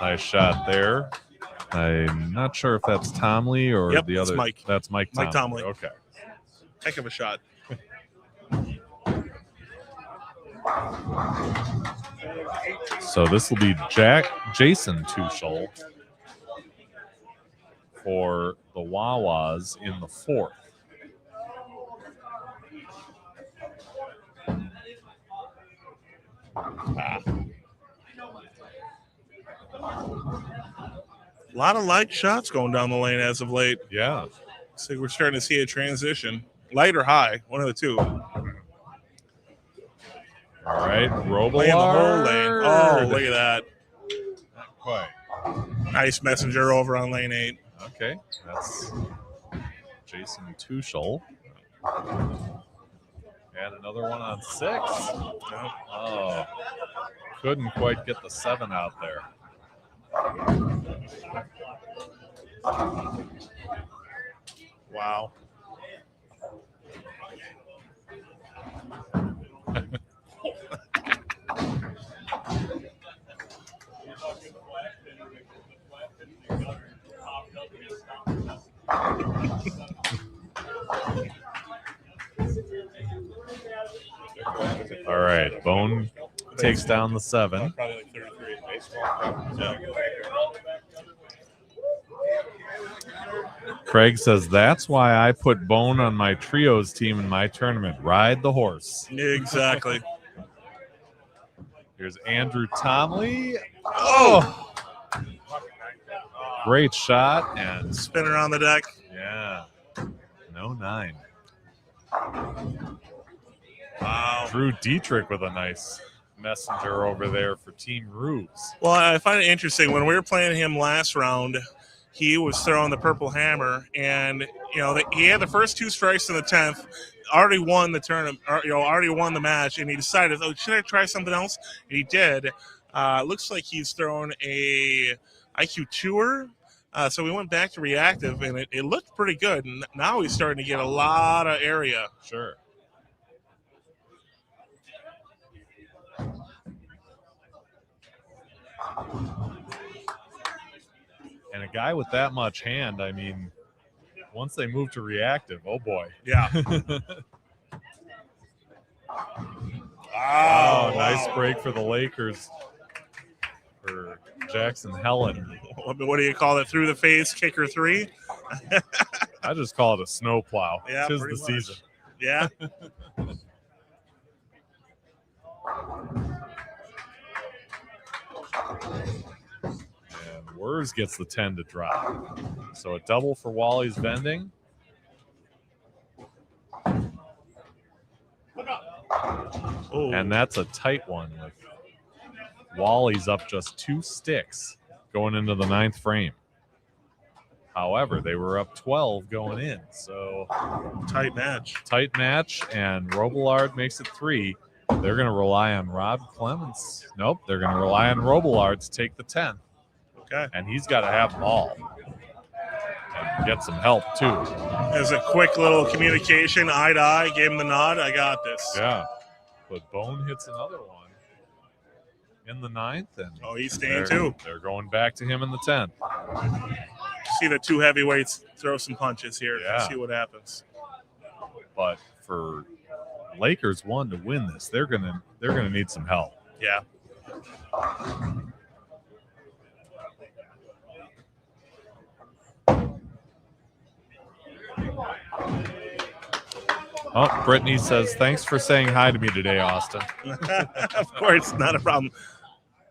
[SPEAKER 1] Nice shot there. I'm not sure if that's Tomley or the other.
[SPEAKER 6] Mike.
[SPEAKER 1] That's Mike Tomley. Okay.
[SPEAKER 6] Heck of a shot.
[SPEAKER 1] So this will be Jason Tuchel for the Wawas in the 4th.
[SPEAKER 6] A lot of light shots going down the lane as of late.
[SPEAKER 1] Yeah.
[SPEAKER 6] So we're starting to see a transition. Light or high, one of the two.
[SPEAKER 1] All right, Robillard.
[SPEAKER 6] Playing the whole lane. Oh, look at that.
[SPEAKER 1] Not quite.
[SPEAKER 6] Nice messenger over on lane 8.
[SPEAKER 1] Okay, that's Jason Tuchel. And another one on 6. Oh, couldn't quite get the 7 out there.
[SPEAKER 6] Wow.
[SPEAKER 1] Bone takes down the 7.
[SPEAKER 6] Probably like 33.
[SPEAKER 1] Craig says, that's why I put Bone on my trios team in my tournament. Ride the horse.
[SPEAKER 6] Exactly.
[SPEAKER 1] Here's Andrew Tomley. Oh! Great shot. And
[SPEAKER 6] spin around the deck.
[SPEAKER 1] Yeah. No 9.
[SPEAKER 6] Wow.
[SPEAKER 1] Drew Dietrich with a nice messenger over there for Team Rubes.
[SPEAKER 6] Well, I find it interesting. When we were playing him last round, he was throwing the purple hammer, and he had the first 2 strikes in the 10th, already won the tournament, already won the match, and he decided, oh, should I try something else? And he did. Looks like he's thrown a IQ tour. So we went back to reactive, and it looked pretty good. And now he's starting to get a lot of area.
[SPEAKER 1] Sure. And a guy with that much hand, I mean, once they move to reactive, oh boy.
[SPEAKER 6] Yeah.
[SPEAKER 1] Oh, nice break for the Lakers. For Jackson Helen.
[SPEAKER 6] What do you call it? Through the face, kicker 3?
[SPEAKER 1] I just call it a snowplow.
[SPEAKER 6] Yeah,
[SPEAKER 1] Tis
[SPEAKER 6] pretty
[SPEAKER 1] the
[SPEAKER 6] much.
[SPEAKER 1] season.
[SPEAKER 6] Yeah.
[SPEAKER 1] And Wurs gets the 10 to drop. So a double for Wally's Vending.
[SPEAKER 6] Oh.
[SPEAKER 1] And that's a tight one with Wally's up just 2 sticks going into the 9th frame. However, they were up 12 going in, so
[SPEAKER 6] tight match.
[SPEAKER 1] Tight match, and Robillard makes it 3. They're going to rely on Rob Clements. Nope, they're going to rely on Robillard to take the 10th.
[SPEAKER 6] Okay.
[SPEAKER 1] And he's got to have them all. And get some help, too.
[SPEAKER 6] As a quick little communication, eye to eye, gave him the nod. I got this.
[SPEAKER 1] Yeah. But Bone hits another one in the 9th. And
[SPEAKER 6] oh, he's staying too.
[SPEAKER 1] They're going back to him in the 10th.
[SPEAKER 6] See the 2 heavyweights throw some punches here.
[SPEAKER 1] Yeah.
[SPEAKER 6] See what happens.
[SPEAKER 1] But for Lakers 1 to win this, they're gonna need some help.
[SPEAKER 6] Yeah.
[SPEAKER 1] Oh, Brittany says, thanks for saying hi to me today, Austin.
[SPEAKER 6] Of course, not a problem.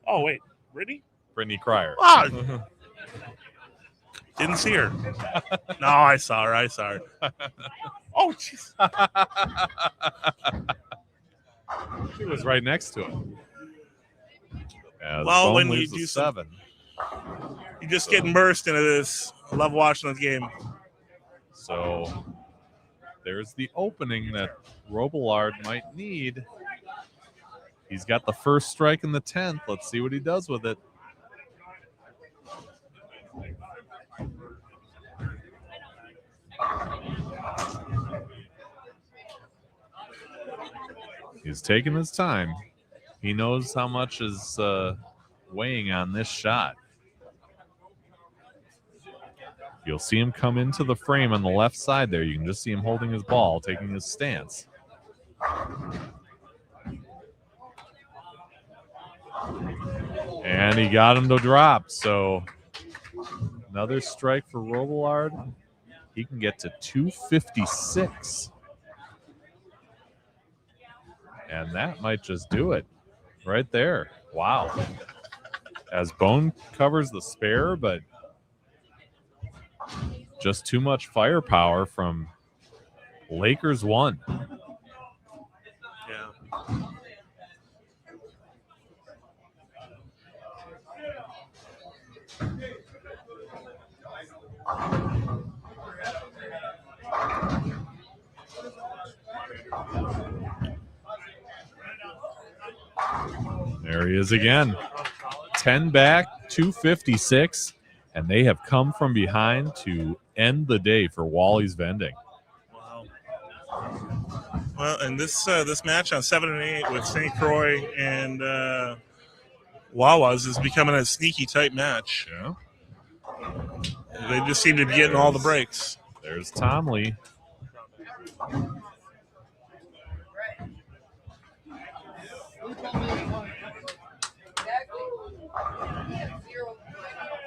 [SPEAKER 6] Oh, wait. Brittany?
[SPEAKER 1] Brittany Cryer.
[SPEAKER 6] Oh, didn't see her. No, I saw her. Oh, jeez.
[SPEAKER 1] She was right next to him. Yeah,
[SPEAKER 6] well, when
[SPEAKER 1] Bone
[SPEAKER 6] you
[SPEAKER 1] leaves
[SPEAKER 6] do
[SPEAKER 1] a 7.
[SPEAKER 6] you just get immersed into this. I love watching this game.
[SPEAKER 1] So there's the opening that Robillard might need. He's got the first strike in the 10th. Let's see what he does with it. He's taking his time. He knows how much is weighing on this shot. You'll see him come into the frame on the left side there. You can just see him holding his ball, taking his stance. And he got him to drop. So another strike for Robillard. He can get to 256. And that might just do it right there. Wow. As Bone covers the spare, but just too much firepower from Lakers 1.
[SPEAKER 6] Yeah.
[SPEAKER 1] There he is again. 10 back, 256, and they have come from behind to end the day for Wally's Vending.
[SPEAKER 6] Wow. Well, and this match on 7 and 8 with St. Croix and Wawa's is becoming a sneaky tight match.
[SPEAKER 1] Yeah.
[SPEAKER 6] They just seem to be getting all the breaks.
[SPEAKER 1] There's Tomley.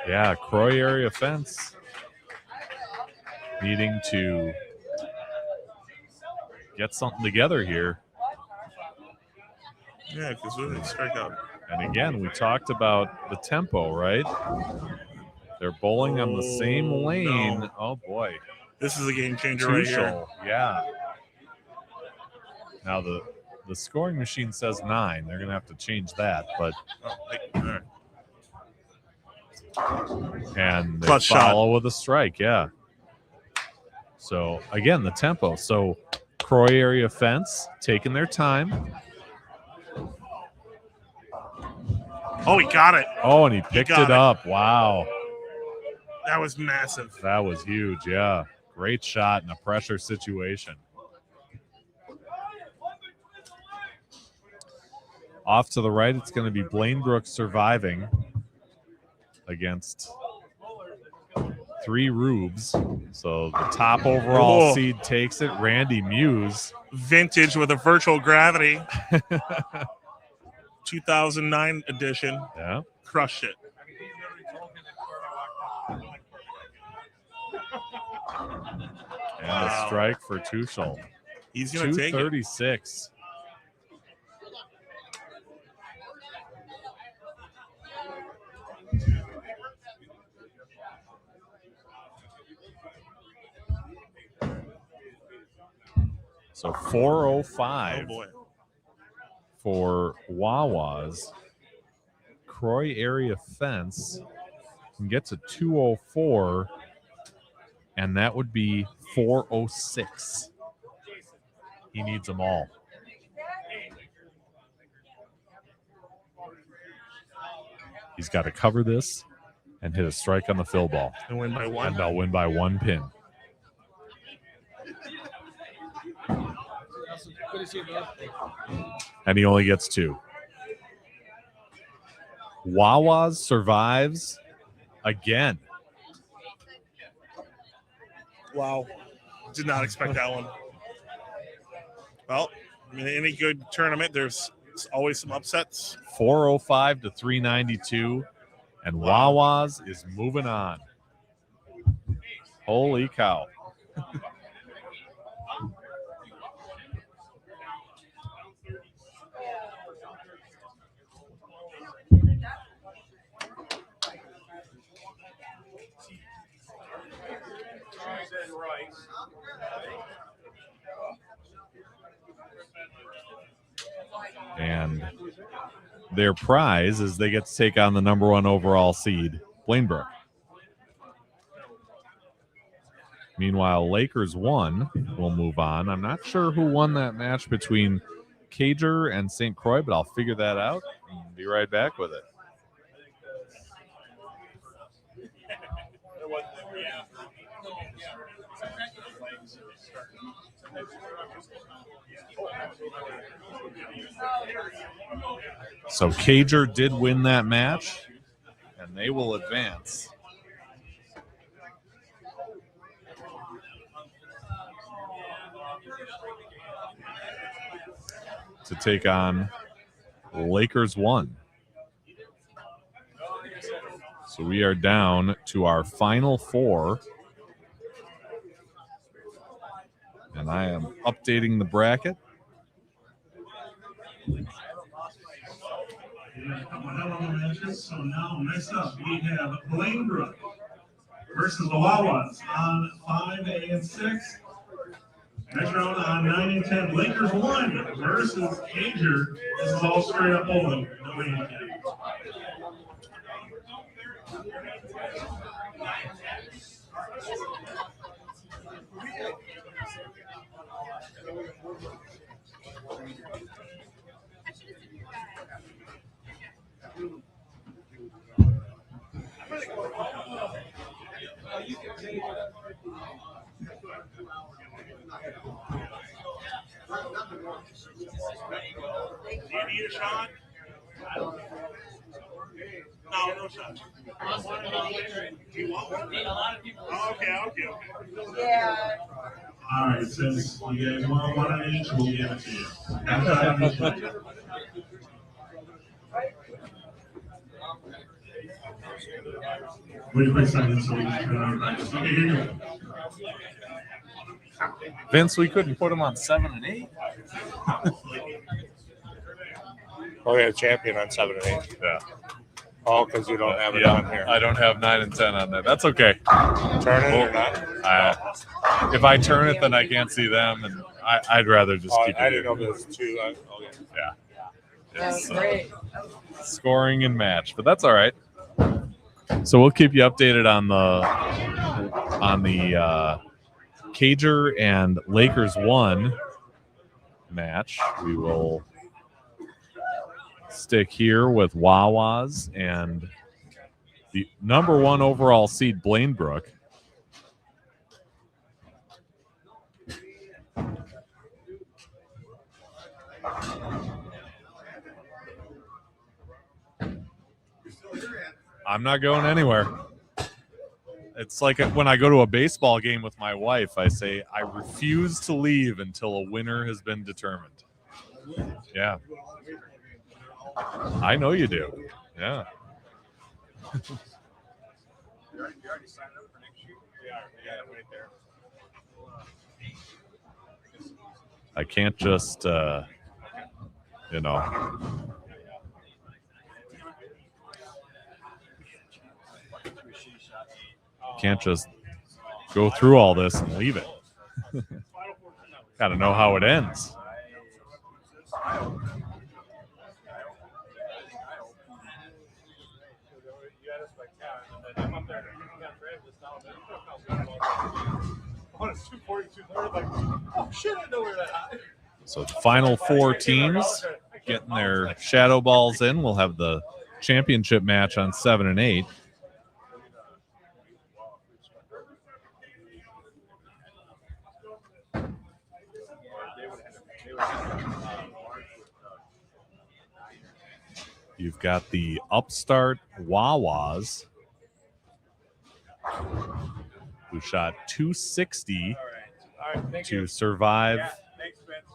[SPEAKER 1] Yeah, Croix area fence needing to get something together here.
[SPEAKER 6] Yeah, because we didn't strike out.
[SPEAKER 1] And again, we talked about the tempo, right? They're bowling on the same lane.
[SPEAKER 6] No.
[SPEAKER 1] Oh, boy.
[SPEAKER 6] This is a game changer right here.
[SPEAKER 1] Tuchel, yeah. Now the scoring machine says 9. They're going to have to change that, but
[SPEAKER 6] All right.
[SPEAKER 1] and they
[SPEAKER 6] Clutch
[SPEAKER 1] follow
[SPEAKER 6] shot.
[SPEAKER 1] with a strike, yeah. So again, the tempo. So Croix area fence taking their time.
[SPEAKER 6] Oh, he got it.
[SPEAKER 1] Oh, and he picked
[SPEAKER 6] got
[SPEAKER 1] it
[SPEAKER 6] it.
[SPEAKER 1] up. Wow.
[SPEAKER 6] That was massive.
[SPEAKER 1] That was huge, yeah. Great shot in a pressure situation. Off to the right, it's going to be Blaine Brooks surviving against 3 Rubes. So the top overall
[SPEAKER 6] Whoa.
[SPEAKER 1] seed takes it. Randy Muse.
[SPEAKER 6] Vintage with a virtual gravity. 2009 edition.
[SPEAKER 1] Yeah.
[SPEAKER 6] Crushed it.
[SPEAKER 1] And a strike for Tuchel.
[SPEAKER 6] He's going to take it.
[SPEAKER 1] 236. So 405
[SPEAKER 6] Oh, boy.
[SPEAKER 1] for Wawa's. Croix area fence can get to 204, and that would be 406. He needs them all. He's got to cover this and hit a strike on the fill ball.
[SPEAKER 6] And win by 1.
[SPEAKER 1] And they'll win by 1 pin. And he only gets 2. Wawa's survives again.
[SPEAKER 6] Wow. Did not expect that one. Well, I mean, any good tournament, there's always some upsets.
[SPEAKER 1] 405 to 392. And Wawa's is moving on. Holy cow. And their prize is they get to take on the number 1 overall seed, Blainebrook. Meanwhile, Lakers 1 will move on. I'm not sure who won that match between Cager and St. Croix, but I'll figure that out and be right back with it. So Cager did win that match, and they will advance. To take on Lakers 1. So we are down to our final 4. And I am updating the bracket.
[SPEAKER 6] A couple hell of a matches. So now next up we have Blainebrook versus the Wawas on 5A and 6. Next round on 9 and 10. Lakers 1 versus Cager. This is all straight up bowling. No handicap. Do you need a shot? No shot. Do you want one? Oh, okay.
[SPEAKER 8] Yeah.
[SPEAKER 6] All right, since you guys want one on each, we'll give it to you. Wait a quick second so we can turn on practice. Okay, here you go.
[SPEAKER 1] Vince, we couldn't put him on 7 and 8.
[SPEAKER 7] Oh, yeah, champion on 7 and 8.
[SPEAKER 1] Yeah.
[SPEAKER 7] Oh, because you don't have it
[SPEAKER 1] Yeah,
[SPEAKER 7] on here.
[SPEAKER 1] I don't have 9 and 10 on there. That's okay.
[SPEAKER 7] Turn it or not?
[SPEAKER 1] If I turn it, then I can't see them, and I'd rather just
[SPEAKER 7] Oh,
[SPEAKER 1] keep it
[SPEAKER 7] I didn't
[SPEAKER 1] here.
[SPEAKER 7] know there's 2. Okay.
[SPEAKER 1] Yeah. It's, scoring and match, but that's all right. So we'll keep you updated on the Cager and Lakers 1 match. We will stick here with Wawas and the number 1 overall seed Blainbrook. I'm not going anywhere. It's like when I go to a baseball game with my wife, I say, I refuse to leave until a winner has been determined. Yeah. I know you do. Yeah. I can't just, can't just go through all this and leave it. Got to know how it ends. So the final 4 teams getting their shadow balls in. We'll have the championship match on 7 and 8. You've got the upstart Wawas, who shot 260 to survive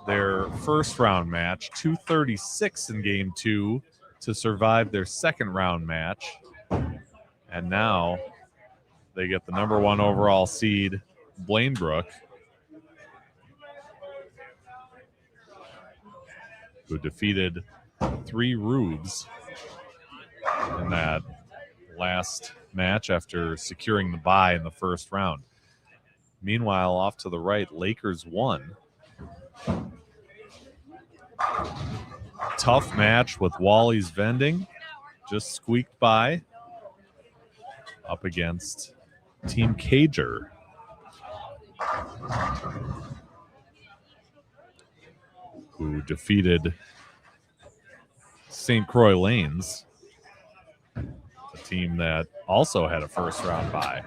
[SPEAKER 1] their first round match, 236 in game 2 to survive their second round match. And now they get the number 1 overall seed, Blainbrook, who defeated 3 Rubes in that last match after securing the bye in the first round. Meanwhile, off to the right, Lakers 1. Tough match with Wally's Vending. Just squeaked by. Up against Team Cager. Who defeated St. Croix Lanes, a team that also had a first round bye.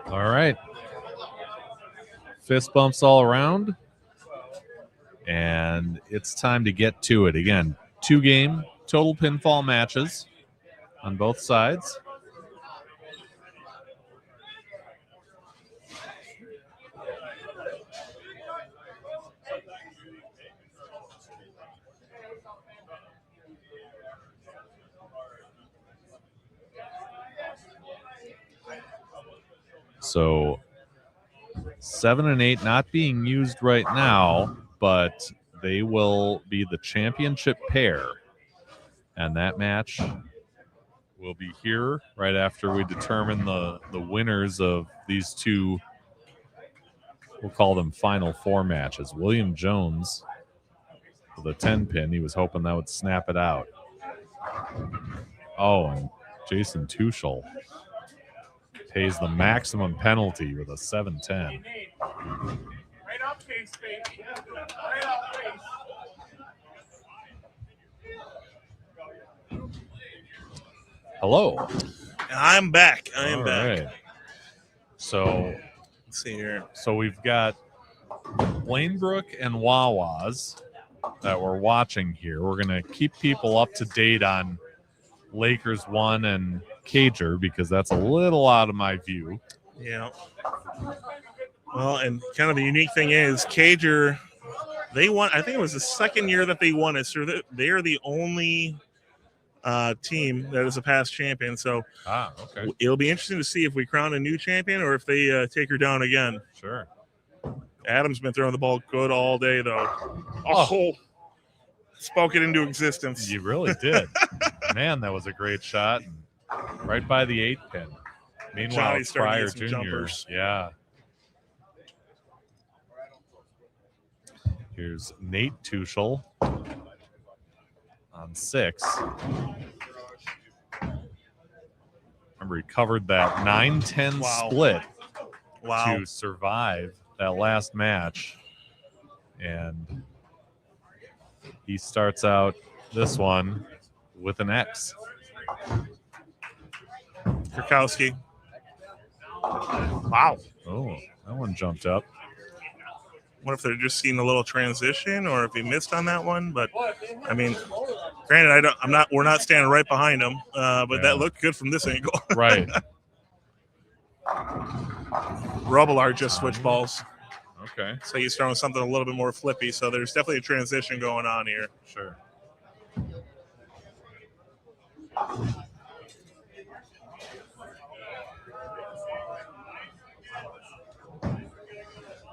[SPEAKER 1] All right. Fist bumps all around. And it's time to get to it. Again, 2-game total pinfall matches on both sides. So 7 and 8 not being used right now, but they will be the championship pair. And that match will be here right after we determine the winners of these 2, we'll call them Final 4 matches. William Jones with a 10-pin. He was hoping that would snap it out. Oh, and Jason Tuchel pays the maximum penalty with a 7-10. Hello.
[SPEAKER 9] I'm back. I am back.
[SPEAKER 1] Right. So
[SPEAKER 9] Let's see here.
[SPEAKER 1] So we've got Blainbrook and Wawas that we're watching here. We're going to keep people up to date on Lakers 1 and Cager because that's a little out of my view.
[SPEAKER 9] Yeah. Well, and kind of the unique thing is Cager, they won. I think it was the second year that they won it. So they are the only team that is a past champion. So
[SPEAKER 1] okay.
[SPEAKER 9] It'll be interesting to see if we crown a new champion or if they take her down again.
[SPEAKER 1] Sure.
[SPEAKER 9] Adam's been throwing the ball good all day, though. Oh. Spoke it into existence.
[SPEAKER 1] You really did. Man, that was a great shot. Right by the 8 pin. Meanwhile, Cryer Jr.
[SPEAKER 9] Jumpers.
[SPEAKER 1] Yeah. Here's Nate Tuchel on 6. Remember, he covered that 9-10 split to survive that last match. And he starts out this one with an X.
[SPEAKER 9] Kurkowski. Wow.
[SPEAKER 1] Oh, that one jumped up.
[SPEAKER 9] What if they're just seeing a little transition, or if he missed on that one? But I mean, granted, we're not standing right behind him, but that looked good from this angle.
[SPEAKER 1] Right.
[SPEAKER 9] Robillard just switched balls.
[SPEAKER 1] Okay.
[SPEAKER 9] So he's throwing something a little bit more flippy. So there's definitely a transition going on here.
[SPEAKER 1] Sure.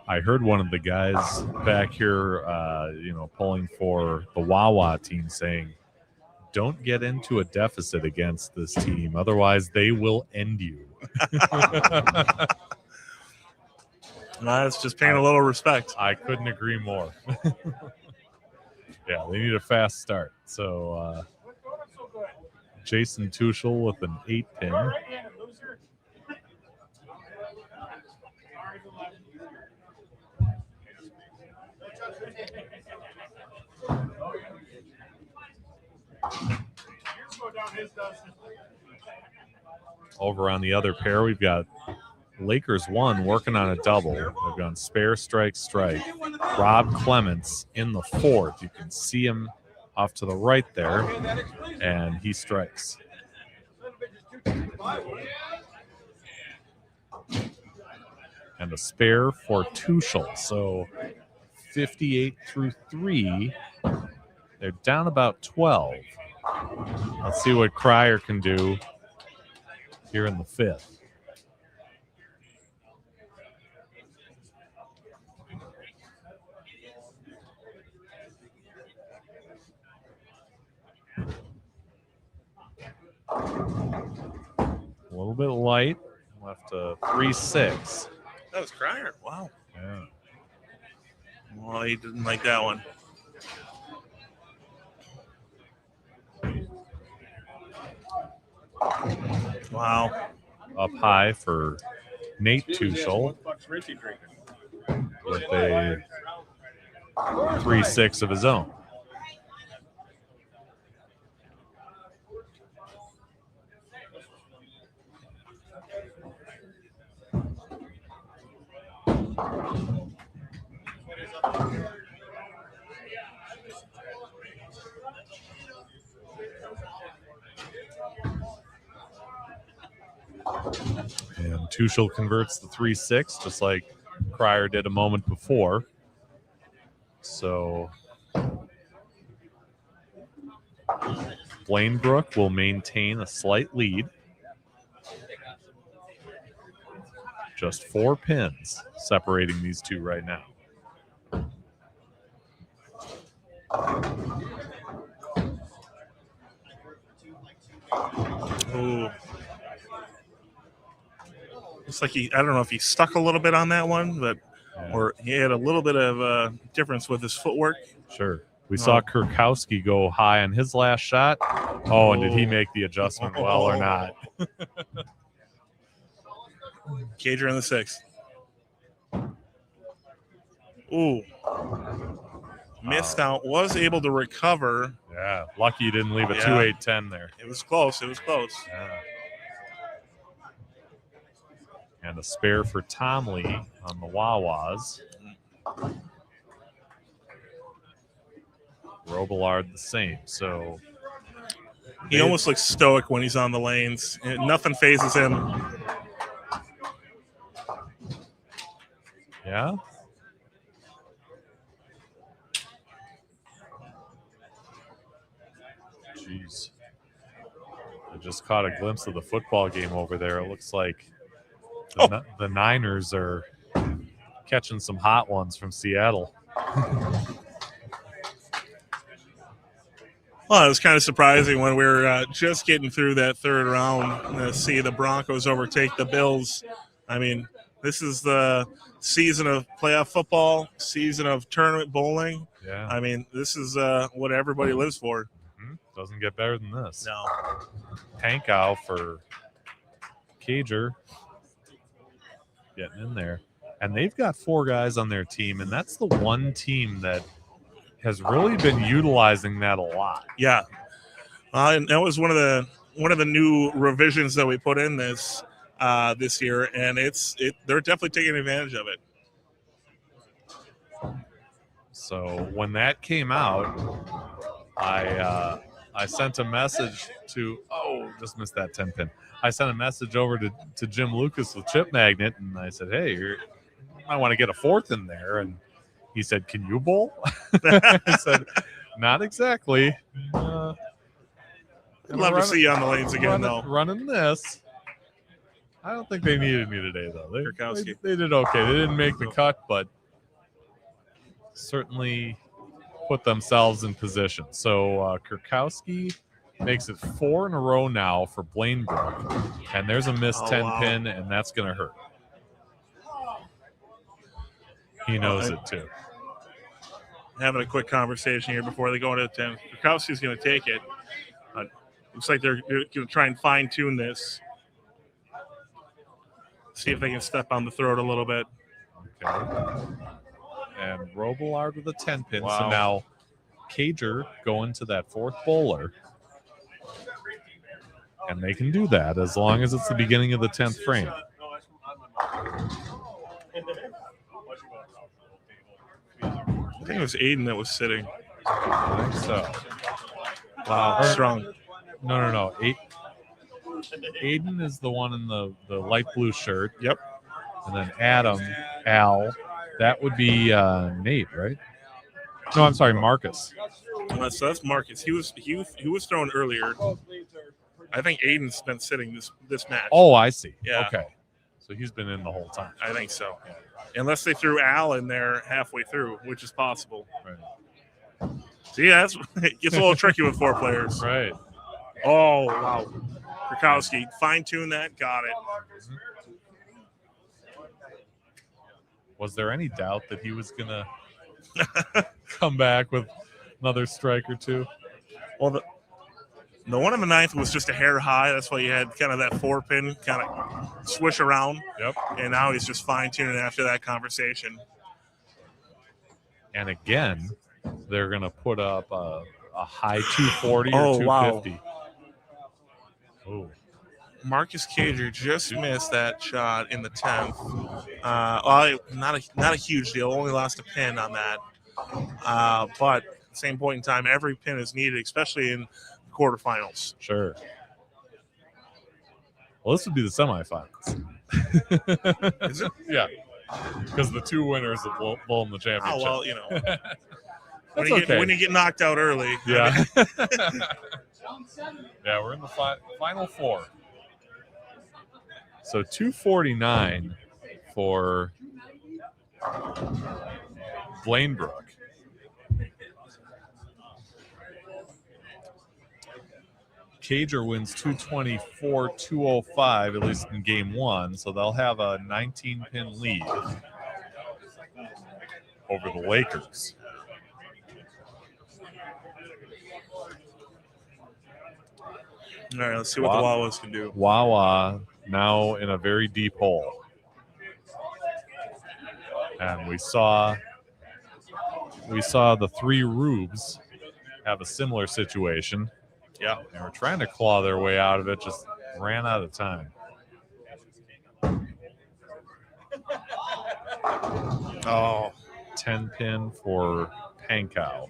[SPEAKER 1] I heard one of the guys back here, pulling for the Wawa team saying, don't get into a deficit against this team. Otherwise, they will end you.
[SPEAKER 9] That's just paying a little respect.
[SPEAKER 1] I couldn't agree more. Yeah, they need a fast start. So Jason Tuchel with an 8 pin. Over on the other pair, we've got Lakers 1 working on a double. They've gone spare, strike, strike. Rob Clements in the 4th. You can see him off to the right there, and he strikes. And a spare for Tuchel. So 58 through 3. They're down about 12. Let's see what Cryer can do here in the 5th. A little bit light. Left a 3-6.
[SPEAKER 9] That was Cryer. Wow.
[SPEAKER 1] Yeah.
[SPEAKER 9] Well, he didn't like that one. Wow.
[SPEAKER 1] Up high for Nate Tuchel with a 3-6 of his own. And Tuchel converts the 3-6 just like Cryer did a moment before. So Blainbrook will maintain a slight lead. Just 4 pins separating these two right now.
[SPEAKER 9] Ooh. Looks like I don't know if he stuck a little bit on that one, but or he had a little bit of difference with his footwork.
[SPEAKER 1] Sure. We saw Kurkowski go high on his last shot. Oh, and did he make the adjustment well or not?
[SPEAKER 9] Cager in the 6th. Ooh. Missed out. Was able to recover.
[SPEAKER 1] Yeah. Lucky you didn't leave a 2-8-10 there.
[SPEAKER 9] It was close. It was close.
[SPEAKER 1] Yeah. And a spare for Tomley on the Wawas. Robillard the same. So
[SPEAKER 9] He almost looks stoic when he's on the lanes. Nothing phases him.
[SPEAKER 1] yeah. Jeez. I just caught a glimpse of the football game over there. It looks like the Niners are catching some hot ones from Seattle.
[SPEAKER 9] Well, it was kind of surprising when we were just getting through that third round to see the Broncos overtake the Bills. I mean, this is the season of playoff football, season of tournament bowling.
[SPEAKER 1] Yeah.
[SPEAKER 9] I mean, this is what everybody lives for.
[SPEAKER 1] Mm-hmm. Doesn't get better than this.
[SPEAKER 9] No.
[SPEAKER 1] Pankow for Cager getting in there. And they've got 4 guys on their team, and that's the one team that has really been utilizing that a lot.
[SPEAKER 9] Yeah. And that was one of the new revisions that we put in this year, and they're definitely taking advantage of it.
[SPEAKER 1] So when that came out, I sent a message to just missed that 10 pin. I sent a message over to Jim Lucas with Chip Magnet, and I said, hey, I want to get a 4th in there. And he said, can you bowl? I said, not exactly.
[SPEAKER 9] I'd love to see you on the lanes again, though.
[SPEAKER 1] Running this. I don't think they needed me today, though.
[SPEAKER 9] Kurkowski.
[SPEAKER 1] They did okay. They didn't make the cut, but certainly put themselves in position. So Kurkowski makes it 4 in a row now for Blainbrook. And there's a missed 10 pin, and that's going to hurt. He knows it, too.
[SPEAKER 9] Having a quick conversation here before they go into the 10th. Kurkowski's going to take it. Looks like they're going to try and fine-tune this. See if they can step on the throat a little bit.
[SPEAKER 1] Okay. And Robillard with a 10 pin.
[SPEAKER 9] Wow.
[SPEAKER 1] So now Cager going to that 4th bowler. And they can do that as long as it's the beginning of the 10th frame.
[SPEAKER 9] I think it was Aiden that was sitting.
[SPEAKER 1] I think so.
[SPEAKER 9] Wow, strong.
[SPEAKER 1] No. Aiden is the one in the light blue shirt.
[SPEAKER 9] Yep.
[SPEAKER 1] And then Al, that would be Nate, right? No, I'm sorry, Marcus.
[SPEAKER 9] So that's Marcus. He was thrown earlier. I think Aiden's been sitting this match.
[SPEAKER 1] Oh, I see.
[SPEAKER 9] Yeah.
[SPEAKER 1] Okay. So he's been in the whole time.
[SPEAKER 9] I think so. Unless they threw Al in there halfway through, which is possible.
[SPEAKER 1] Right.
[SPEAKER 9] See, it gets a little tricky with 4 players.
[SPEAKER 1] Right.
[SPEAKER 9] Oh, wow. Kurkowski, fine-tune that, got it.
[SPEAKER 1] Was there any doubt that he was going to come back with another strike or 2?
[SPEAKER 9] Well, the one in the 9th was just a hair high. That's why you had kind of that 4-pin kind of swish around.
[SPEAKER 1] Yep.
[SPEAKER 9] And now he's just fine-tuning after that conversation.
[SPEAKER 1] And again, they're going to put up a high 240 or 250.
[SPEAKER 9] Wow.
[SPEAKER 1] Oh.
[SPEAKER 9] Marcus Cager just missed that shot in the 10th. Not a huge deal. Only lost a pin on that. But at the same point in time, every pin is needed, especially in quarterfinals.
[SPEAKER 1] Sure. Well, this would be the semifinals.
[SPEAKER 9] Is it?
[SPEAKER 1] Yeah. Because the 2 winners will bowl in the championship.
[SPEAKER 9] Oh, well,
[SPEAKER 1] That's
[SPEAKER 9] when you get knocked out early.
[SPEAKER 1] Yeah. Yeah, we're in the final 4. So 249 for Blainbrook. Cager wins 224-205, at least in game 1, so they'll have a 19-pin lead over the Lakers.
[SPEAKER 9] All right, let's see what the Wawas can do.
[SPEAKER 1] Wawa now in a very deep hole. And we saw the 3 Rubes have a similar situation.
[SPEAKER 9] Yeah.
[SPEAKER 1] They were trying to claw their way out of it, just ran out of time. Oh, 10 pin for Pankow.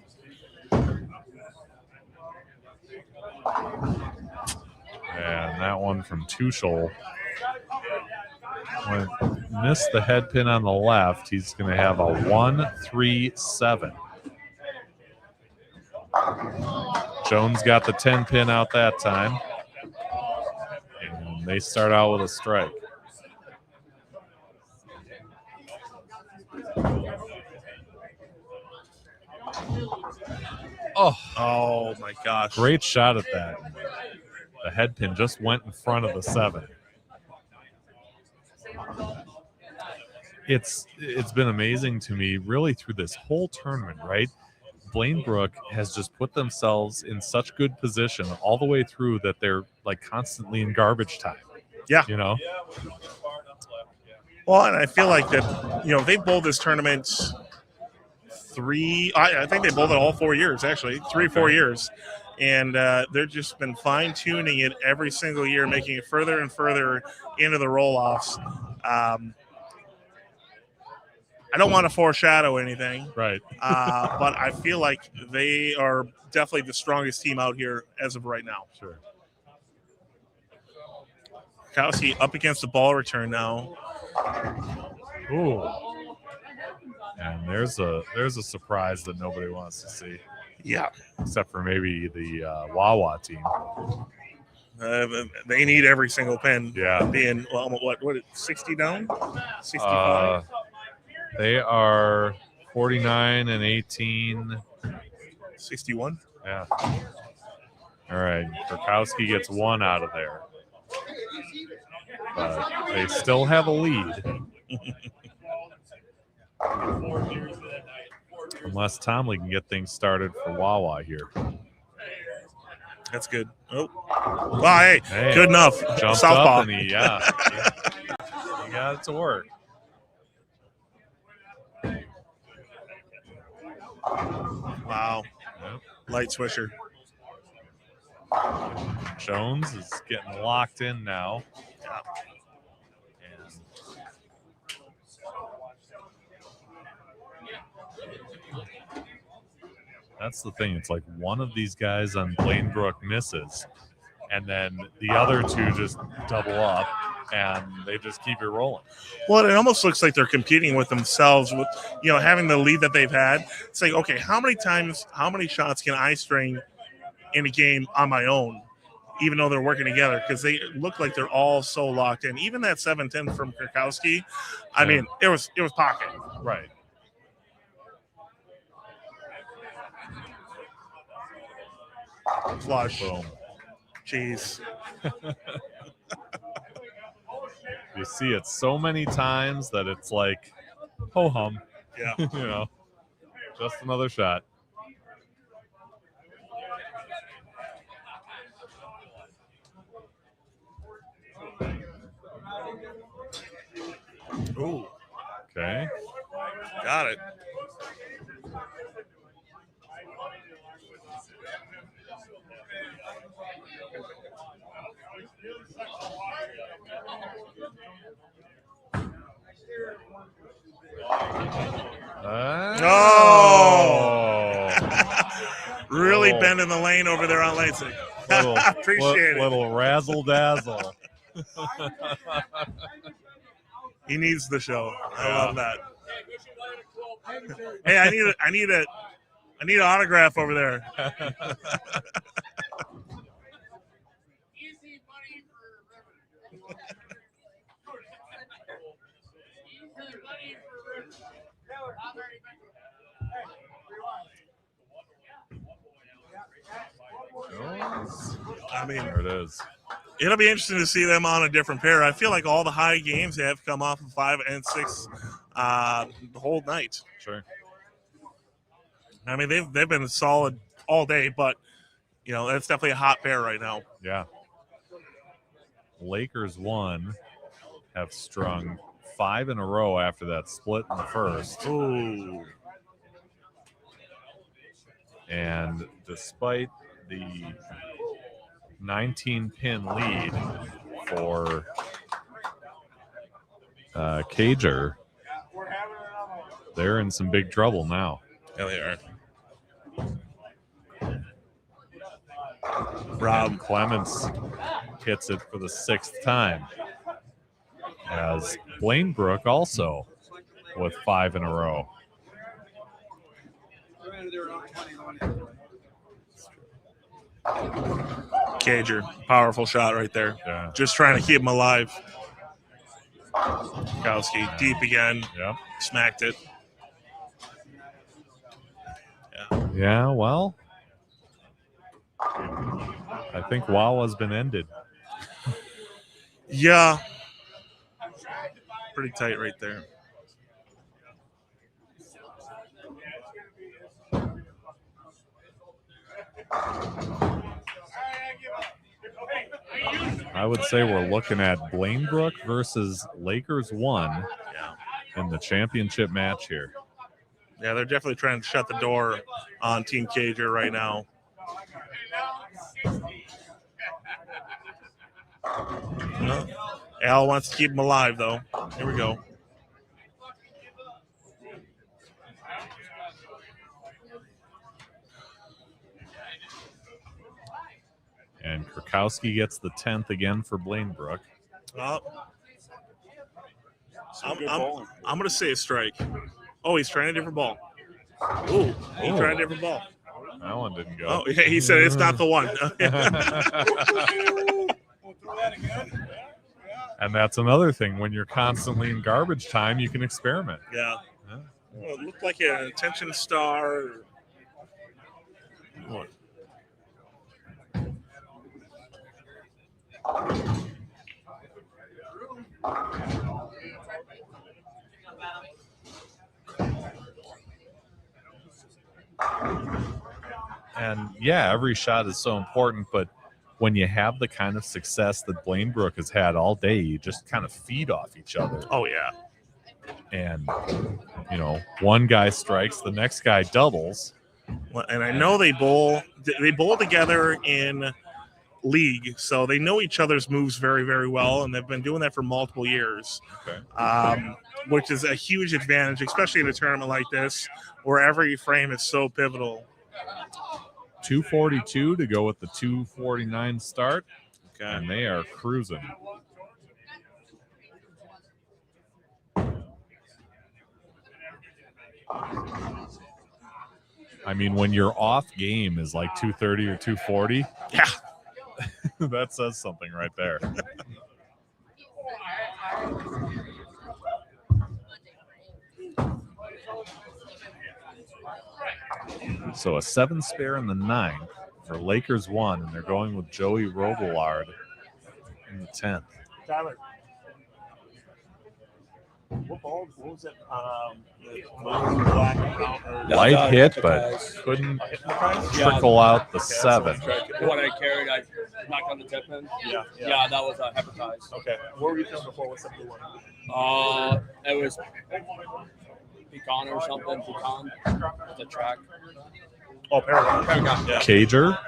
[SPEAKER 1] And that one from Tuchel missed the head pin on the left. He's going to have a 1-3-7. Jones got the 10 pin out that time. And they start out with a strike.
[SPEAKER 9] Oh my gosh.
[SPEAKER 1] Great shot at that. The head pin just went in front of the 7. It's been amazing to me really through this whole tournament, right? Blaine Brook has just put themselves in such good position all the way through that they're like constantly in garbage time.
[SPEAKER 9] Yeah.
[SPEAKER 1] You know?
[SPEAKER 9] Well, and I feel like that, you know, they bowled this tournament I think they bowled it all 4 years, actually, 3 or 4 years. And they've just been fine-tuning it every single year, making it further and further into the roll-offs. I don't want to foreshadow anything.
[SPEAKER 1] Right.
[SPEAKER 9] But I feel like they are definitely the strongest team out here as of right now.
[SPEAKER 1] Sure.
[SPEAKER 9] Kowski up against the ball return now.
[SPEAKER 1] Ooh. And there's a surprise that nobody wants to see.
[SPEAKER 9] Yeah.
[SPEAKER 1] Except for maybe the Wawa team.
[SPEAKER 9] They need every single pin.
[SPEAKER 1] Yeah.
[SPEAKER 9] Being, well, what 60 down? 65?
[SPEAKER 1] They are 49 and 18.
[SPEAKER 9] 61?
[SPEAKER 1] Yeah. All right. Kurkowski gets 1 out of there. But they still have a lead. Unless Tomley can get things started for Wawa here.
[SPEAKER 9] That's good. Oh. Well, hey, good enough.
[SPEAKER 1] Jumped
[SPEAKER 9] Southpaw.
[SPEAKER 1] up and he got it to work.
[SPEAKER 9] Wow.
[SPEAKER 1] Yep.
[SPEAKER 9] Light swisher.
[SPEAKER 1] Jones is getting locked in now. That's the thing. It's like one of these guys on Blaine Brook misses, and then the other two just double up, and they just keep it rolling.
[SPEAKER 9] Well, it almost looks like they're competing with themselves with, you know, having the lead that they've had. It's like, okay, how many shots can I string in a game on my own, even though they're working together? Because they look like they're all so locked in. Even that 7-10 from Kurkowski, I mean, it was pocket.
[SPEAKER 1] Right.
[SPEAKER 9] Flush.
[SPEAKER 1] Boom.
[SPEAKER 9] Jeez.
[SPEAKER 1] You see it so many times that it's like, ho hum.
[SPEAKER 9] Yeah.
[SPEAKER 1] You know, just another shot.
[SPEAKER 9] Ooh.
[SPEAKER 1] Okay.
[SPEAKER 9] Got it. Really bending the lane over there on lane 6. Appreciate it.
[SPEAKER 1] Little razzle dazzle.
[SPEAKER 9] He needs the show. I love that. Hey, I need an autograph over there. I mean,
[SPEAKER 1] there it is.
[SPEAKER 9] It'll be interesting to see them on a different pair. I feel like all the high games have come off of 5 and 6 the whole night.
[SPEAKER 1] Sure.
[SPEAKER 9] I mean, they've been solid all day, but you know, that's definitely a hot pair right now.
[SPEAKER 1] Yeah. Lakers won, have strung 5 in a row after that split in the first.
[SPEAKER 9] Ooh.
[SPEAKER 1] And despite the 19-pin lead for Cager, they're in some big trouble now.
[SPEAKER 9] Yeah, they are.
[SPEAKER 1] Rob Clements hits it for the 6th time, as Blaine Brook also with 5 in a row.
[SPEAKER 9] Cager, powerful shot right there.
[SPEAKER 1] Yeah.
[SPEAKER 9] Just trying to keep him alive. Kowski deep again.
[SPEAKER 1] Yep.
[SPEAKER 9] Smacked it.
[SPEAKER 1] Yeah, well, I think Wawa's been ended.
[SPEAKER 9] Yeah. Pretty tight right there.
[SPEAKER 1] I would say we're looking at Blaine Brook versus Lakers 1 in the championship match here.
[SPEAKER 9] Yeah, they're definitely trying to shut the door on Team Cager right now. Al wants to keep him alive, though. Here we go.
[SPEAKER 1] And Krakowski gets the 10th again for Blaine Brook.
[SPEAKER 9] I'm going to say a strike. Oh, he's trying a different ball. Ooh, he's trying a different ball.
[SPEAKER 1] That one didn't go.
[SPEAKER 9] Oh, yeah, he said it's not the one.
[SPEAKER 1] And that's another thing. When you're constantly in garbage time, you can experiment.
[SPEAKER 9] Yeah. Well, it looked like an attention star. What?
[SPEAKER 1] And yeah, every shot is so important, but when you have the kind of success that Blaine Brook has had all day, you just kind of feed off each other.
[SPEAKER 9] Oh, yeah.
[SPEAKER 1] And, you know, one guy strikes, the next guy doubles.
[SPEAKER 9] Well, and I know they bowl together in league, so they know each other's moves very, very well, and they've been doing that for multiple years.
[SPEAKER 1] Okay.
[SPEAKER 9] Which is a huge advantage, especially in a tournament like this, where every frame is so pivotal.
[SPEAKER 1] 242 to go with the 249 start.
[SPEAKER 9] Okay.
[SPEAKER 1] And they are cruising. I mean, when your off game is like 230 or 240,
[SPEAKER 9] yeah,
[SPEAKER 1] that says something right there. So a 7 spare in the 9th for Lakers 1, and they're going with Joey Robillard in the 10th.
[SPEAKER 9] Tyler, what ball? What was it?
[SPEAKER 1] Light hit, but couldn't trickle out the 7.
[SPEAKER 5] The one I carried, I knocked on the tip end. Yeah, that was hepatized.
[SPEAKER 9] Okay. What were you feeling before? What's the blue one?
[SPEAKER 5] It was pecan or something. Pecan. The track.
[SPEAKER 9] Oh, Paragon.
[SPEAKER 5] Yeah.
[SPEAKER 1] Cager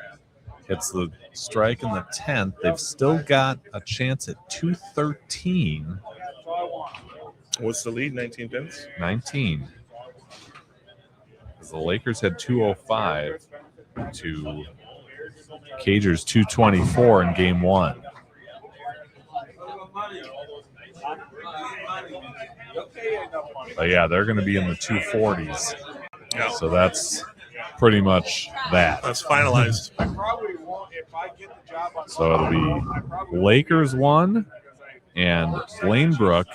[SPEAKER 1] hits the strike in the 10th. They've still got a chance at 213.
[SPEAKER 9] What's the lead? 19 pins?
[SPEAKER 1] 19. The Lakers had 205 to Cager's 224 in game 1. But yeah, they're going to be in the 240s.
[SPEAKER 9] Yeah.
[SPEAKER 1] So that's pretty much that.
[SPEAKER 9] That's finalized.
[SPEAKER 1] So it'll be Lakers 1 and Blaine Brook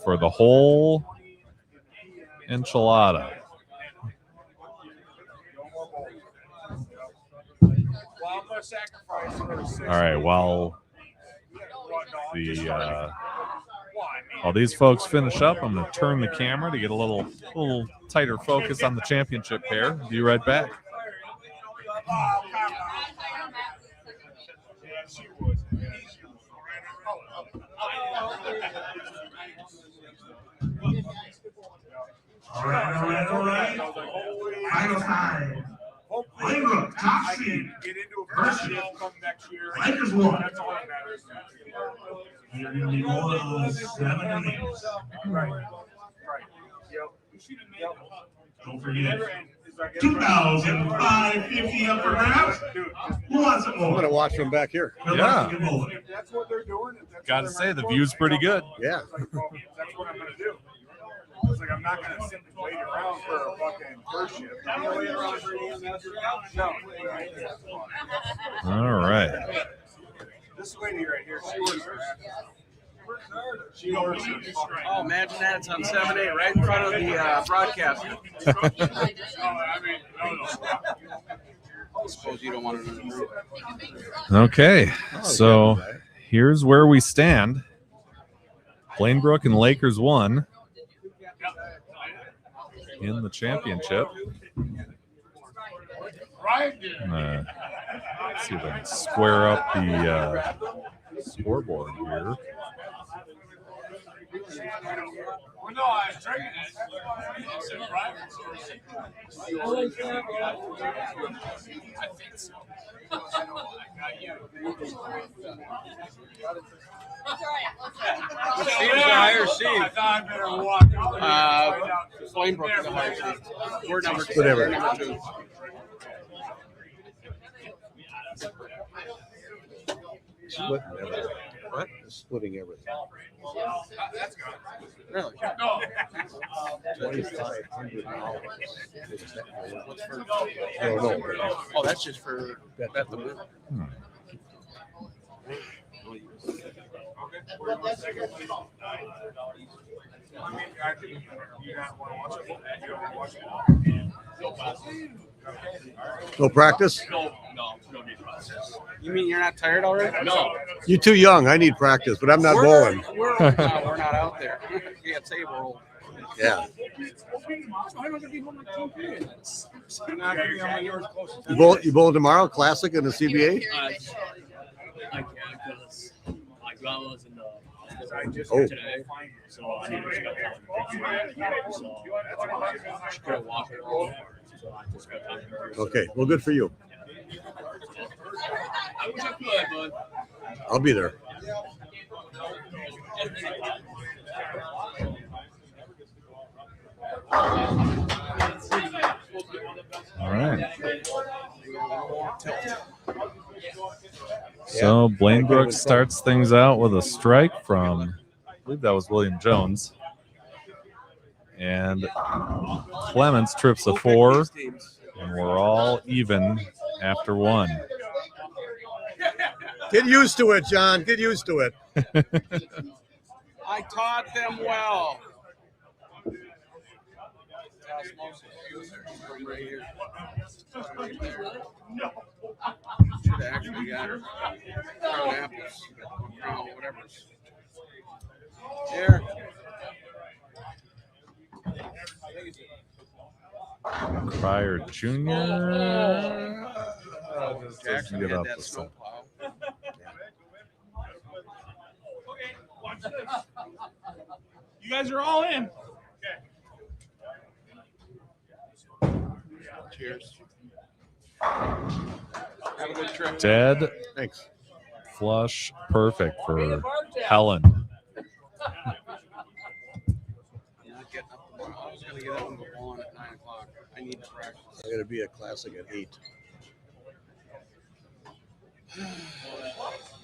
[SPEAKER 1] for the whole enchilada. All right, while these folks finish up, I'm going to turn the camera to get a little tighter focus on the championship pair. Be right back.
[SPEAKER 6] All right. Final time. Blaine Brook, top seed. Versus Lakers 1. You're going to be rolling on 7 innings. Don't forget, $2,550 up for grabs. Who wants it
[SPEAKER 10] I'm
[SPEAKER 6] more?
[SPEAKER 10] going to watch from back here.
[SPEAKER 6] Good
[SPEAKER 1] Yeah.
[SPEAKER 6] luck to you both.
[SPEAKER 2] That's what they're doing.
[SPEAKER 1] Got to say, the view's pretty good.
[SPEAKER 10] Yeah.
[SPEAKER 2] That's what I'm going to do. It's like I'm not going to sit and wait around for a fucking first shift. I'm going to wait around for no.
[SPEAKER 1] All right.
[SPEAKER 2] This lady right here, she works.
[SPEAKER 11] Oh, imagine that. It's on 7A right in front of the broadcaster. I suppose you don't want to know.
[SPEAKER 1] Okay, so here's where we stand. Plainbrook and Lakers won in the championship. Let's see if I can square up the scoreboard here.
[SPEAKER 11] Flamebrook is the higher seed. We're number two.
[SPEAKER 10] Whatever.
[SPEAKER 11] We're number 2.
[SPEAKER 10] Splitting everything. What? Splitting everything.
[SPEAKER 11] Really?
[SPEAKER 10] $2,500. No.
[SPEAKER 11] Oh, that's just for bet the win.
[SPEAKER 10] No practice?
[SPEAKER 5] No need process.
[SPEAKER 11] You mean you're not tired already?
[SPEAKER 5] No.
[SPEAKER 10] You're too young. I need practice, but I'm not bowling.
[SPEAKER 11] We're not out there. We got table.
[SPEAKER 10] Yeah.
[SPEAKER 11] I'm not gonna be home like 2 periods.
[SPEAKER 10] You bowl tomorrow? Classic in the CBA?
[SPEAKER 5] I can't because my grandma was in the
[SPEAKER 10] Oh.
[SPEAKER 5] today, so I need to spend time with her. So she couldn't walk it all, so I just got time with her.
[SPEAKER 10] Okay. Well, good for you.
[SPEAKER 5] I wish I could, but
[SPEAKER 10] I'll be there.
[SPEAKER 1] All right. So Blainbrook starts things out with a strike from, I believe that was William Jones. And Clements trips a 4, and we're all even after 1.
[SPEAKER 10] Get used to it, John. Get used to it.
[SPEAKER 11] I taught them well. Right here. Should have actually got her. Crown apples. Crown whatever. There.
[SPEAKER 1] Crier Jr.
[SPEAKER 11] Jackson
[SPEAKER 1] Get
[SPEAKER 11] had
[SPEAKER 1] up
[SPEAKER 11] that
[SPEAKER 1] with
[SPEAKER 11] snowplow.
[SPEAKER 2] You guys are all in.
[SPEAKER 11] Cheers. Have a good trip.
[SPEAKER 1] Dead.
[SPEAKER 10] Thanks.
[SPEAKER 1] Flush. Perfect for Helen.
[SPEAKER 11] I'm not getting up tomorrow. I was going to get up and go on at 9 o'clock. I need to practice.
[SPEAKER 10] I'm going to be at Classic at 8. Then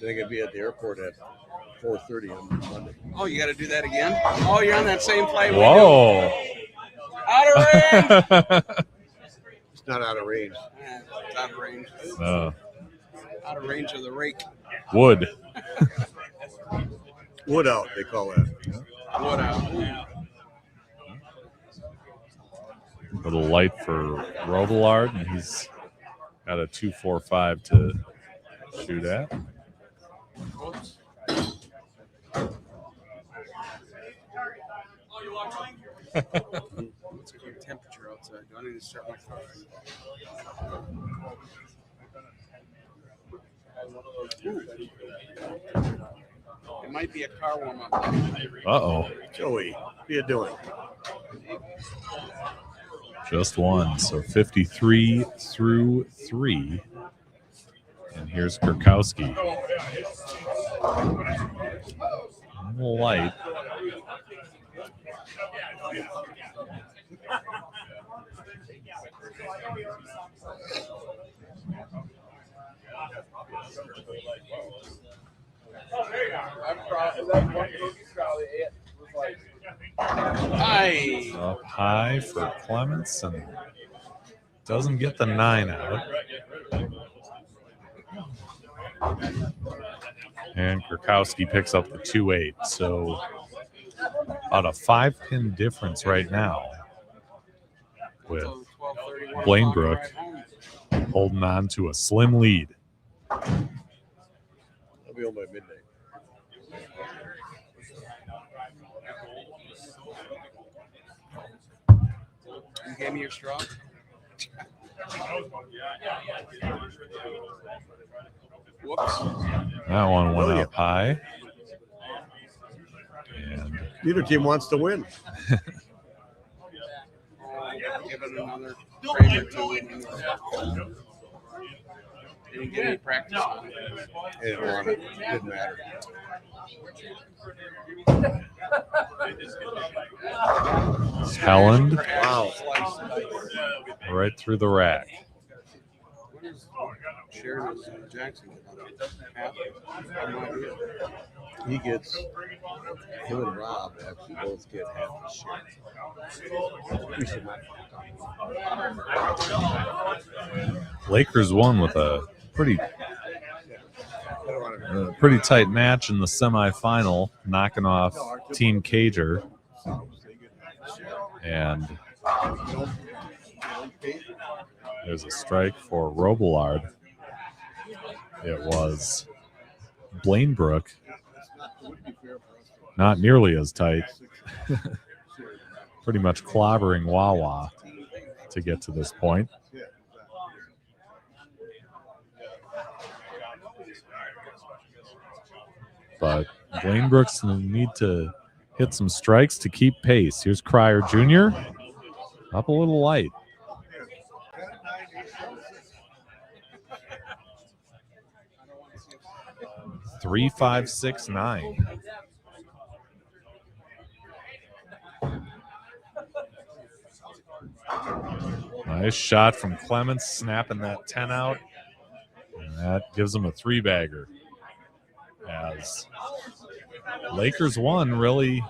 [SPEAKER 10] I'm going to be at the airport at 4:30 on Monday.
[SPEAKER 11] Oh, you got to do that again? Oh, you're on that same flight.
[SPEAKER 1] Whoa.
[SPEAKER 11] Out of range.
[SPEAKER 10] It's not out of range.
[SPEAKER 11] It's out of range. Out of range of the rake.
[SPEAKER 1] Wood.
[SPEAKER 10] Wood out, they call that.
[SPEAKER 11] Wood out.
[SPEAKER 1] Little light for Robillard, and he's got a 2.45 to shoot at.
[SPEAKER 11] Whoops. It's a good temperature outside. Do I need to start my car? It might be a car warm up.
[SPEAKER 1] Uh-oh.
[SPEAKER 10] Joey, what are you doing?
[SPEAKER 1] Just one. So 53 through 3. And here's Kurkowski. A little light.
[SPEAKER 11] Hi.
[SPEAKER 1] Up high for Clements and doesn't get the 9 out. And Kurkowski picks up the 2-8. So about a 5-pin difference right now with Blainbrook holding on to a slim lead.
[SPEAKER 10] I'll be home by midnight.
[SPEAKER 11] You gave me your straw? Whoops.
[SPEAKER 1] That one went up high. And
[SPEAKER 10] Neither team wants to win.
[SPEAKER 11] Give it another frame or two. Didn't get any practice on it.
[SPEAKER 10] They didn't want it. Didn't matter.
[SPEAKER 1] Helland
[SPEAKER 10] Wow.
[SPEAKER 1] right through the rack.
[SPEAKER 11] What is Sheridan Jackson? Half? I have no idea.
[SPEAKER 10] He gets, him and Rob actually both get half the share. We should not.
[SPEAKER 1] Lakers won with a pretty tight match in the semifinal, knocking off Team Cager. And there's a strike for Robillard. It was Blainbrook. Not nearly as tight. Pretty much clobbering Wawa to get to this point. But Blainbrook's need to hit some strikes to keep pace. Here's Cryer Jr. Up a little light. Three, 5, 6, 9. Nice shot from Clements, snapping that 10 out. And that gives them a 3-bagger. As Lakers won, really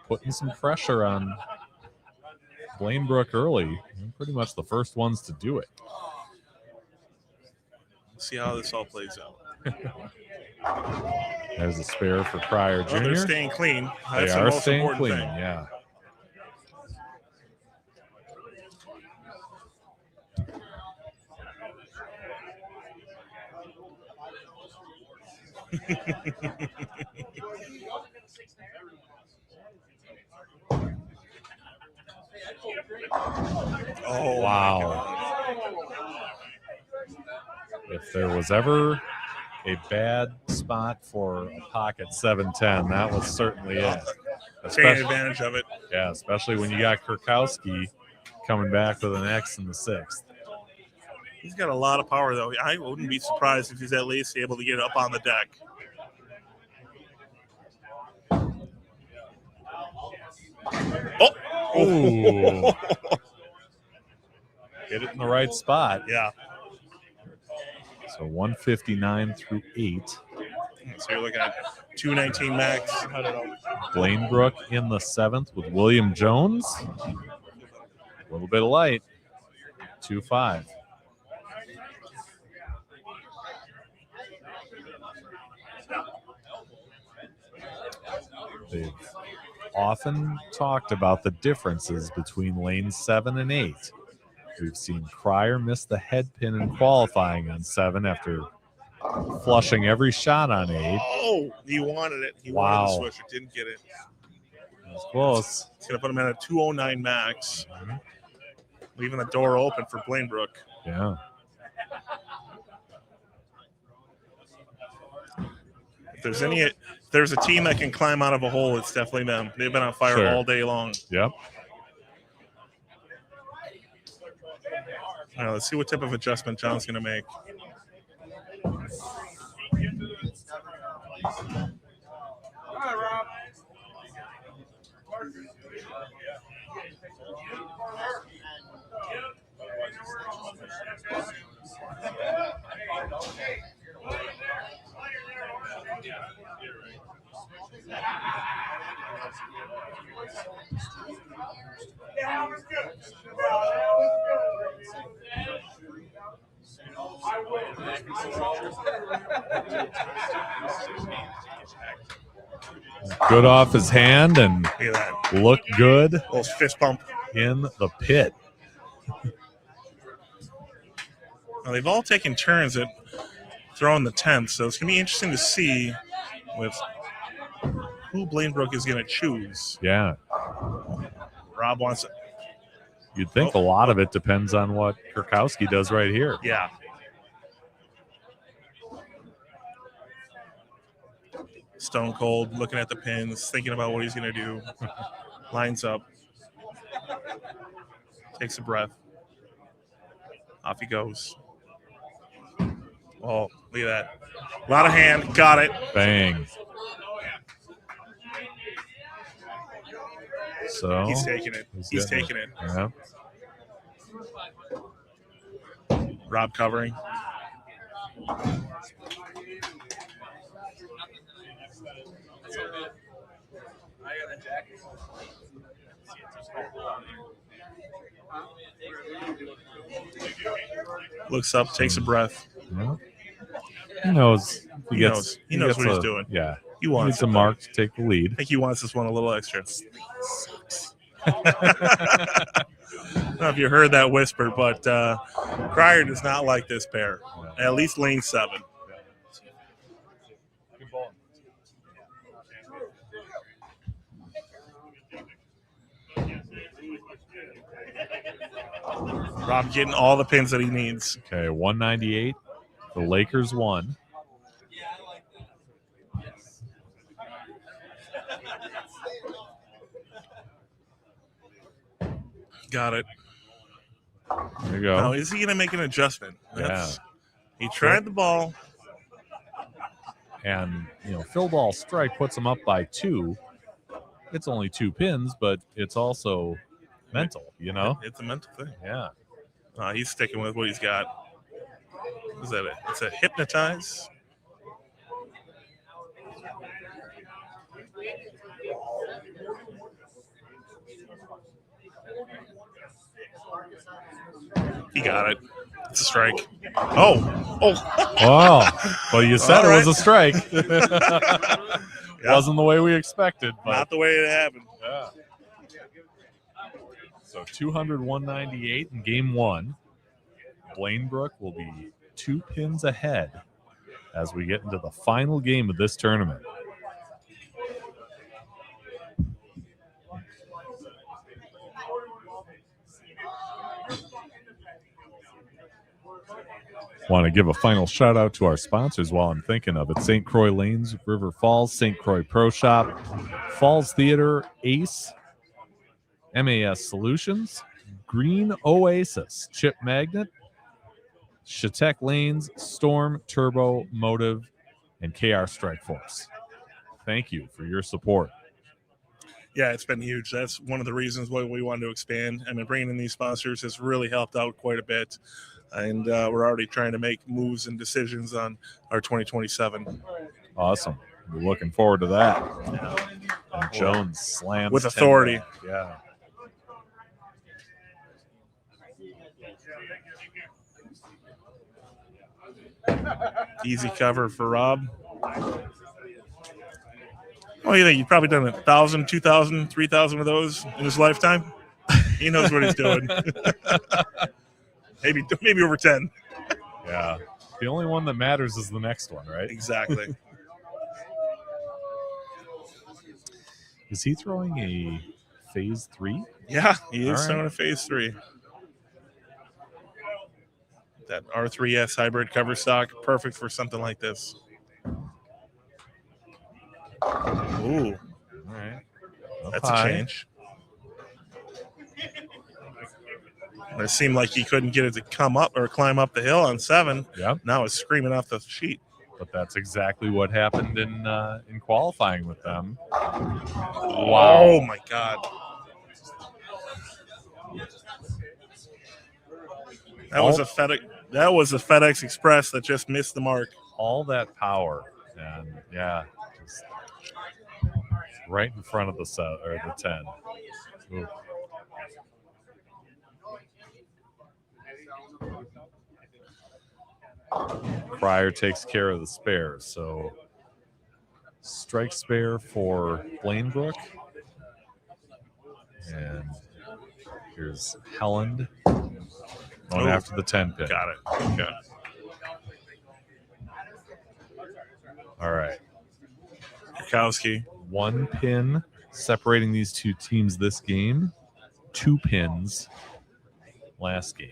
[SPEAKER 1] putting some pressure on Blainbrook early. Pretty much the first ones to do it.
[SPEAKER 9] See how this all plays out.
[SPEAKER 1] There's a spare for Cryer Jr.
[SPEAKER 9] Well, they're staying clean. That's
[SPEAKER 1] They
[SPEAKER 9] the
[SPEAKER 1] are
[SPEAKER 9] most
[SPEAKER 1] staying
[SPEAKER 9] important
[SPEAKER 1] clean,
[SPEAKER 9] thing.
[SPEAKER 1] yeah.
[SPEAKER 9] Oh,
[SPEAKER 1] wow. If there was ever a bad spot for a pocket 7-10, that was certainly it.
[SPEAKER 9] Taking advantage of it.
[SPEAKER 1] Yeah, especially when you got Kurkowski coming back with an X in the 6th.
[SPEAKER 9] He's got a lot of power, though. I wouldn't be surprised if he's at least able to get up on the deck.
[SPEAKER 1] Oh! Hit it in the right spot.
[SPEAKER 9] Yeah.
[SPEAKER 1] So 159 through 8.
[SPEAKER 9] So you're looking at 219 max.
[SPEAKER 1] Blainbrook in the 7th with William Jones. A little bit of light. 2-5. They've often talked about the differences between lanes 7 and 8. We've seen Cryer miss the head pin in qualifying on 7 after flushing every shot on 8.
[SPEAKER 9] Oh, he wanted it. He wanted the switch. It didn't get it.
[SPEAKER 1] It was close.
[SPEAKER 9] It's going to put him at a 209 max. Leaving the door open for Blainbrook.
[SPEAKER 1] Yeah.
[SPEAKER 9] If there's a team that can climb out of a hole, it's definitely them. They've been on fire all day long.
[SPEAKER 1] Yep.
[SPEAKER 9] All right, let's see what type of adjustment John's going to make.
[SPEAKER 1] Good off his hand and
[SPEAKER 9] Look at that.
[SPEAKER 1] look good
[SPEAKER 9] Little fist pump.
[SPEAKER 1] in the pit.
[SPEAKER 9] Well, they've all taken turns at throwing the 10th, so it's going to be interesting to see with who Blainbrook is going to choose.
[SPEAKER 1] Yeah.
[SPEAKER 9] Rob wants it.
[SPEAKER 1] You'd think a lot of it depends on what Kurkowski does right here.
[SPEAKER 9] Yeah. Stone cold, looking at the pins, thinking about what he's going to do. Lines up. Takes a breath. Off he goes. Oh, look at that. A lot of hand. Got it.
[SPEAKER 1] Bang. So
[SPEAKER 9] He's taking it. He's taking it.
[SPEAKER 1] Yeah.
[SPEAKER 9] Rob covering. Looks up, takes a breath.
[SPEAKER 1] Yeah. He knows.
[SPEAKER 9] He knows what he's doing.
[SPEAKER 1] Yeah.
[SPEAKER 9] He wants
[SPEAKER 1] needs a mark to take the lead.
[SPEAKER 9] I think he wants this one a little extra. I don't know if you heard that whisper, but Cryer does not like this pair. At least lane 7. Rob getting all the pins that he needs.
[SPEAKER 1] Okay, 198. The Lakers won.
[SPEAKER 9] Got it.
[SPEAKER 1] There you go.
[SPEAKER 9] Now, is he going to make an adjustment?
[SPEAKER 1] Yeah.
[SPEAKER 9] He tried the ball.
[SPEAKER 1] And, field ball strike puts him up by 2. It's only 2 pins, but it's also mental,
[SPEAKER 9] It's a mental thing.
[SPEAKER 1] Yeah.
[SPEAKER 9] He's sticking with what he's got. What is that? It's a hypnotize. He got it. It's a strike. Oh.
[SPEAKER 1] Wow. Well, you said it was a strike.
[SPEAKER 9] Yeah.
[SPEAKER 1] Wasn't the way we expected. But
[SPEAKER 9] Not the way it happened.
[SPEAKER 1] yeah. So 200-198 in game 1. Blainbrook will be 2 pins ahead as we get into the final game of this tournament. Want to give a final shout out to our sponsors while I'm thinking of it. St. Croix Lanes, River Falls, St. Croix Pro Shop, Falls Theater, Ace, MAS Solutions, Green Oasis, Chip Magnet, Shatek Lanes, Storm, Turbo, Motive, and KR Strike Force. Thank you for your support.
[SPEAKER 9] Yeah, it's been huge. That's one of the reasons why we wanted to expand. I mean, bringing in these sponsors has really helped out quite a bit. And we're already trying to make moves and decisions on our 2027.
[SPEAKER 1] Awesome. We're looking forward to that. And Jones slams
[SPEAKER 9] with authority.
[SPEAKER 1] 10. Yeah.
[SPEAKER 9] Easy cover for Rob. Oh, you think he's probably done 1,000, 2,000, 3,000 of those in his lifetime? He knows what he's doing. maybe over 10.
[SPEAKER 1] Yeah. The only one that matters is the next one, right?
[SPEAKER 9] Exactly.
[SPEAKER 1] Is he throwing a phase 3?
[SPEAKER 9] Yeah, he is
[SPEAKER 1] All
[SPEAKER 9] throwing
[SPEAKER 1] right.
[SPEAKER 9] a phase 3. That R3S hybrid cover stock, perfect for something like this. Ooh.
[SPEAKER 1] All right.
[SPEAKER 9] That's a change. It seemed like he couldn't get it to come up or climb up the hill on 7.
[SPEAKER 1] Yep.
[SPEAKER 9] Now it's screaming off the sheet.
[SPEAKER 1] But that's exactly what happened in qualifying with them.
[SPEAKER 9] Wow. Oh, my God. That was a FedEx Express that just missed the mark.
[SPEAKER 1] All that power. And, yeah, just right in front of the 10. Ooh. Cryer takes care of the spare. So strike spare for Blainbrook. And here's Helland going after the 10 pin.
[SPEAKER 9] Got it. Okay.
[SPEAKER 1] All right.
[SPEAKER 9] Krakowski.
[SPEAKER 1] 1 pin separating these two teams this game. 2 pins last game.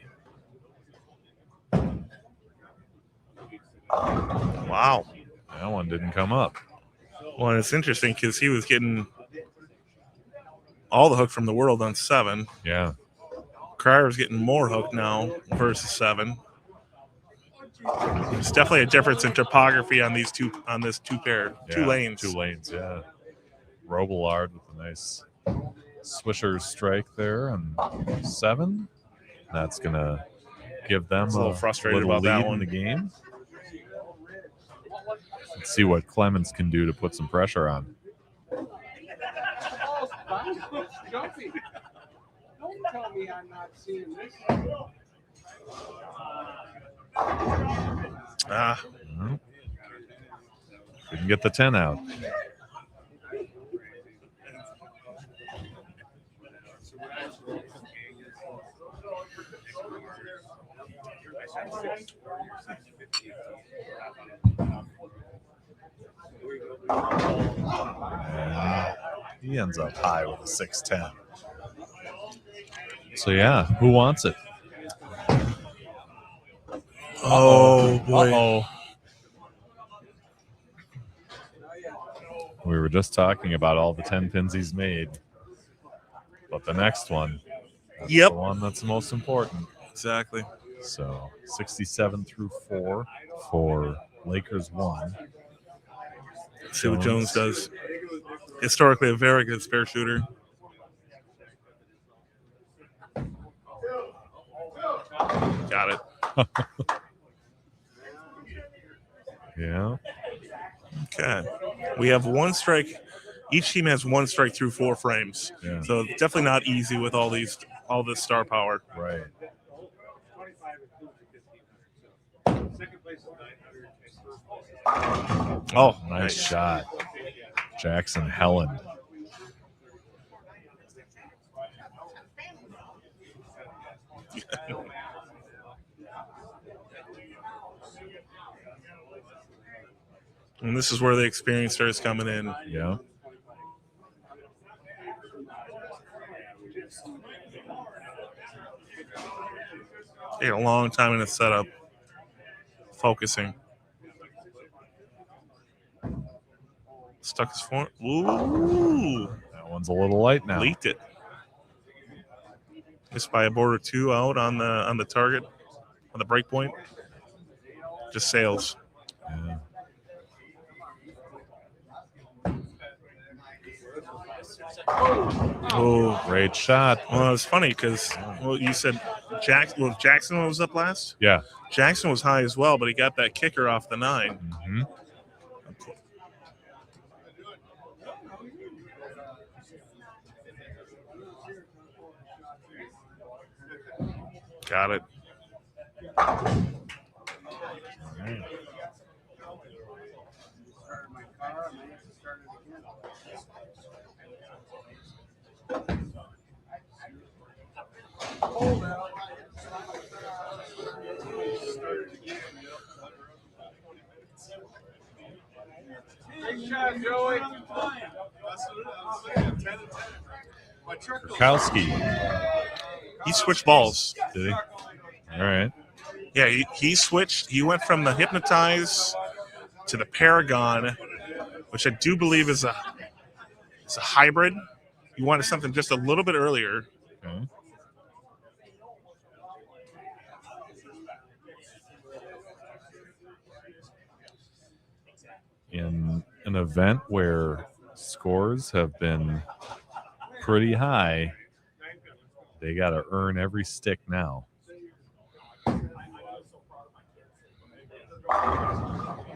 [SPEAKER 9] Wow.
[SPEAKER 1] That one didn't come up.
[SPEAKER 9] Well, it's interesting because he was getting all the hook from the world on 7.
[SPEAKER 1] Yeah.
[SPEAKER 9] Cryer's getting more hook now versus 7. There's definitely a difference in topography on these two two lanes.
[SPEAKER 1] 2 lanes, yeah. Robillard with a nice swisher strike there on 7. That's gonna give them
[SPEAKER 9] a little frustrated
[SPEAKER 1] little
[SPEAKER 9] about that
[SPEAKER 1] lead
[SPEAKER 9] one
[SPEAKER 1] in the game. Let's see what Clemens can do to put some pressure on.
[SPEAKER 11] Don't tell me I'm not seeing this.
[SPEAKER 1] Well, couldn't get the 10 out. And he ends up high with a 6-10. So yeah, who wants it?
[SPEAKER 9] Oh boy.
[SPEAKER 1] Uh-oh. We were just talking about all the 10 pins he's made. But the next one, that's
[SPEAKER 9] Yep.
[SPEAKER 1] the one that's the most important.
[SPEAKER 9] Exactly.
[SPEAKER 1] So 67 through 4 for Lakers 1.
[SPEAKER 9] Let's see what Jones does. Historically a very good spare shooter. Got it.
[SPEAKER 1] Yeah.
[SPEAKER 9] Okay. We have 1 strike. Each team has 1 strike through 4 frames.
[SPEAKER 1] Yeah.
[SPEAKER 9] So definitely not easy with all this star power.
[SPEAKER 1] Right.
[SPEAKER 9] Oh,
[SPEAKER 1] nice shot. Jackson Helland.
[SPEAKER 9] And this is where the experience starts coming in.
[SPEAKER 1] Yeah.
[SPEAKER 9] Take a long time in the setup. Focusing. Stuck his form. Ooh.
[SPEAKER 1] That one's a little light now.
[SPEAKER 9] Leaked it. Just by a board or 2 out on the target, on the break point. Just sails.
[SPEAKER 1] Yeah.
[SPEAKER 9] Oh,
[SPEAKER 1] great shot.
[SPEAKER 9] Well, it's funny because you said Jackson was up last.
[SPEAKER 1] Yeah.
[SPEAKER 9] Jackson was high as well, but he got that kicker off the 9.
[SPEAKER 1] Mm-hmm.
[SPEAKER 9] Got it.
[SPEAKER 11] Big shot, Joey.
[SPEAKER 1] Krakowski.
[SPEAKER 9] He switched balls.
[SPEAKER 1] Did he? All right.
[SPEAKER 9] Yeah, he switched. He went from the Hypnotize to the Paragon, which I do believe is a hybrid. You wanted something just a little bit earlier.
[SPEAKER 1] Okay. In an event where scores have been pretty high, they got to earn every stick now.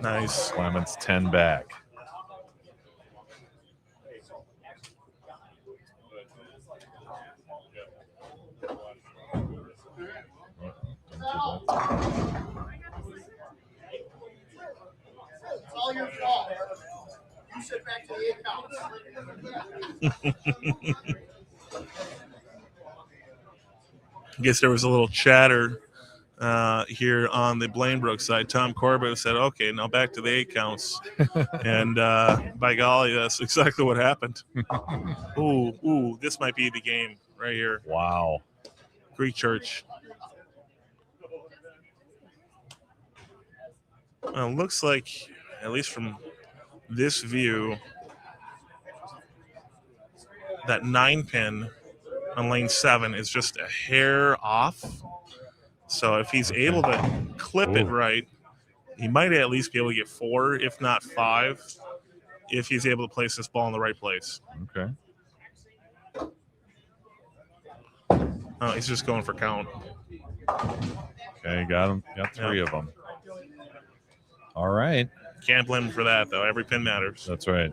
[SPEAKER 9] Nice.
[SPEAKER 1] Clements 10 back.
[SPEAKER 9] I guess there was a little chatter here on the Blainbrook side. Tom Corbett said, okay, now back to the 8 counts. And by golly, that's exactly what happened. Ooh, this might be the game right here.
[SPEAKER 1] Wow.
[SPEAKER 9] Greek Church. Well, looks like, at least from this view, that 9-pin on lane 7 is just a hair off. So if he's able to clip it right, he might at least be able to get 4, if not 5, if he's able to place this ball in the right place.
[SPEAKER 1] Okay.
[SPEAKER 9] Oh, he's just going for count.
[SPEAKER 1] Okay, got him. Got 3 of them. All right.
[SPEAKER 9] Can't blame him for that, though. Every pin matters.
[SPEAKER 1] That's right.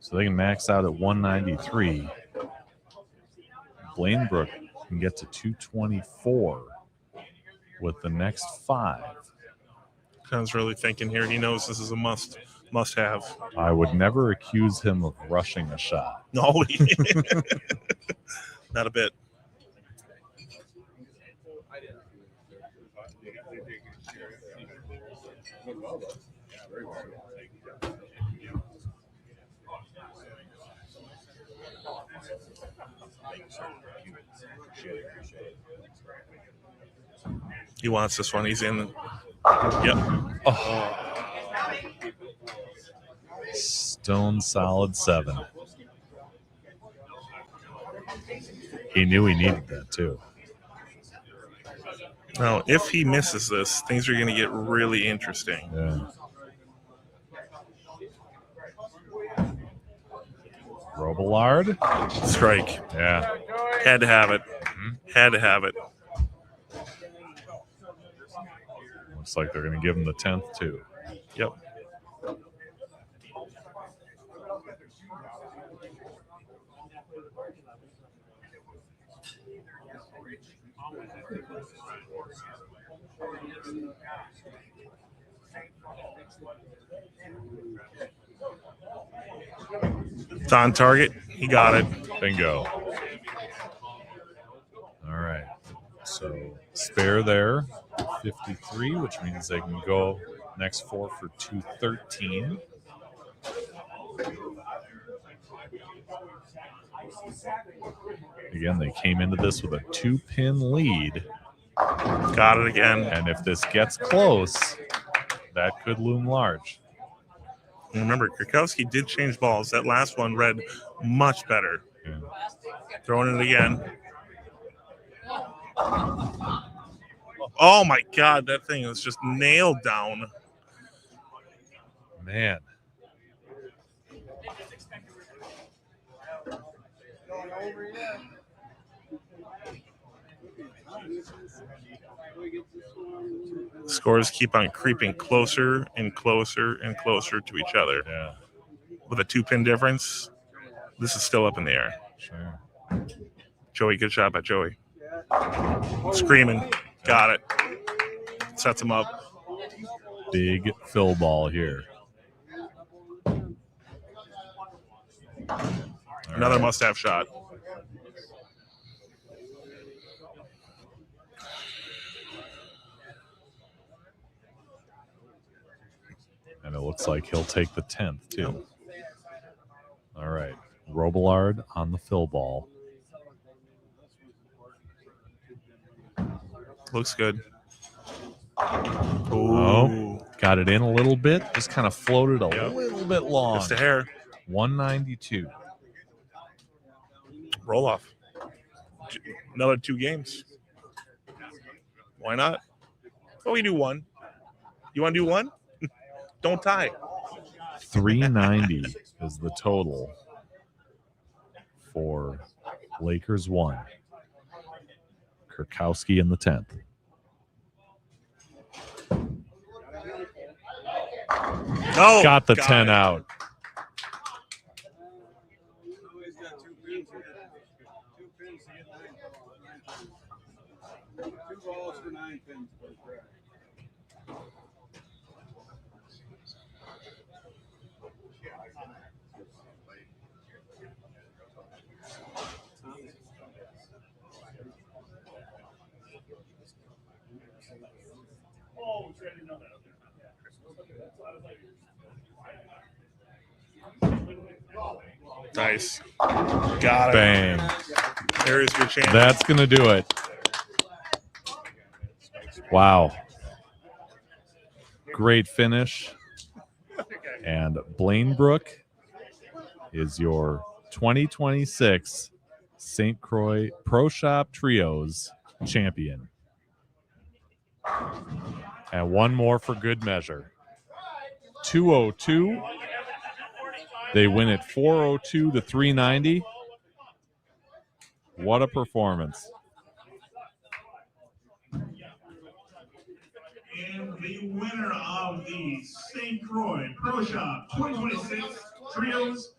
[SPEAKER 1] So they can max out at 193. Blainbrook can get to 224 with the next 5.
[SPEAKER 9] Ken's really thinking here. He knows this is a must-have.
[SPEAKER 1] I would never accuse him of rushing a shot.
[SPEAKER 9] No, not a bit. He wants this one. He's in. Yep.
[SPEAKER 1] Oh. Stone solid 7. He knew he needed that too.
[SPEAKER 9] Now, if he misses this, things are going to get really interesting.
[SPEAKER 1] Yeah. Robillard.
[SPEAKER 9] Strike.
[SPEAKER 1] Yeah.
[SPEAKER 9] Had to have it. Had to have it.
[SPEAKER 1] Looks like they're going to give him the 10th too.
[SPEAKER 9] Yep. It's on target. He got it.
[SPEAKER 1] Bingo. All right. So spare there, 53, which means they can go next 4 for 213. Again, they came into this with a 2-pin lead.
[SPEAKER 9] Got it again.
[SPEAKER 1] And if this gets close, that could loom large.
[SPEAKER 9] And remember, Krakowski did change balls. That last one read much better.
[SPEAKER 1] Yeah.
[SPEAKER 9] Throwing it again. Oh, my God. That thing was just nailed down.
[SPEAKER 1] Man.
[SPEAKER 9] Scores keep on creeping closer and closer and closer to each other.
[SPEAKER 1] Yeah.
[SPEAKER 9] With a 2-pin difference, this is still up in the air.
[SPEAKER 1] Sure.
[SPEAKER 9] Joey, good shot by Joey. Screaming. Got it. Sets him up.
[SPEAKER 1] Big fill ball here.
[SPEAKER 9] Another must-have shot.
[SPEAKER 1] And it looks like he'll take the 10th, too. All right. Robillard on the fill ball.
[SPEAKER 9] Looks good.
[SPEAKER 1] Oh, got it in a little bit. Just kind of floated a little bit long.
[SPEAKER 9] Just a hair.
[SPEAKER 1] 192.
[SPEAKER 9] Roll off. Another 2 games. Why not? Oh, we do 1. You want to do 1? Don't tie.
[SPEAKER 1] 390 is the total for Lakers 1. Krakowski in the 10th.
[SPEAKER 9] Oh,
[SPEAKER 1] got the 10 out.
[SPEAKER 9] Nice. Got it.
[SPEAKER 1] Bang.
[SPEAKER 9] There's your chance.
[SPEAKER 1] That's going to do it. Wow. Great finish. And Blaine Brook is your 2026 St. Croix Pro Shop Trios champion. And one more for good measure. 202. They win at 402 to 390. What a performance.
[SPEAKER 6] And the winner of the St. Croix Pro Shop 2026 Trios,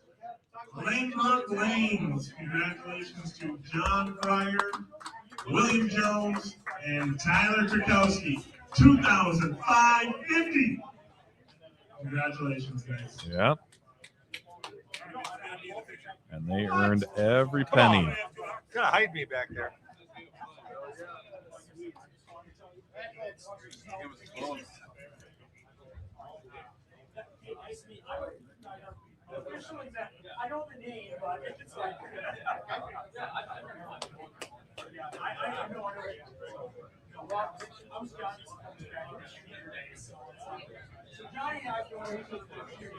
[SPEAKER 6] Croix Lanes. Congratulations to John Fryer, William Jones, and Tyler Turkowski. 2,550. Congratulations, guys.
[SPEAKER 1] Yeah. And they earned every penny.
[SPEAKER 12] Gonna hide me back there.
[SPEAKER 2] I know the name, but it's like. I know. I was Johnny's so Johnny and I have been waiting for years.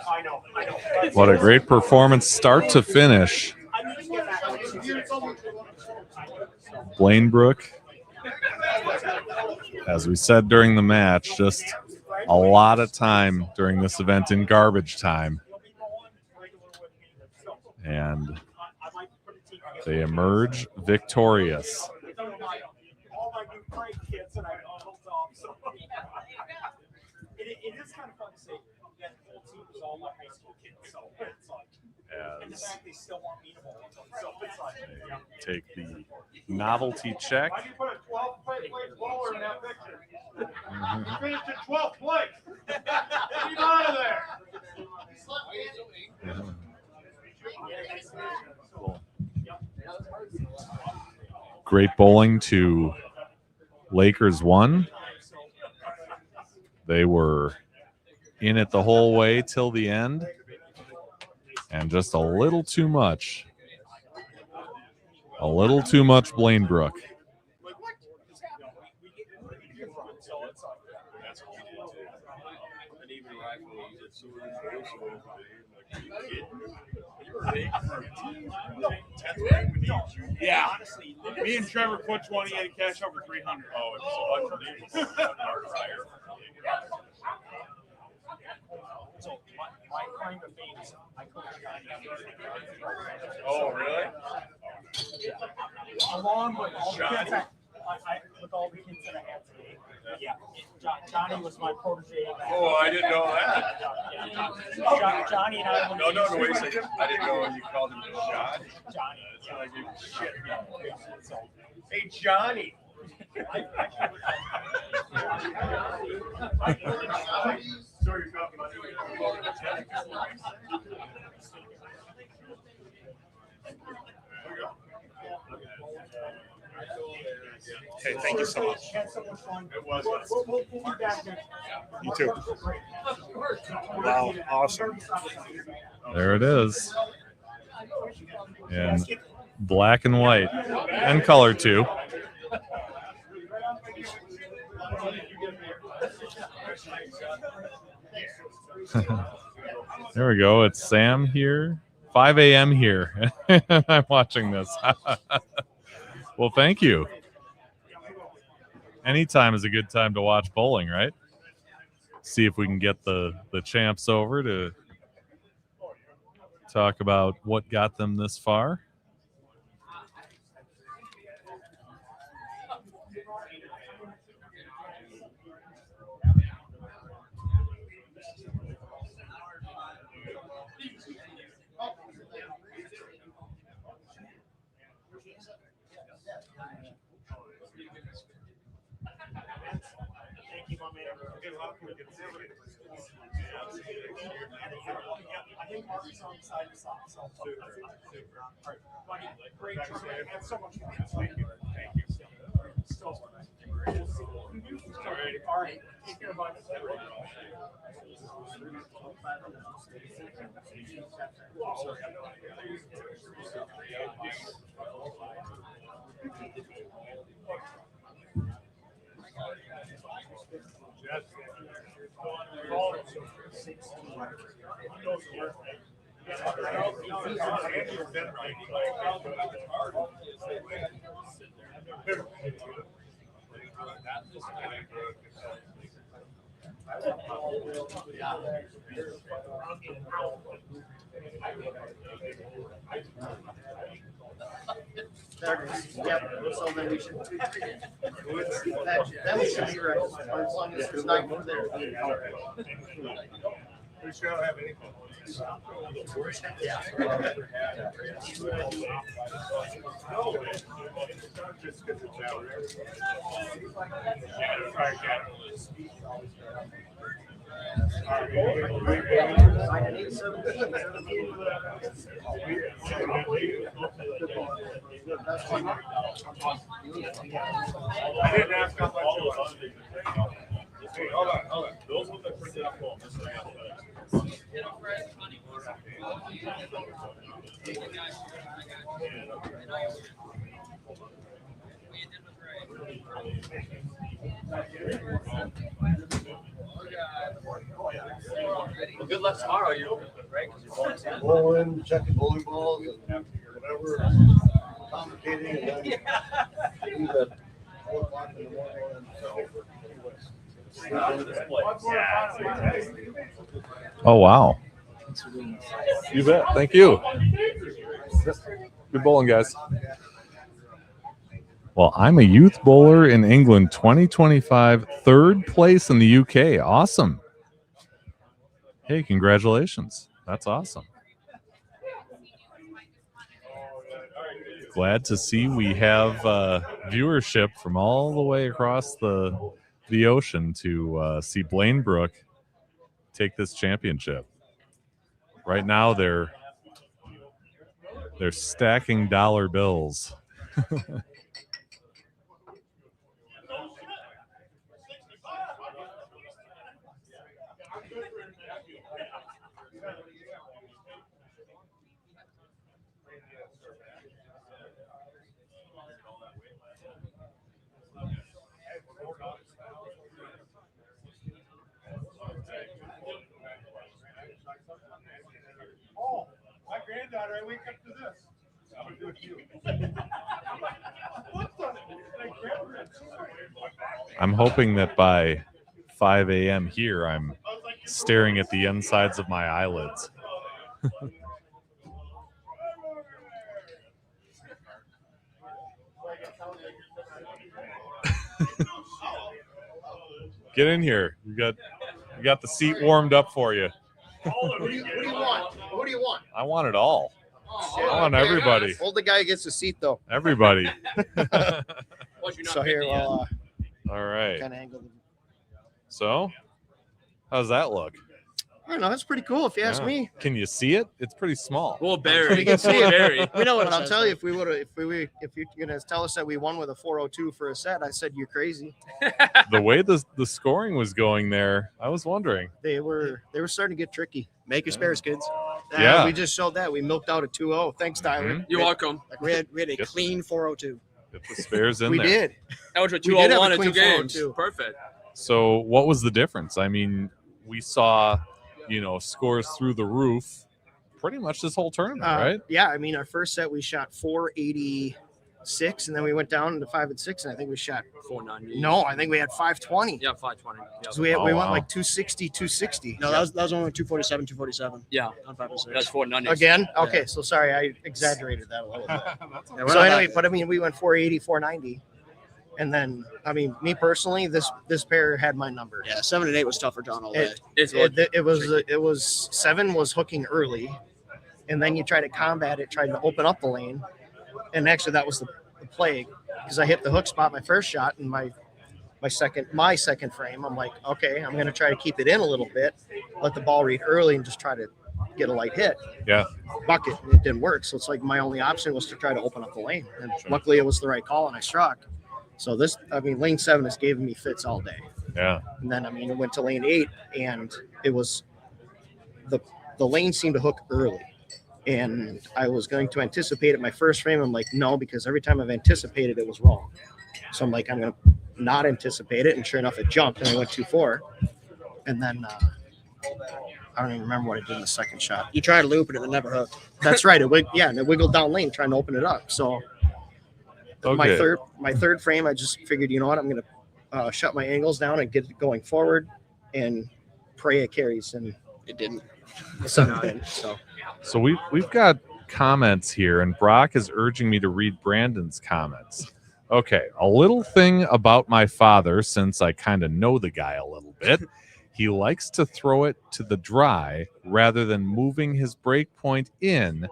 [SPEAKER 8] I know.
[SPEAKER 1] What a great performance, start to finish. Blaine Brook, as we said during the match, just a lot of time during this event in garbage time. And they emerge victorious.
[SPEAKER 2] It is kind of fun to say that the whole team was all my high school kids, so it's like, and the fact they still want me to bowl, so it's like, yeah.
[SPEAKER 1] Take the novelty check.
[SPEAKER 12] Why do you put a 12th place bowler in that picture? You finished in 12th place. Get him out of there.
[SPEAKER 1] Great bowling to Lakers 1. They were in it the whole way till the end, and just a little too much. A little too much Blaine Brook.
[SPEAKER 12] Yeah, me and Trevor put 20 in cash over 300. Oh, it's unbelievable.
[SPEAKER 2] So my claim to fame is I coached Johnny.
[SPEAKER 12] Oh, really?
[SPEAKER 2] Along with all the kids with all the kids that I had today. Yeah, Johnny was my protege.
[SPEAKER 12] Oh, I didn't know that.
[SPEAKER 2] Johnny and I.
[SPEAKER 12] No, wait a second. I didn't know you called him Johnny.
[SPEAKER 2] Johnny.
[SPEAKER 12] Yeah. Like shit. Hey, Johnny.
[SPEAKER 9] Hey, thank you so much.
[SPEAKER 2] Had so much fun.
[SPEAKER 12] It was.
[SPEAKER 2] We'll be back next.
[SPEAKER 9] You too. Wow, awesome.
[SPEAKER 1] There it is. In black and white, and color too. There we go. It's Sam here. 5 a.m. here. I'm watching this. Well, thank you. Anytime is a good time to watch bowling, right? See if we can get the champs over to talk about what got them this far.
[SPEAKER 2] I think Mark's on the side of soft. So, buddy, great try. Had so much fun. Thank you. Still fun. All right. Take care, buddy.
[SPEAKER 3] Yeah, so then we should. That we should be right. As long as it's not over there.
[SPEAKER 6] Pretty sure I don't have any. I didn't ask how much it was. Hey, hold on. Those ones that printed out home.
[SPEAKER 5] Well, good luck tomorrow. You're right.
[SPEAKER 10] Bowling, checking bowling balls, and whatever. Complicating. And then do the 4 o'clock in the morning.
[SPEAKER 1] Oh, wow. You bet. Thank you. Good bowling, guys. Well, I'm a youth bowler in England 2025, third place in the UK. Awesome. Hey, congratulations. That's awesome. Glad to see we have viewership from all the way across the ocean to see Blaine Brook take this championship. Right now, they're stacking dollar bills.
[SPEAKER 6] Oh, my granddaughter, I wake up to this. I'm going to do it to you. What's on it?
[SPEAKER 1] I'm hoping that by 5 a.m. here, I'm staring at the insides of my eyelids. Get in here. You got the seat warmed up for you.
[SPEAKER 3] What do you want? What do you want?
[SPEAKER 1] I want it all. I want everybody.
[SPEAKER 3] Hold the guy who gets a seat though.
[SPEAKER 1] Everybody.
[SPEAKER 3] So here, well,
[SPEAKER 1] all right.
[SPEAKER 3] kind of angle.
[SPEAKER 1] So, how's that look?
[SPEAKER 3] I don't know. It's pretty cool if you ask me.
[SPEAKER 1] Can you see it? It's pretty small.
[SPEAKER 5] Well, Barry.
[SPEAKER 3] You can see it.
[SPEAKER 5] Barry.
[SPEAKER 3] We know what I'll tell you. If you're gonna tell us that we won with a 402 for a set, I said you're crazy.
[SPEAKER 1] The way the scoring was going there, I was wondering.
[SPEAKER 3] They were starting to get tricky. Make your spares, kids.
[SPEAKER 1] Yeah.
[SPEAKER 3] We just showed that. We milked out a 2-0. Thanks, Tyler.
[SPEAKER 5] You're welcome.
[SPEAKER 3] Like we had a clean 402.
[SPEAKER 1] Get the spares in
[SPEAKER 3] We
[SPEAKER 1] there.
[SPEAKER 3] did.
[SPEAKER 5] That was what
[SPEAKER 3] We did have
[SPEAKER 5] 2-1
[SPEAKER 3] a
[SPEAKER 5] in 2
[SPEAKER 3] clean
[SPEAKER 5] games.
[SPEAKER 3] 402.
[SPEAKER 5] Perfect.
[SPEAKER 1] So what was the difference? I mean, we saw, scores through the roof pretty much this whole tournament, right?
[SPEAKER 3] Yeah, I mean, our first set we shot 486, and then we went down to 5 and 6, and I think we shot
[SPEAKER 5] 490.
[SPEAKER 3] No, I think we had 520.
[SPEAKER 5] Yeah, 520. Yeah.
[SPEAKER 3] So we
[SPEAKER 1] Oh,
[SPEAKER 3] went
[SPEAKER 1] wow.
[SPEAKER 3] like 260, 260.
[SPEAKER 4] No, that was only 247, 247.
[SPEAKER 5] Yeah.
[SPEAKER 4] On 5 and 6.
[SPEAKER 5] That's 490.
[SPEAKER 3] Again? Okay, so sorry, I exaggerated that a little bit.
[SPEAKER 4] Yeah, we're
[SPEAKER 3] So
[SPEAKER 4] not
[SPEAKER 3] anyway,
[SPEAKER 4] that-
[SPEAKER 3] but I mean, we went 480, 490. And then, I mean, me personally, this pair had my number.
[SPEAKER 4] Yeah, 7 and 8 was tough for John all day.
[SPEAKER 3] It was 7 was hooking early, and then you try to combat it, trying to open up the lane, and actually that was the play because I hit the hook spot my first shot, and my my second frame, I'm like, okay, I'm going to try to keep it in a little bit, let the ball read early, and just try to get a light hit.
[SPEAKER 1] Yeah.
[SPEAKER 3] Bucket. It didn't work. So it's like my only option was to try to open up the lane. And luckily it was the right call and I struck. So lane 7 has given me fits all day.
[SPEAKER 1] Yeah.
[SPEAKER 3] And then, it went to lane 8 and it was the lane seemed to hook early. And I was going to anticipate it my first frame. I'm like, no, because every time I've anticipated it was wrong. So I'm like, I'm going to not anticipate it. And sure enough, it jumped and I went 2-4. And then I don't even remember what I did in the second shot.
[SPEAKER 4] You tried to loop it and it never hooked.
[SPEAKER 3] That's right. And it wiggled down lane trying to open it up. So my third frame, I just figured, you know what, I'm going to shut my angles down and get it going forward and pray it carries. And
[SPEAKER 4] it didn't.
[SPEAKER 1] So we've got comments here, and Brock is urging me to read Brandon's comments. Okay, a little thing about my father, since I kind of know the guy a little bit. He likes to throw it to the dry rather than moving his break point in,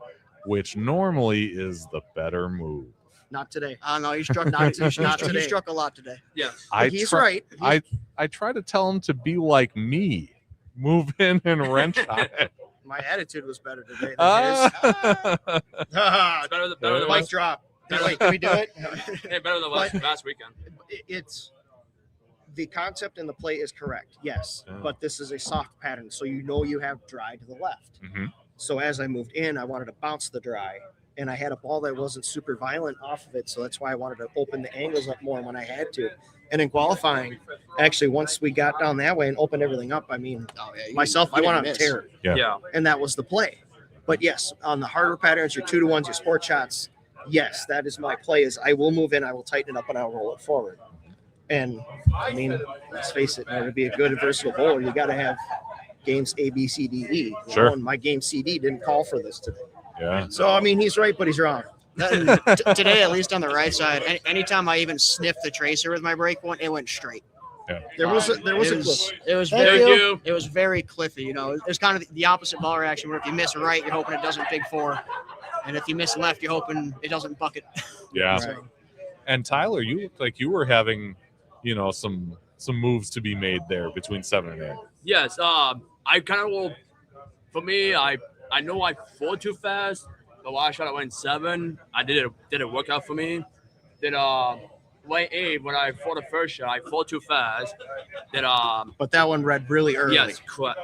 [SPEAKER 1] which normally is the better move.
[SPEAKER 3] Not today.
[SPEAKER 4] No, you struck not today. You struck a lot today.
[SPEAKER 3] Yeah, he's right.
[SPEAKER 1] I try to tell him to be like me, move in and wrench on it.
[SPEAKER 3] My attitude was better today than his.
[SPEAKER 5] Better than
[SPEAKER 3] mic drop. Wait, can we do it?
[SPEAKER 5] Hey, better than last weekend.
[SPEAKER 3] It's the concept and the play is correct, yes, but this is a soft pattern, so you have dry to the left.
[SPEAKER 1] Mm-hmm.
[SPEAKER 3] So as I moved in, I wanted to bounce the dry, and I had a ball that wasn't super violent off of it, so that's why I wanted to open the angles up more when I had to. And in qualifying, actually, once we got down that way and opened everything up, I went on a tear.
[SPEAKER 1] Yeah.
[SPEAKER 3] And that was the play. But yes, on the harder patterns, your 2-to-1s, your sport shots, yes, that is my play. Is I will move in, I will tighten it up, and I'll roll it forward. And let's face it, in order to be a good versatile bowler, you got to have games A, B, C, D, E.
[SPEAKER 1] Sure.
[SPEAKER 3] And my game C, D didn't call for this today.
[SPEAKER 1] Yeah.
[SPEAKER 3] So he's right, but he's wrong.
[SPEAKER 4] Today, at least on the right side, anytime I even sniffed the tracer with my break point, it went straight.
[SPEAKER 1] Yeah.
[SPEAKER 3] There was a cliff.
[SPEAKER 4] It was very cliffy. It was kind of the opposite ball reaction where if you miss right, you're hoping it doesn't big four, and if you miss left, you're hoping it doesn't bucket.
[SPEAKER 1] Yeah.
[SPEAKER 3] Right.
[SPEAKER 1] And Tyler, you looked like you were having, some moves to be made there between 7 and 8.
[SPEAKER 5] Yes. I kind of will. For me, I know I fall too fast. The last shot I went 7. I did it work out for me. Then lane 8 when I fought the first shot, I fall too fast. Then
[SPEAKER 3] but that one read really early.
[SPEAKER 5] Yes, correct.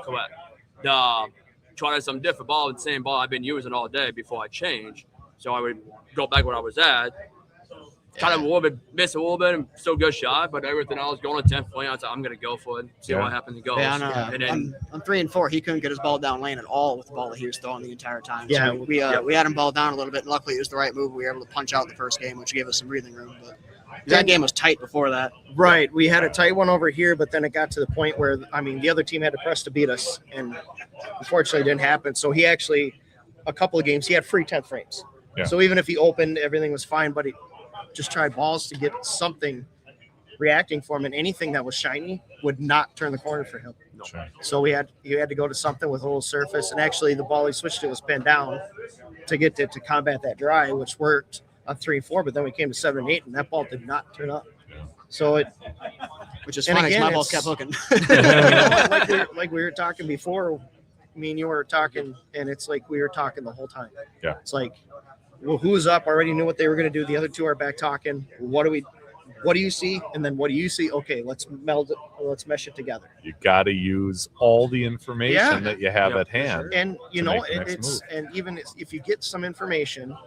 [SPEAKER 5] Trying some different ball, the same ball I've been using all day before I change. So I would go back where I was at. Kind of a little bit, miss a little bit, and still good shot, but everything else going to 10th lane, I was like, I'm going to go for it, see what happens. He goes.
[SPEAKER 4] Yeah,
[SPEAKER 5] and then,
[SPEAKER 4] on 3 and 4, he couldn't get his ball down lane at all with the ball that he was throwing the entire time.
[SPEAKER 3] Yeah,
[SPEAKER 4] so we had him ball down a little bit, and luckily it was the right move. We were able to punch out the first game, which gave us some breathing room. But that game was tight before that.
[SPEAKER 3] Right. We had a tight one over here, but then it got to the point where, the other team had to press to beat us, and unfortunately it didn't happen. So he actually, a couple of games, he had free 10th frames.
[SPEAKER 1] Yeah.
[SPEAKER 3] So even if he opened, everything was fine, but he just tried balls to get something reacting for him, and anything that was shiny would not turn the corner for him.
[SPEAKER 1] Sure.
[SPEAKER 3] So you had to go to something with a little surface, and actually the ball he switched to was pinned down to get to combat that dry, which worked on 3 and 4, but then we came to 7 and 8, and that ball did not turn up. So
[SPEAKER 4] which is funny, my balls kept looking.
[SPEAKER 3] like we were talking before, me and you were talking, and it's like we were talking the whole time.
[SPEAKER 1] Yeah.
[SPEAKER 3] It's like, well, who's up? Already knew what they were going to do. The other two are back talking. What do you see? And then what do you see? Okay, let's meld it. Let's mesh it together.
[SPEAKER 1] You got to use all the information that you have at hand.
[SPEAKER 3] And and even if you get some information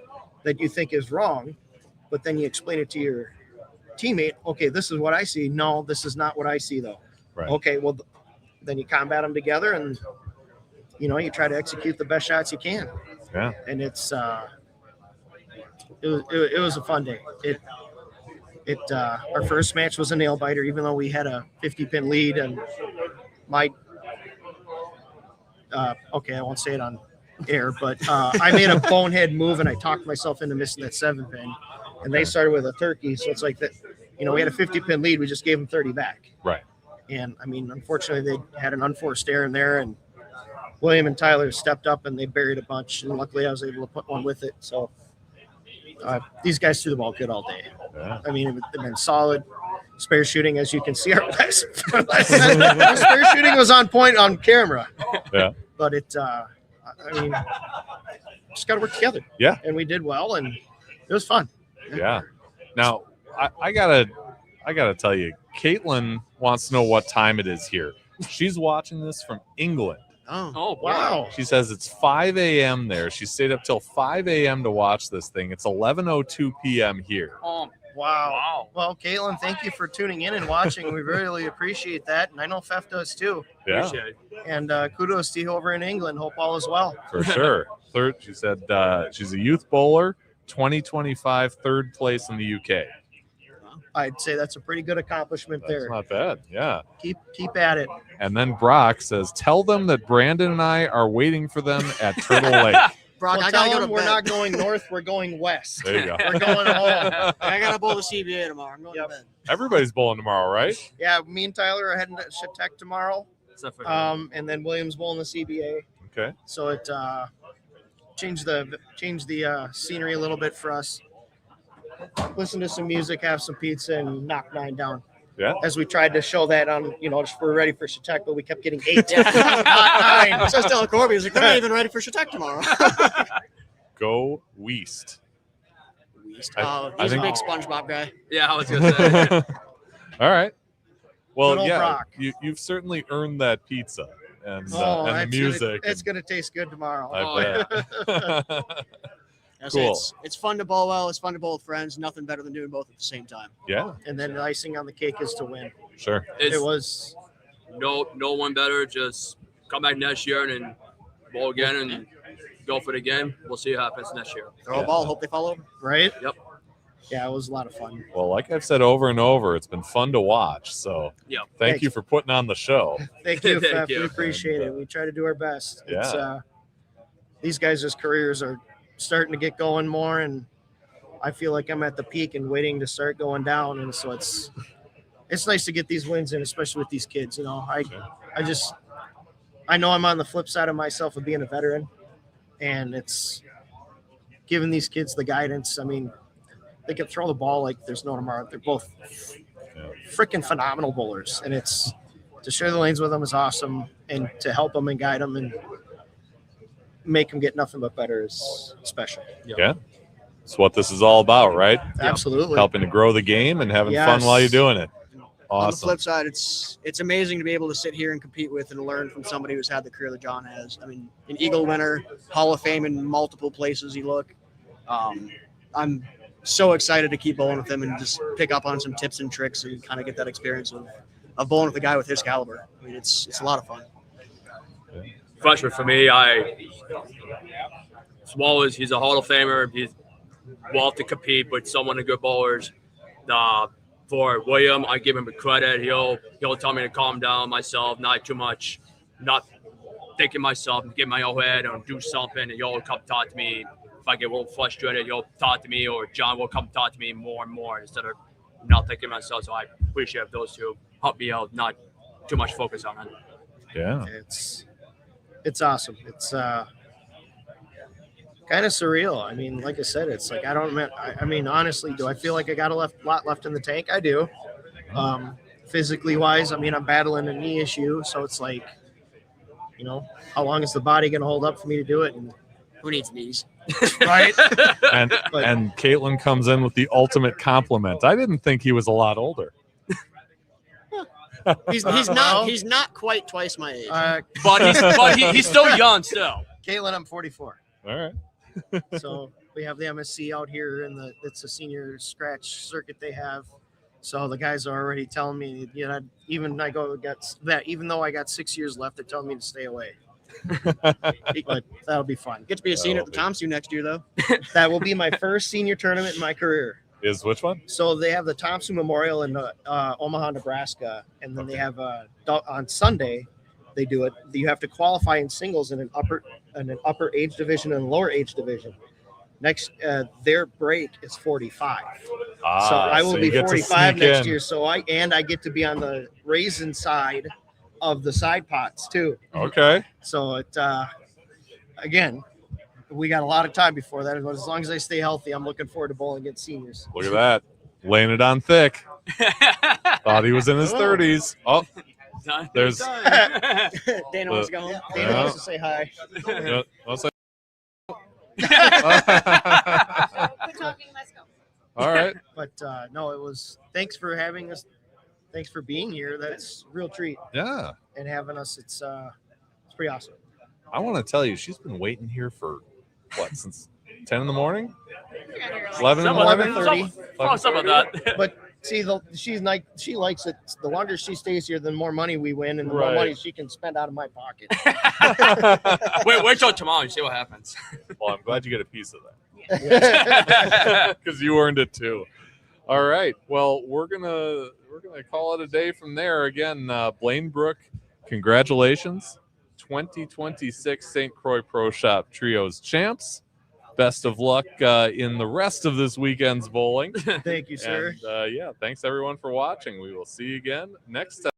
[SPEAKER 3] that you think is wrong, but then you explain it to your teammate. Okay, this is what I see. No, this is not what I see though.
[SPEAKER 1] Right.
[SPEAKER 3] Okay, well, then you combat them together, and you try to execute the best shots you can.
[SPEAKER 1] Yeah.
[SPEAKER 3] And it's it was a fun day. Our first match was a nail biter, even though we had a 50-pin lead, and I won't say it on air, but I made a bonehead move and I talked myself into missing that 7-pin, and they started with a turkey. So it's like that, we had a 50-pin lead. We just gave them 30 back.
[SPEAKER 1] Right.
[SPEAKER 3] And unfortunately they had an unforced error in there, and William and Tyler stepped up and they buried a bunch, and luckily I was able to put one with it. So these guys threw the ball good all day.
[SPEAKER 1] Yeah.
[SPEAKER 3] They've been solid spare shooting, as you can see, our last our spare shooting was on point on camera.
[SPEAKER 1] Yeah.
[SPEAKER 3] But it, I mean, just got to work together.
[SPEAKER 1] Yeah.
[SPEAKER 3] And we did well, and it was fun.
[SPEAKER 1] Yeah. Now, I gotta tell you, Caitlin wants to know what time it is here. She's watching this from England.
[SPEAKER 3] Oh, wow.
[SPEAKER 1] She says it's 5 a.m. there. She stayed up till 5 a.m. to watch this thing. It's 11:02 p.m. here.
[SPEAKER 3] Wow. Well, Caitlin, thank you for tuning in and watching. We really appreciate that. And I know Pfeff does too.
[SPEAKER 1] Yeah.
[SPEAKER 5] Appreciate it.
[SPEAKER 3] And kudos to you over in England. Hope all is well.
[SPEAKER 1] For sure. Third, she said she's a youth bowler, 2025, third place in the UK.
[SPEAKER 3] I'd say that's a pretty good accomplishment
[SPEAKER 1] That's
[SPEAKER 3] there.
[SPEAKER 1] not bad. Yeah.
[SPEAKER 3] Keep at it.
[SPEAKER 1] And then Brock says, tell them that Brandon and I are waiting for them at Turtle Lake.
[SPEAKER 4] Brock,
[SPEAKER 3] Well,
[SPEAKER 4] I
[SPEAKER 3] tell
[SPEAKER 4] gotta go
[SPEAKER 3] them
[SPEAKER 4] to
[SPEAKER 3] we're
[SPEAKER 4] bed.
[SPEAKER 3] not going north, we're going west.
[SPEAKER 1] There you go.
[SPEAKER 3] We're going home.
[SPEAKER 4] I gotta bowl the CBA tomorrow. I'm going to bed.
[SPEAKER 1] Everybody's bowling tomorrow, right?
[SPEAKER 3] Yeah, me and Tyler are heading to Chautauqua tomorrow.
[SPEAKER 5] Except for
[SPEAKER 3] And then Williams bowling the CBA.
[SPEAKER 1] Okay.
[SPEAKER 3] So it changed the scenery a little bit for us. Listen to some music, have some pizza, and knock 9 down.
[SPEAKER 1] Yeah.
[SPEAKER 3] As we tried to show that on, we're ready for Chautauqua, but we kept getting 8.
[SPEAKER 4] Yeah.
[SPEAKER 3] Not 9.
[SPEAKER 4] I was telling Corby, he's like, they're not even ready for Chautauqua tomorrow.
[SPEAKER 1] Go West. I
[SPEAKER 4] He's
[SPEAKER 1] think-
[SPEAKER 4] a big SpongeBob guy.
[SPEAKER 5] Yeah, I was gonna say.
[SPEAKER 1] All right. Well,
[SPEAKER 3] Good old
[SPEAKER 1] yeah,
[SPEAKER 3] Brock.
[SPEAKER 1] you've certainly earned that pizza and
[SPEAKER 3] Oh,
[SPEAKER 1] the music.
[SPEAKER 3] It's going to taste good tomorrow.
[SPEAKER 1] I bet.
[SPEAKER 4] Yes,
[SPEAKER 1] Cool.
[SPEAKER 4] It's fun to bowl well. It's fun to bowl with friends. Nothing better than doing both at the same time.
[SPEAKER 1] Yeah,
[SPEAKER 3] And then the icing on the cake is to win.
[SPEAKER 1] sure.
[SPEAKER 5] It's
[SPEAKER 3] It was
[SPEAKER 5] no one better. Just come back next year and then bowl again and go for it again. We'll see what happens next year.
[SPEAKER 4] Throw a ball, hope they follow.
[SPEAKER 3] right.
[SPEAKER 5] Yep.
[SPEAKER 3] Yeah, it was a lot of fun.
[SPEAKER 1] Well, like I've said over and over, it's been fun to watch. So
[SPEAKER 5] Yep.
[SPEAKER 1] thank you for putting on the show.
[SPEAKER 3] Thank you,
[SPEAKER 5] Thank
[SPEAKER 3] Pfeff.
[SPEAKER 5] you.
[SPEAKER 3] We appreciate it. We try to do our best. It's,
[SPEAKER 1] Yeah.
[SPEAKER 3] these guys' careers are starting to get going more, and I feel like I'm at the peak and waiting to start going down. And so it's nice to get these wins in, especially with these kids. I know I'm on the flip side of myself of being a veteran, and it's giving these kids the guidance. I mean, they can throw the ball like there's no tomorrow. They're both freaking phenomenal bowlers, and it's to share the lanes with them is awesome, and to help them and guide them and make them get nothing but better is special.
[SPEAKER 1] Yeah. That's what this is all about, right?
[SPEAKER 3] Absolutely.
[SPEAKER 1] Helping to grow the game and having fun
[SPEAKER 3] Yes.
[SPEAKER 1] while you're doing it.
[SPEAKER 4] On the
[SPEAKER 1] Awesome.
[SPEAKER 4] flip side, it's amazing to be able to sit here and compete with and learn from somebody who's had the career that John has. I mean, an Eagle winner, Hall of Fame in multiple places you look. I'm so excited to keep bowling with him and just pick up on some tips and tricks and kind of get that experience of bowling with a guy with his caliber. I mean, it's a lot of fun.
[SPEAKER 5] Freshman for me, Swallows, he's a Hall of Famer. He's well to compete with someone of good bowlers. For William, I give him a credit. He'll tell me to calm down myself, not too much, not thinking myself, get my own head and do something, and he'll come talk to me. If I get a little frustrated, he'll talk to me, or John will come talk to me more and more instead of not thinking myself. So I appreciate those two help me out, not too much focus on it.
[SPEAKER 1] Yeah.
[SPEAKER 3] It's awesome. It's kind of surreal. I mean, like I said, it's like I mean, honestly, do I feel like I got a lot left in the tank? I do. Physically wise, I mean, I'm battling a knee issue, so it's like, how long is the body going to hold up for me to do it? And
[SPEAKER 4] Who needs knees?
[SPEAKER 3] right?
[SPEAKER 1] And and Caitlin comes in with the ultimate compliment. I didn't think he was a lot older.
[SPEAKER 4] He's not quite twice my age.
[SPEAKER 5] But he's still young still.
[SPEAKER 3] Caitlin, I'm 44.
[SPEAKER 1] All right.
[SPEAKER 3] So we have the MSC out here, and it's a senior scratch circuit they have. So the guys are already telling me, even though I got 6 years left, they're telling me to stay away. But that'll be fun.
[SPEAKER 4] Get to be a senior at the Thompson next year, though.
[SPEAKER 3] That will be my first senior tournament in my career.
[SPEAKER 1] Is which one?
[SPEAKER 3] So they have the Thompson Memorial in Omaha, Nebraska, and then they have on Sunday. They do it. You have to qualify in singles in an upper age division and lower age division. Next, their break is 45. So I will be 45 next year. So I get to be on the raisin side of the side pots too.
[SPEAKER 1] Okay.
[SPEAKER 3] So again, we got a lot of time before that. But as long as I stay healthy, I'm looking forward to bowling against seniors.
[SPEAKER 1] Look at that. Laying it on thick. Thought he was in his 30s. Oh, there's.
[SPEAKER 4] Dana wants to go home.
[SPEAKER 3] Dana wants to say hi.
[SPEAKER 1] Yeah, I'll say-
[SPEAKER 8] Quit talking, let's go.
[SPEAKER 1] All right.
[SPEAKER 3] But no, it was. Thanks for having us. Thanks for being here. That's a real treat.
[SPEAKER 1] Yeah.
[SPEAKER 3] And having us, it's pretty awesome.
[SPEAKER 1] I want to tell you, she's been waiting here for what, since 10 in the morning? 11 in the morning?
[SPEAKER 3] 11:30.
[SPEAKER 5] Something like that.
[SPEAKER 3] But see, she likes it. The longer she stays here, the more money we win, and the more
[SPEAKER 1] Right.
[SPEAKER 3] money she can spend out of my pocket.
[SPEAKER 5] Wait till tomorrow. You see what happens.
[SPEAKER 1] Well, I'm glad you get a piece of that because you earned it too. All right. Well, we're gonna call it a day from there. Again, Blaine Brook, congratulations, 2026 St. Croix Pro Shop Trios champs. Best of luck in the rest of this weekend's bowling.
[SPEAKER 3] Thank you, sir.
[SPEAKER 1] And, yeah, thanks everyone for watching. We will see you again next time.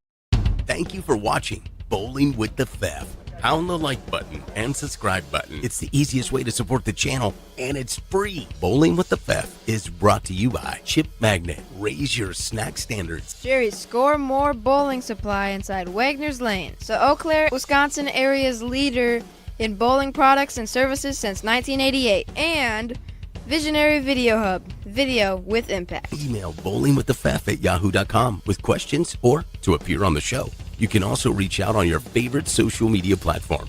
[SPEAKER 13] Thank you for watching Bowling with the Fef. Pound the like button and subscribe button. It's the easiest way to support the channel, and it's free. Bowling with the Fef is brought to you by Chip Magnet. Raise your snack standards.
[SPEAKER 14] Jerry's Score More Bowling Supply inside Wagner's Lane. So Eau Claire, Wisconsin area's leader in bowling products and services since 1988. And Visionary Video Hub. Video with impact.
[SPEAKER 13] Email bowlingwiththefef@yahoo.com with questions or to appear on the show. You can also reach out on your favorite social media platform.